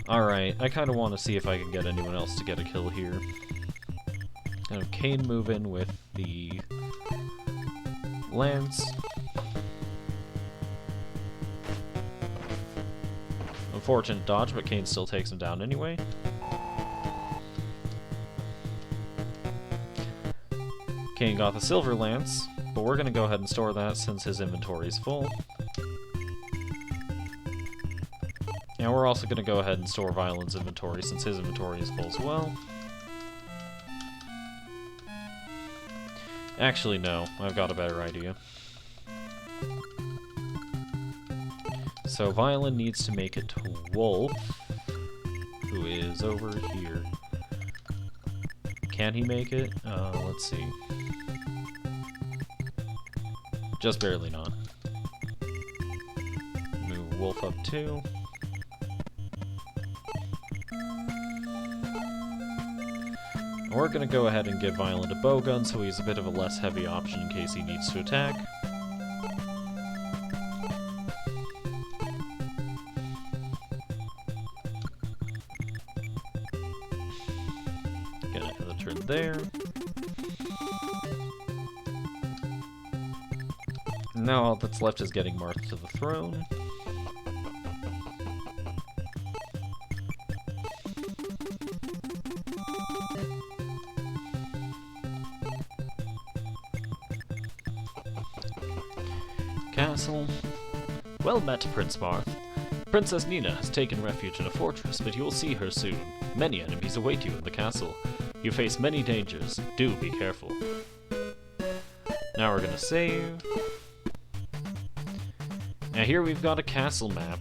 Alright, I kind of want to see if I can get anyone else to get a kill here. Have Kane move in with the Lance. Unfortunate dodge, but Kane still takes him down anyway. Kane got the Silver Lance, but we're going to go ahead and store that since his inventory is full. And we're also going to go ahead and store Violin's inventory since his inventory is full as well. Actually, no. I've got a better idea. So Violin needs to make it to Wolf, who is over here. Can he make it? Let's see. Just barely not. Move Wolf up 2. And we're going to go ahead and give Violent a bowgun so he's a bit of a less heavy option in case he needs to attack. Gonna have the turn there. Now all that's left is getting Marth to the throne. castle. Well met, Prince Marth. Princess Nina has taken refuge in a fortress, but you will see her soon. Many enemies await you in the castle. You face many dangers. Do be careful. Now we're gonna save. Now here we've got a castle map.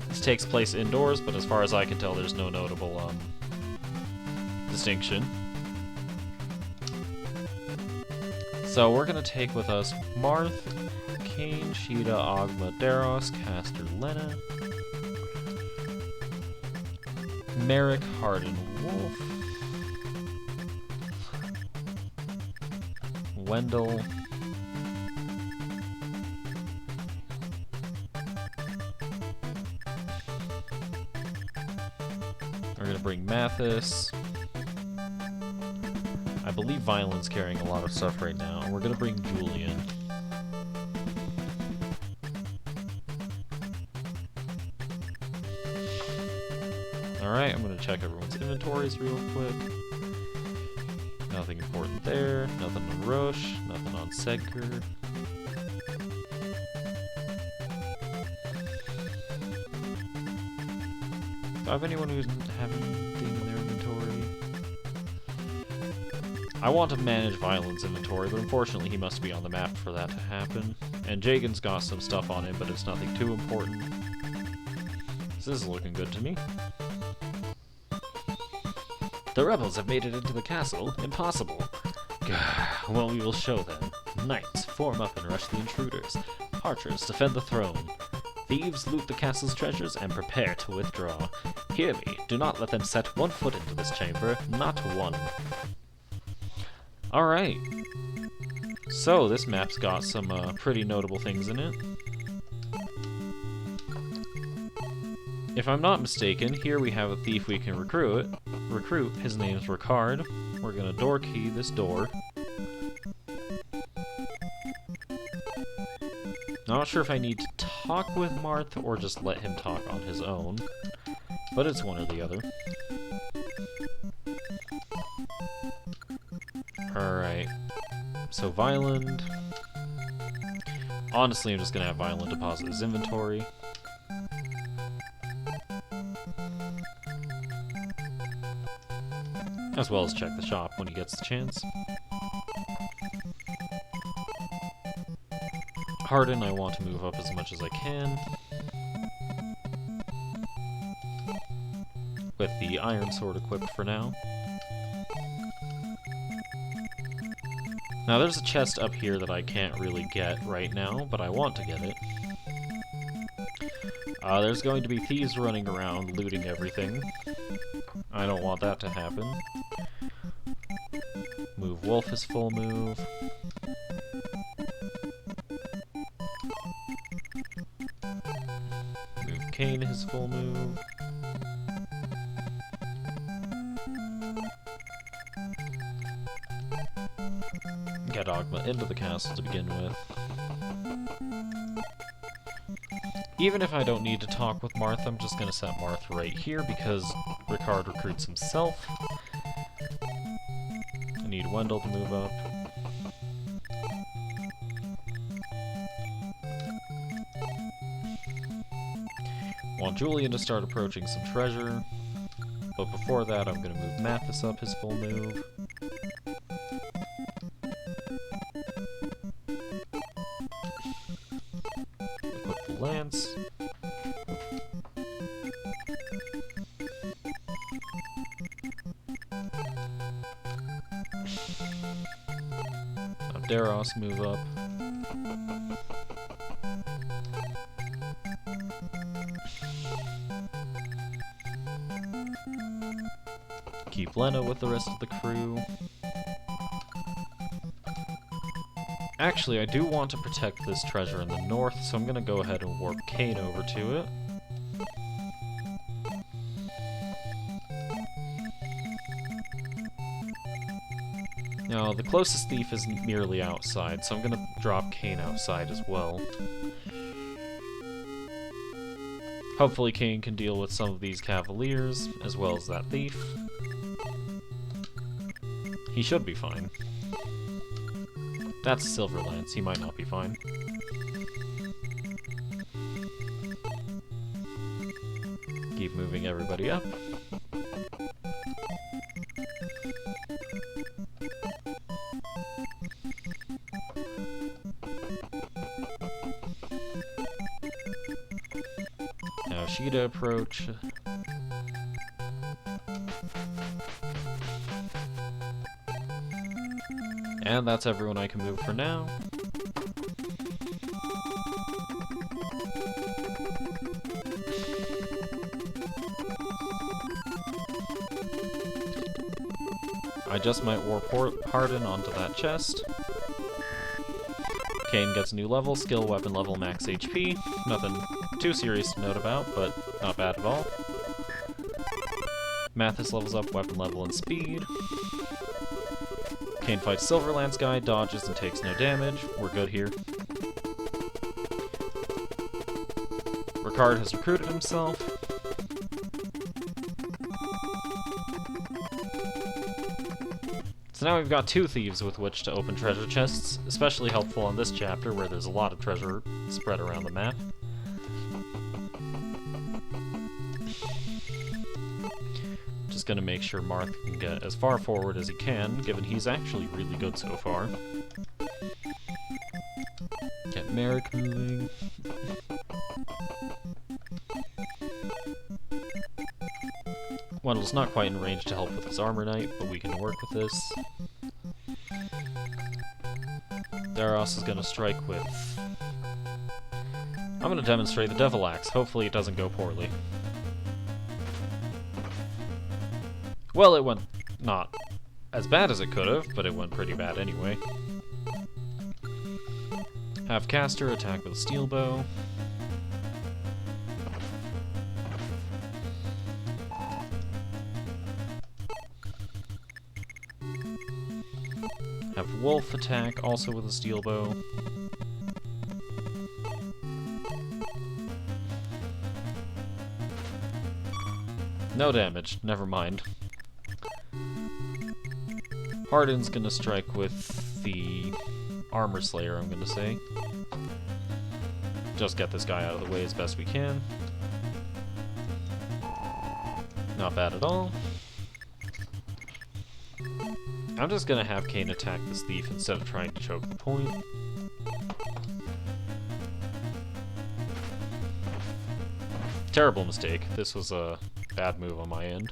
This takes place indoors, but as far as I can tell, there's no notable distinction. So we're gonna take with us Marth, Kain, Sheeta, Ogma, Daros, Caster, Lena, Merrick, Hardin, Wolf, Wendell, we're gonna bring Mathis. I believe Violin's carrying a lot of stuff right now, and we're gonna bring Julian. Alright, I'm gonna check everyone's inventories real quick. Nothing important there, nothing on Roche, nothing on Sedger. Do I have anyone who's having anything in their inventory? I want to manage Violin's inventory, but unfortunately he must be on the map for that to happen. And Jagan's got some stuff on him, but it's nothing too important. This is looking good to me. The rebels have made it into the castle. Impossible. Gah, well, we will show them. Knights, form up and rush the intruders. Archers, defend the throne. Thieves, loot the castle's treasures and prepare to withdraw. Hear me, do not let them set one foot into this chamber, not one. Alright. So, this map's got some pretty notable things in it. If I'm not mistaken, here we have a thief we can recruit. His name's Ricard. We're gonna door key this door. Not sure if I need to talk with Marth or just let him talk on his own, but it's one or the other. Alright, so Violent. Honestly, I'm just gonna have Violent deposit his inventory. As well as check the shop when he gets the chance. Hardin, I want to move up as much as I can. With the Iron Sword equipped for now. Now there's a chest up here that I can't really get right now, but I want to get it. There's going to be thieves running around looting everything. I don't want that to happen. Move Wolf is full move. Move Kain his full move. Get Ogma into the castle to begin with. Even if I don't need to talk with Marth, I'm just gonna set Marth right here because Ricard recruits himself. I need Wendell to move up. Want Julian to start approaching some treasure. But before that, I'm gonna move Mathis up his full move. Equip the lance. Now Daros move up. Keep Lena with the rest of the crew. Actually, I do want to protect this treasure in the north, so I'm gonna go ahead and warp Kain over to it. Now, the closest thief is merely outside, so I'm gonna drop Kain outside as well. Hopefully Kain can deal with some of these cavaliers, as well as that thief. He should be fine. That's a silver lance. He might not be fine. Keep moving everybody up. Now Sheeta approach. And that's everyone I can move for now. I just might warp Harden onto that chest. Kane gets a new level, skill, weapon level, max HP. Nothing too serious to note about, but not bad at all. Mathis levels up weapon level and speed. Kane fights Silver Lance guy, dodges and takes no damage. We're good here. Ricard has recruited himself. So now we've got 2 thieves with which to open treasure chests, especially helpful in this chapter where there's a lot of treasure spread around the map. Just gonna make sure Marth can get as far forward as he can, given he's actually really good so far. Get Merrick moving. Wendell's not quite in range to help with his Armor Knight, but we can work with this. Daros is gonna strike with... I'm gonna demonstrate the Devil Axe. Hopefully it doesn't go poorly. Well, it went not as bad as it could have, but it went pretty bad anyway. Have Caster attack with a steel bow. Have Wolf attack also with a steel bow. No damage, never mind. Harden's gonna strike with the Armor Slayer, I'm gonna say. Just get this guy out of the way as best we can. Not bad at all. I'm just gonna have Kane attack this thief instead of trying to choke the point. Terrible mistake. This was a bad move on my end.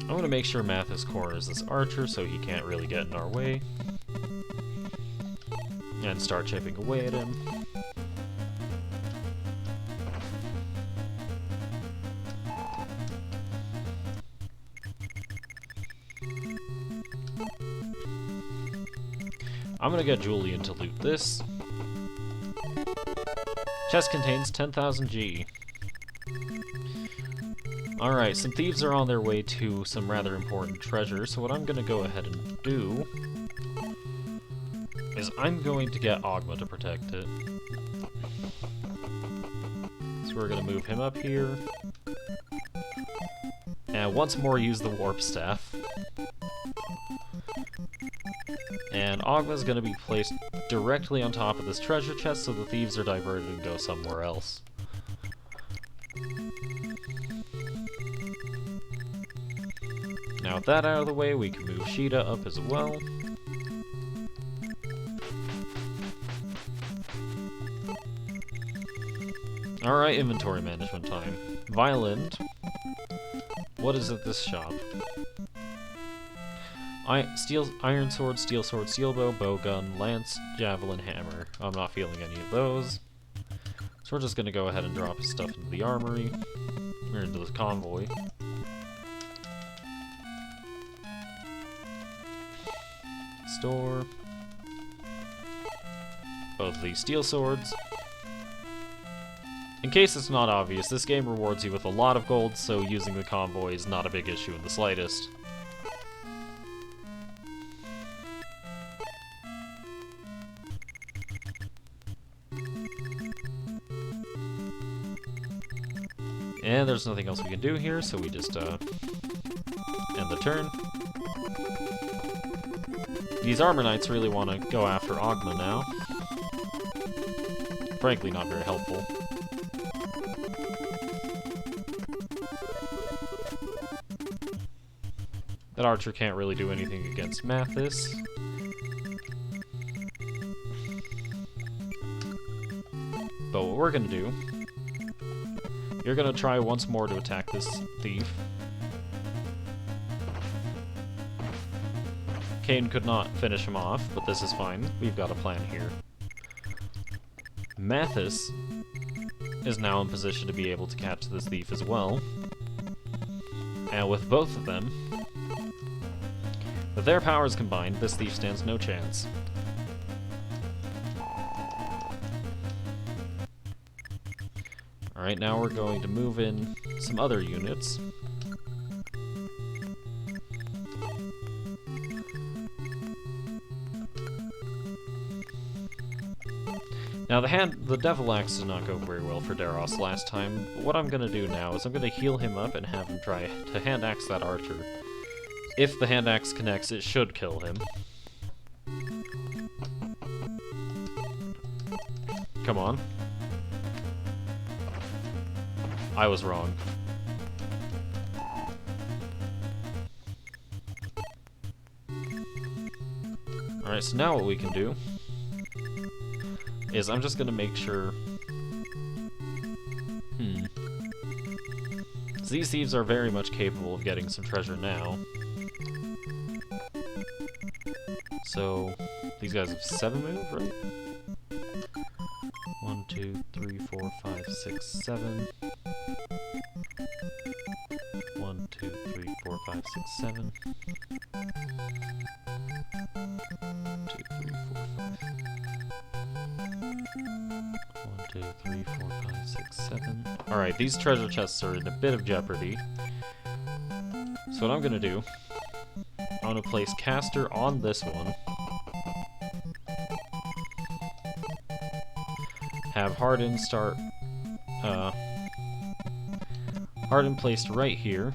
I'm gonna make sure Mathis corners this archer so he can't really get in our way. And start chipping away at him. I'm gonna get Julian to loot this. Chest contains 10,000 G. Alright, some thieves are on their way to some rather important treasure, so what I'm gonna go ahead and do is I'm going to get Ogma to protect it. So we're gonna move him up here. And once more use the Warp Staff. And Ogma's gonna be placed directly on top of this treasure chest so the thieves are diverted and go somewhere else. Now with that out of the way, we can move Sheeta up as well. Alright, inventory management time. Violent. What is at this shop? Iron sword, steel bow, bowgun, lance, javelin, hammer. I'm not feeling any of those. So we're just gonna go ahead and drop his stuff into the armory, or into the convoy. Store. Both these steel swords. In case it's not obvious, this game rewards you with a lot of gold, so using the convoy is not a big issue in the slightest. And there's nothing else we can do here, so we just end the turn. These Armor Knights really want to go after Ogma now. Frankly, not very helpful. That archer can't really do anything against Mathis. But what we're gonna do, you're gonna try once more to attack this thief. Kane could not finish him off, but this is fine. We've got a plan here. Mathis is now in position to be able to catch this thief as well. And with both of them, with their powers combined, this thief stands no chance. Alright, now we're going to move in some other units. Now the Devil Axe did not go very well for Daros last time, but what I'm going to do now is I'm going to heal him up and have him try to hand axe that archer. If the hand axe connects, it should kill him. Come on. I was wrong. Alright, so now what we can do is I'm just gonna make sure... So these thieves are very much capable of getting some treasure now. So, these guys have 7 move, right? 1, 2, 3, 4, 5, 6, 7. 1, 2, 3, 4, 5, 6, 7. 2, 3, 4, 5. 1, 2, 3, 4, 5, 6, 7. Alright, these treasure chests are in a bit of jeopardy. So what I'm gonna do, I'm gonna place Caster on this one. Have Harden start, Harden placed right here.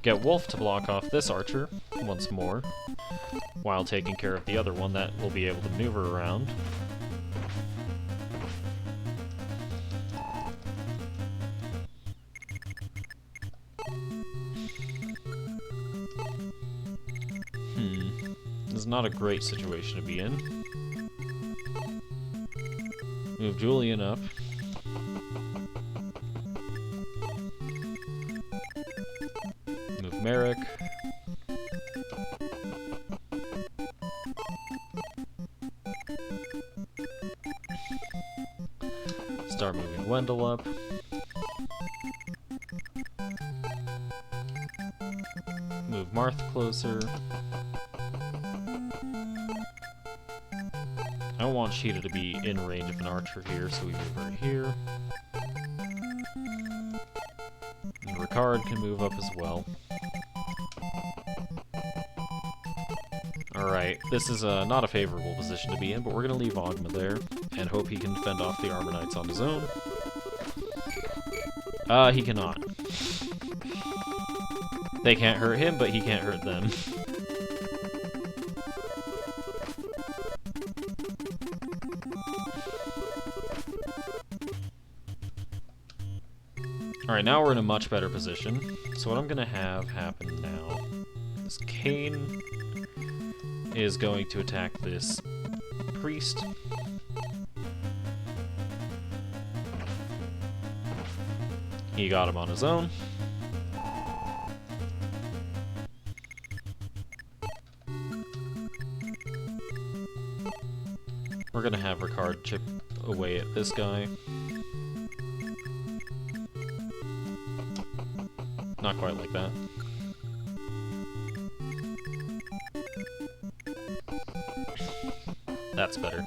Get Wolf to block off this archer once more, while taking care of the other one that will be able to maneuver around. This is not a great situation to be in. Move Julian up. Move Merrick. Start moving Wendell up. Move Marth closer. I don't want Sheeta to be in range of an archer here, so we move her here. And Ricard can move up as well. Alright, this is not a favorable position to be in, but we're going to leave Ogma there, and hope he can fend off the Armor Knights on his own. He cannot. They can't hurt him, but he can't hurt them. Alright, now we're in a much better position. So what I'm going to have happen now is Kane is going to attack this priest. He got him on his own. We're going to have Ricard chip away at this guy. Not quite like that. That's better.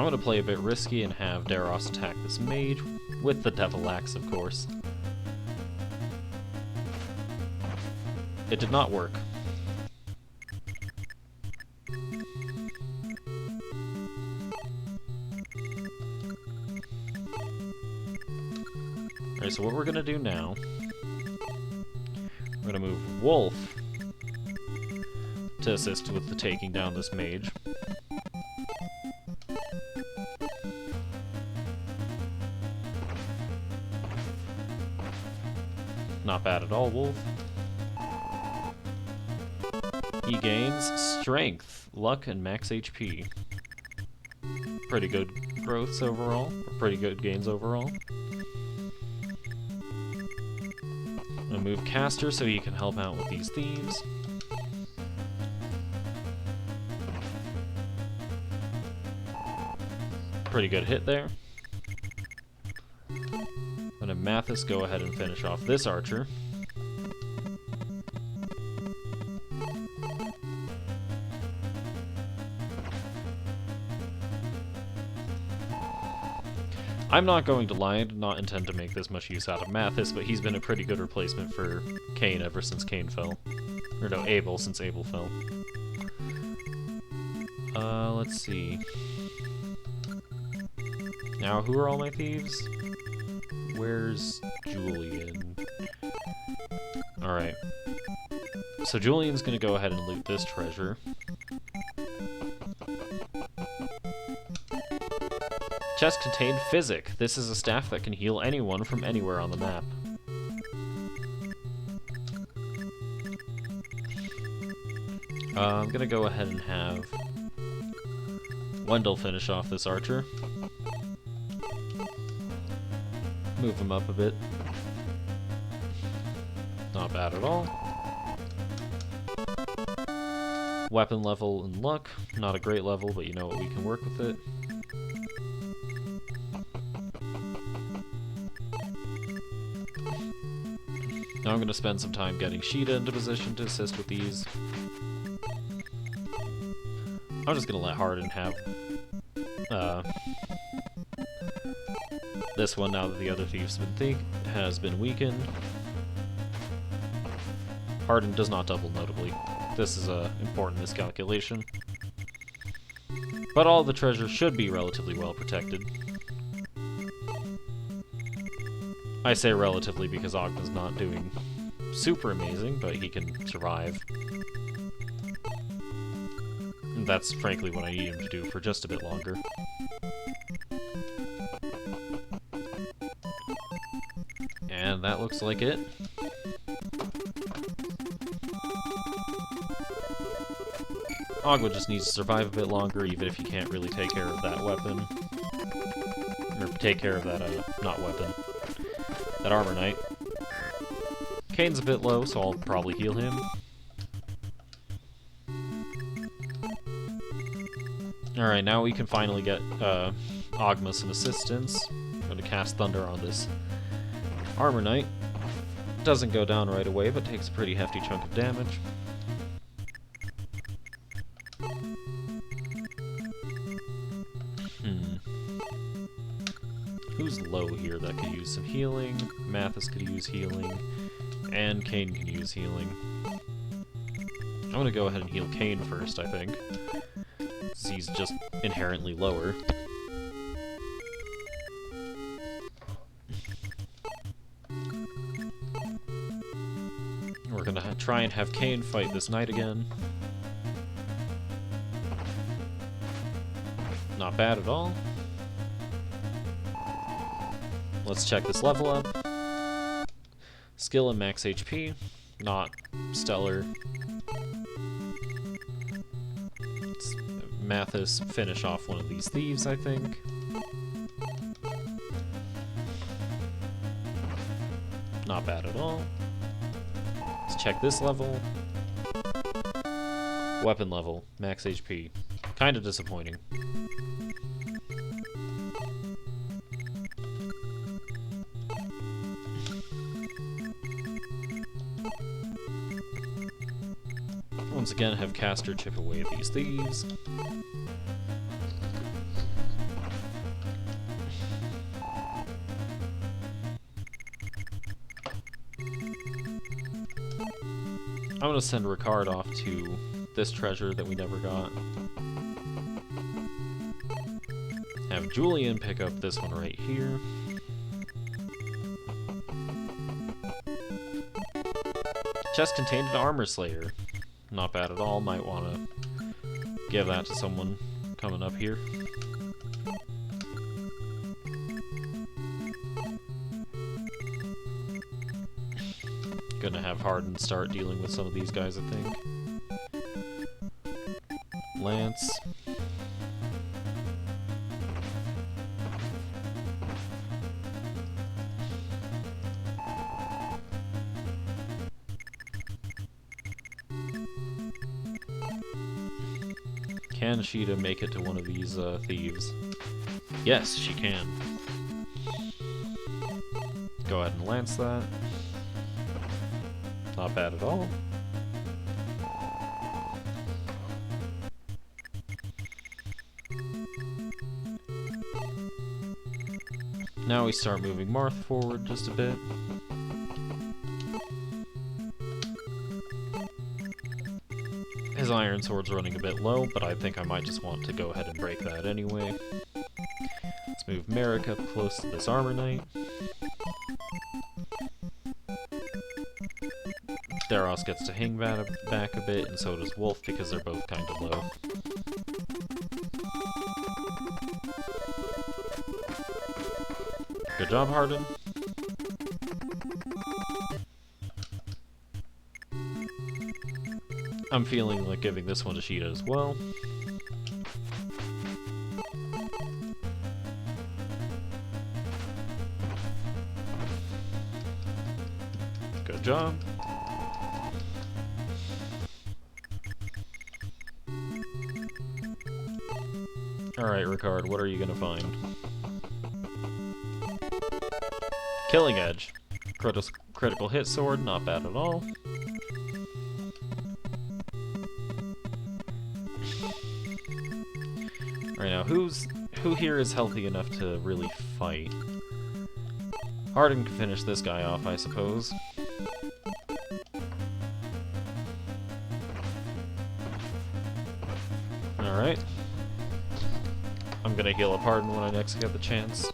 I'm gonna play a bit risky and have Daros attack this mage with the Devil Axe, of course. It did not work. Alright, so what we're gonna do now, we're gonna move Wolf to assist with the taking down this mage. Not bad at all, Wolf. He gains Strength, Luck, and Max HP. Pretty good growths overall, or pretty good gains overall. I'm gonna move Caster so he can help out with these thieves. Pretty good hit there. I'm gonna Mathis go ahead and finish off this archer. I'm not going to lie, I did not intend to make this much use out of Mathis, but he's been a pretty good replacement for Cain ever since Cain fell. Or no, Abel, since Abel fell. Let's see. Now, who are all my thieves? Where's Julian? Alright. So Julian's gonna go ahead and loot this treasure. Chest contained Physic. This is a staff that can heal anyone from anywhere on the map. I'm gonna go ahead and have Wendell finish off this archer. Move him up a bit. Not bad at all. Weapon level and luck. Not a great level, but you know what, we can work with it. Now I'm going to spend some time getting Sheeta into position to assist with these. I'm just going to let Hardin have this one now that the other thief's has been weakened. Hardin does not double, notably. This is a important miscalculation. But all the treasure should be relatively well protected. I say relatively because Ogden's not doing super amazing, but he can survive. And that's frankly what I need him to do for just a bit longer. And that looks like it. Ogwa just needs to survive a bit longer, even if he can't really take care of that weapon. Or take care of that, not weapon. That Armor Knight. Kane's a bit low, so I'll probably heal him. Alright, now we can finally get Ogma some assistance. I'm going to cast Thunder on this Armor Knight. Doesn't go down right away, but takes a pretty hefty chunk of damage. Who's low here that could use some healing? Mathis could use healing. And Kane can use healing. I'm gonna go ahead and heal Kane first, I think. Since he's just inherently lower. We're gonna try and have Kane fight this knight again. Not bad at all. Let's check this level up. Skill and max HP. Not stellar. Let's Mathis finish off one of these thieves, I think. Not bad at all. Let's check this level. Weapon level, max HP. Kind of disappointing. Once again, have Caster chip away at these thieves. I'm gonna send Ricard off to this treasure that we never got. Have Julian pick up this one right here. Chest contained an armor slayer. Not bad at all. Might want to give that to someone coming up here. Gonna have Harden start dealing with some of these guys, I think. Lance. Can Sheeta make it to one of these thieves? Yes, she can. Go ahead and lance that. Not bad at all. Now we start moving Marth forward just a bit. His iron sword's running a bit low, but I think I might just want to go ahead and break that anyway. Let's move Merrick up close to this armor knight. Daros gets to hang back a bit, and so does Wolf, because they're both kind of low. Good job, Harden. I'm feeling like giving this one to Sheeta as well. Good job. Alright, Ricard, what are you gonna find? Killing Edge. Critical hit sword, not bad at all. Right now, who here is healthy enough to really fight? Harden can finish this guy off, I suppose. Alright. I'm gonna heal up Harden when I next get the chance.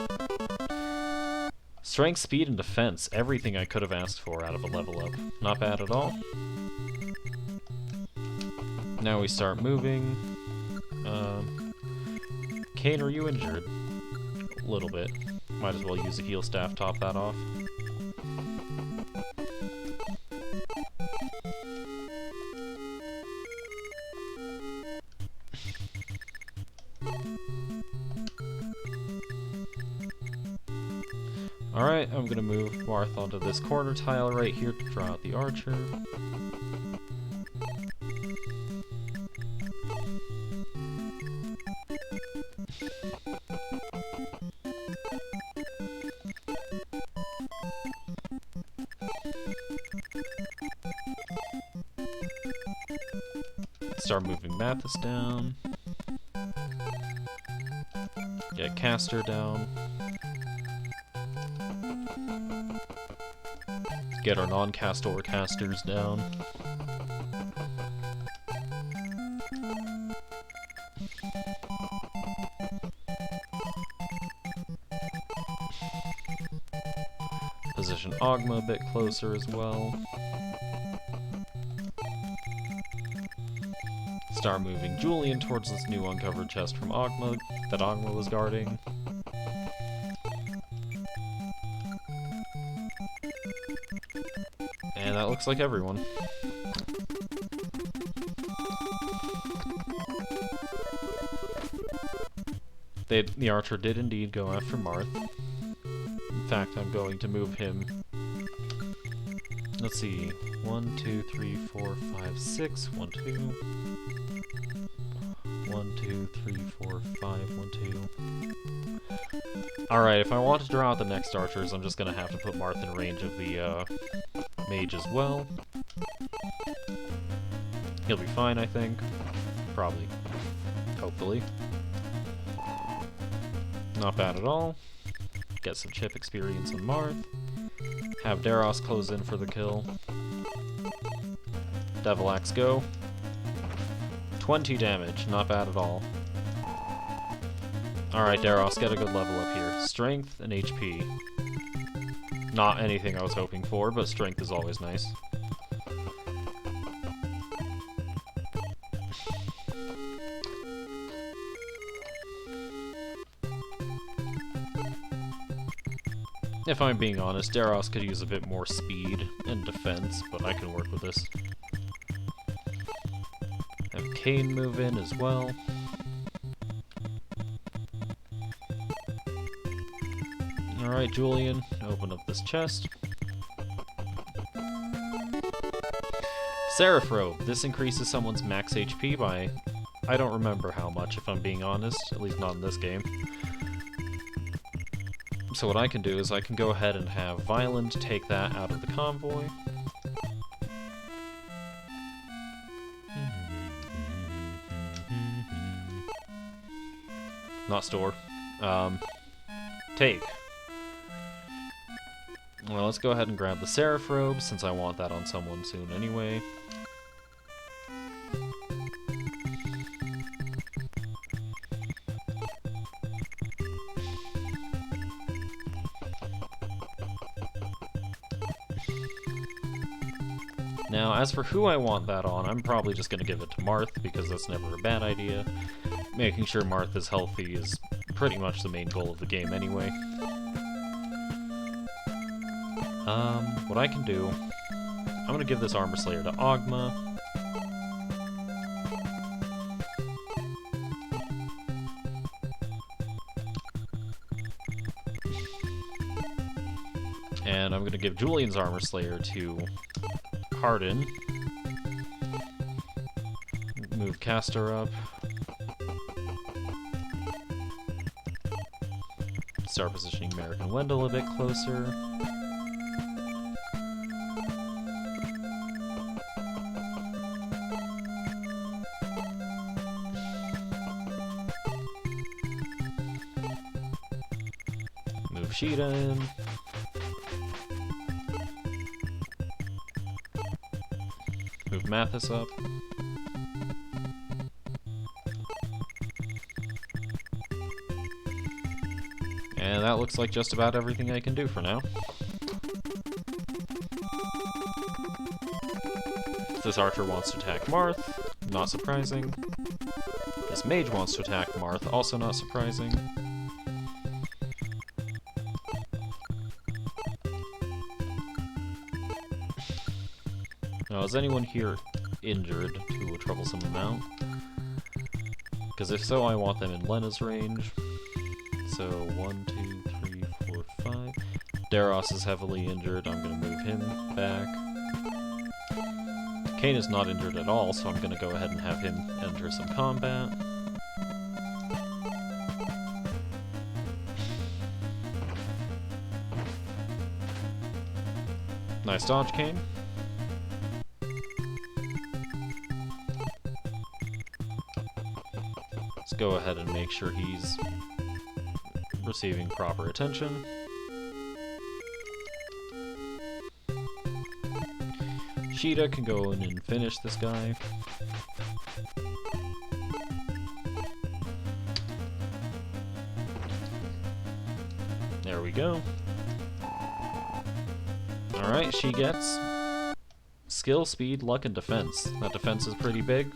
Strength, speed, and defense. Everything I could have asked for out of a level up. Not bad at all. Now we start moving. Kane, are you injured? A little bit. Might as well use a heal staff, top that off. Alright, I'm gonna move Marth onto this corner tile right here to draw out the archer. Start moving Mathis down. Get Caster down. Get our non-Castor casters down. Position Ogma a bit closer as well. Start moving Julian towards this new uncovered chest from Ogma that Ogma was guarding. And that looks like everyone. The archer did indeed go after Marth. In fact, I'm going to move him. Let's see. 1, 2, 3, 4, 5, 6. 1, 2. 1, 2, 3, 4, 5. 1, 2. Alright, if I want to draw out the next archers, I'm just going to have to put Marth in range of the mage as well. He'll be fine, I think. Probably. Hopefully. Not bad at all. Get some chip experience on Marth. Have Daros close in for the kill. Devil Axe, go. 20 damage, not bad at all. Alright, Daros, get a good level up here. Strength and HP. Not anything I was hoping for, but strength is always nice. If I'm being honest, Daros could use a bit more speed and defense, but I can work with this. Have Kane move in as well. Alright, Julian, open up this chest. Seraph Robe. This increases someone's max HP by... I don't remember how much, if I'm being honest, at least not in this game. So what I can do is I can go ahead and have Violent take that out of the convoy. Not store. Take. Well, let's go ahead and grab the Seraph Robe, since I want that on someone soon anyway. Now, as for who I want that on, I'm probably just going to give it to Marth, because that's never a bad idea. Making sure Marth is healthy is pretty much the main goal of the game anyway. What I can do... I'm going to give this Armor Slayer to Ogma. And I'm going to give Julian's Armor Slayer to Hardin. Move Castor up. Start positioning American Wendell a bit closer. Move Sheeta in. Move Mathis up. And that looks like just about everything I can do for now. This archer wants to attack Marth, not surprising. This mage wants to attack Marth, also not surprising. Now, is anyone here injured to a troublesome amount? Because if so, I want them in Lena's range. So, 1, 2, 3, 4, 5. Daros is heavily injured, I'm going to move him back. Kane is not injured at all, so I'm going to go ahead and have him enter some combat. Nice dodge, Kane. Let's go ahead and make sure he's receiving proper attention. Sheeta can go in and finish this guy. There we go. Alright, she gets skill, speed, luck, and defense. That defense is pretty big.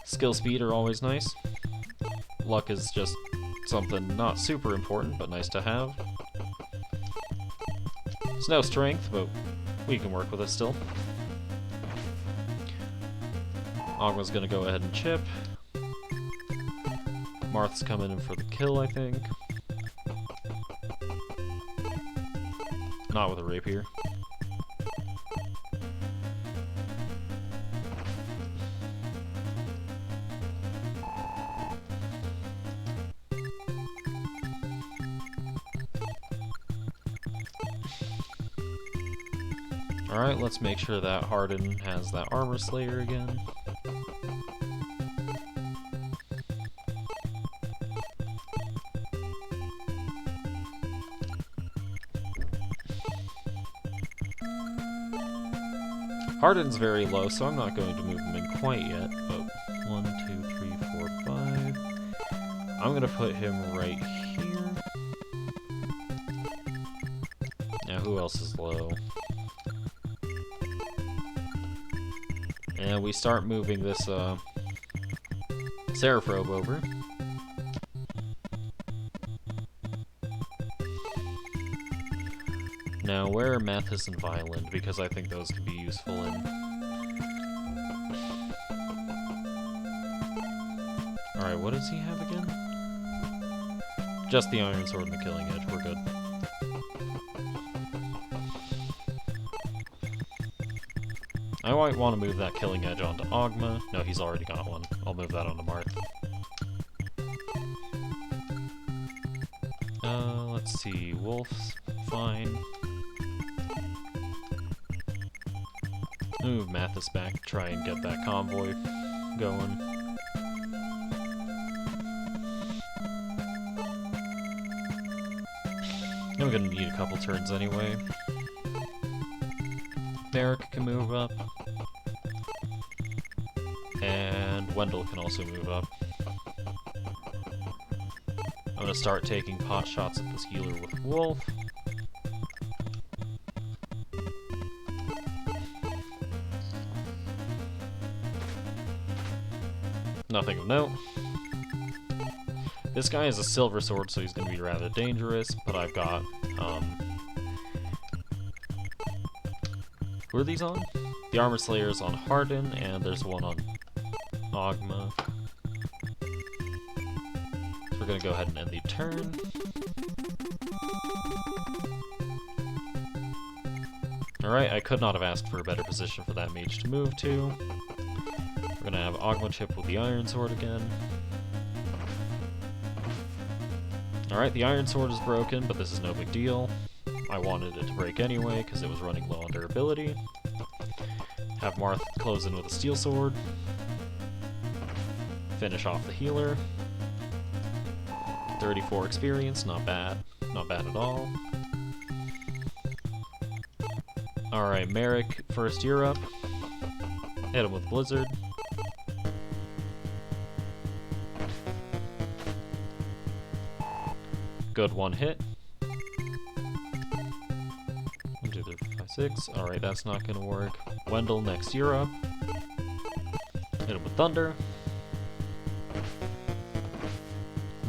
Skill, speed are always nice. Luck is just something not super important, but nice to have. It's no strength, but we can work with it still. Ogma's gonna go ahead and chip. Marth's coming in for the kill, I think. Not with a rapier. Alright, let's make sure that Hardin has that Armor Slayer again. Hardin's very low, so I'm not going to move him in quite yet. But 1, 2, 3, 4, 5. I'm gonna put him right here. Now, who else is low? And we start moving this Seraphobe over. Now, where are Mathis and Violent? Because I think those could be useful in... Alright, what does he have again? Just the Iron Sword and the Killing Edge, we're good. I might want to move that Killing Edge onto Ogma. No, he's already got one. I'll move that onto Marth. Let's see, Wolf's fine. Move Mathis back to try and get that convoy going. I'm gonna need a couple turns anyway. Merrick can move up. And Wendell can also move up. I'm gonna start taking pot shots at this healer with Wolf. Nothing of note. This guy is a silver sword, so he's going to be rather dangerous, but I've got, who are these on? The Armor Slayer is on Hardin, and there's one on Ogma. So we're going to go ahead and end the turn. Alright, I could not have asked for a better position for that mage to move to. We're gonna have Ogma chip with the Iron Sword again. Alright, the Iron Sword is broken, but this is no big deal. I wanted it to break anyway, because it was running low on durability. Have Marth close in with a Steel Sword. Finish off the healer. 34 experience, not bad. Not bad at all. Alright, Merrick, first year up. Hit him with Blizzard. Good one hit. 1, 2, 3, 4, 5, 6. Alright, that's not gonna work. Wendell, next year up. Hit him with Thunder.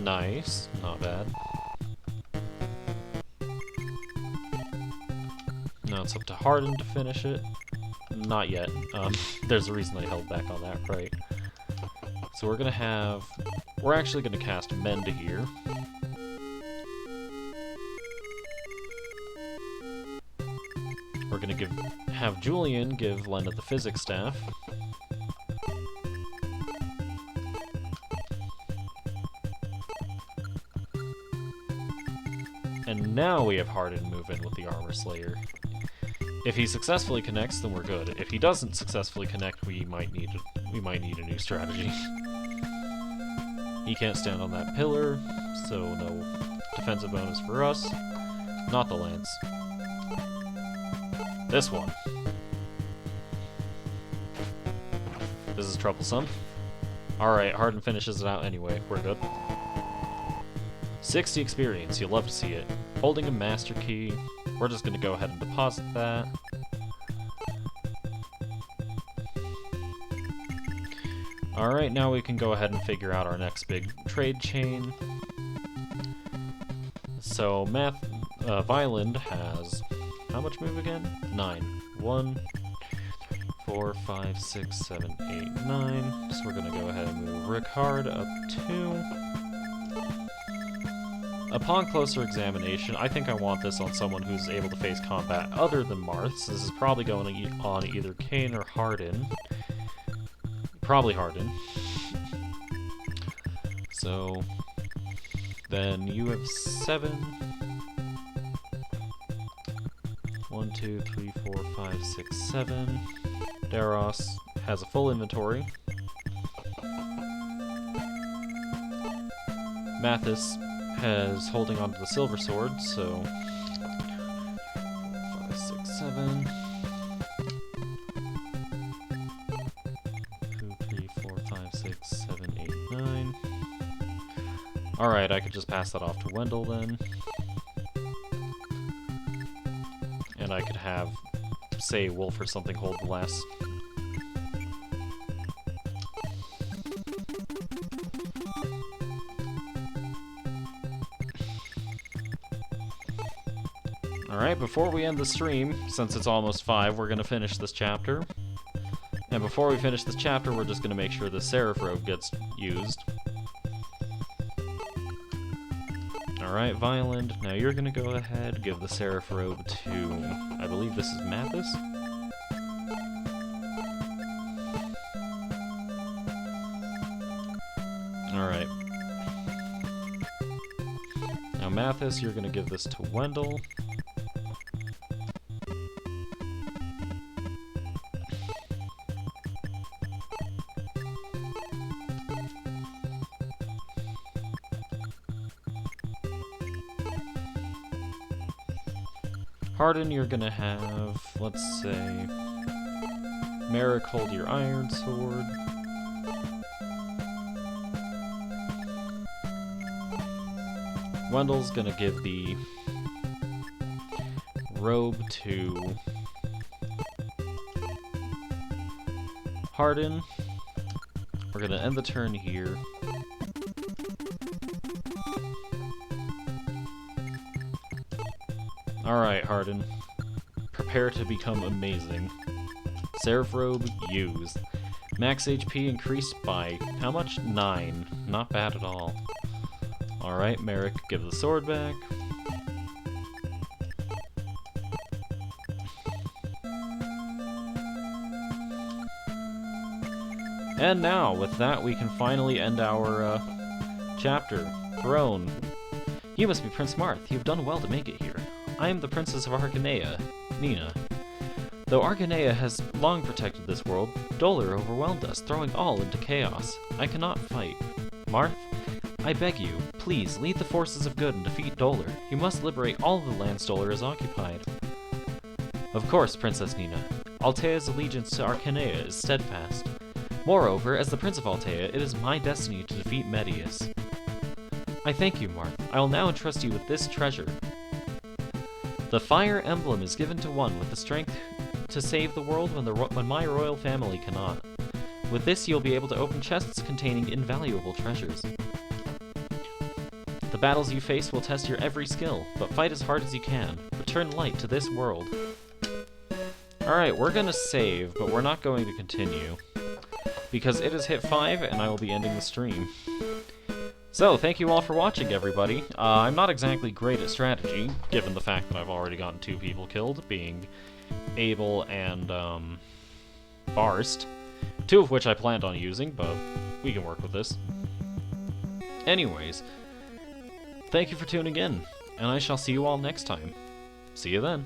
Nice. Not bad. Now it's up to Hardin to finish it. Not yet. There's a reason I held back on that, right? So we're gonna have... We're actually gonna cast Mend here. We're gonna have Julian give Lena the Physics Staff. And now we have Hardin move in with the Armor Slayer. If he successfully connects, then we're good. If he doesn't successfully connect, we might need a new strategy. He can't stand on that pillar, so no defensive bonus for us. Not the lance. This one. This is troublesome. Alright, Hardin finishes it out anyway. We're good. 60 experience. You'll love to see it. Holding a Master Key. We're just going to go ahead and deposit that. Alright, now we can go ahead and figure out our next big trade chain. So, Violent has... How much move again? 9. 1, 4, 5, 6, 7, 8, 9. So we're going to go ahead and move Rickard up 2. Upon closer examination, I think I want this on someone who's able to face combat other than Marth. So this is probably going on either Kane or Hardin. Probably Hardin. So then you have 7. 1, 2, 3, 4, 5, 6, 7. Daros has a full inventory. Mathis has holding onto the silver sword, so 5, 6, 7. Alright, I could just pass that off to Wendell then. And I could have, say, Wolf or something hold the last. Alright, before we end the stream, since it's almost 5, we're going to finish this chapter. And before we finish this chapter, we're just going to make sure the Seraph Robe gets used. Alright, Violent, now you're going to go ahead, give the Seraph Robe to, I believe this is Mathis? Alright. Now Mathis, you're going to give this to Wendell. Hardin, you're gonna have, let's say, Merrick hold your Iron Sword. Wendell's gonna give the robe to Hardin. We're gonna end the turn here. Alright, Hardin. Prepare to become amazing. Seraph Robe used. Max HP increased by how much? 9. Not bad at all. Alright, Merrick, give the sword back. And now, with that, we can finally end our chapter. Throne. You must be Prince Marth. You have done well to make it here. I am the Princess of Archanaea, Nina. Though Archanaea has long protected this world, Dolar overwhelmed us, throwing all into chaos. I cannot fight. Marth, I beg you, please lead the forces of good and defeat Dolar. You must liberate all the lands Dolar has occupied. Of course, Princess Nina. Altea's allegiance to Archanaea is steadfast. Moreover, as the Prince of Altea, it is my destiny to defeat Medius. I thank you, Marth. I will now entrust you with this treasure. The fire emblem is given to one with the strength to save the world when my royal family cannot. With this, you'll be able to open chests containing invaluable treasures. The battles you face will test your every skill, but fight as hard as you can. Return light to this world. Alright, we're gonna save, but we're not going to continue. Because it has hit 5, and I will be ending the stream. So, thank you all for watching, everybody. I'm not exactly great at strategy, given the fact that I've already gotten 2 people killed, being Abel and, Barst. 2 of which I planned on using, but we can work with this. Anyways, thank you for tuning in, and I shall see you all next time. See you then.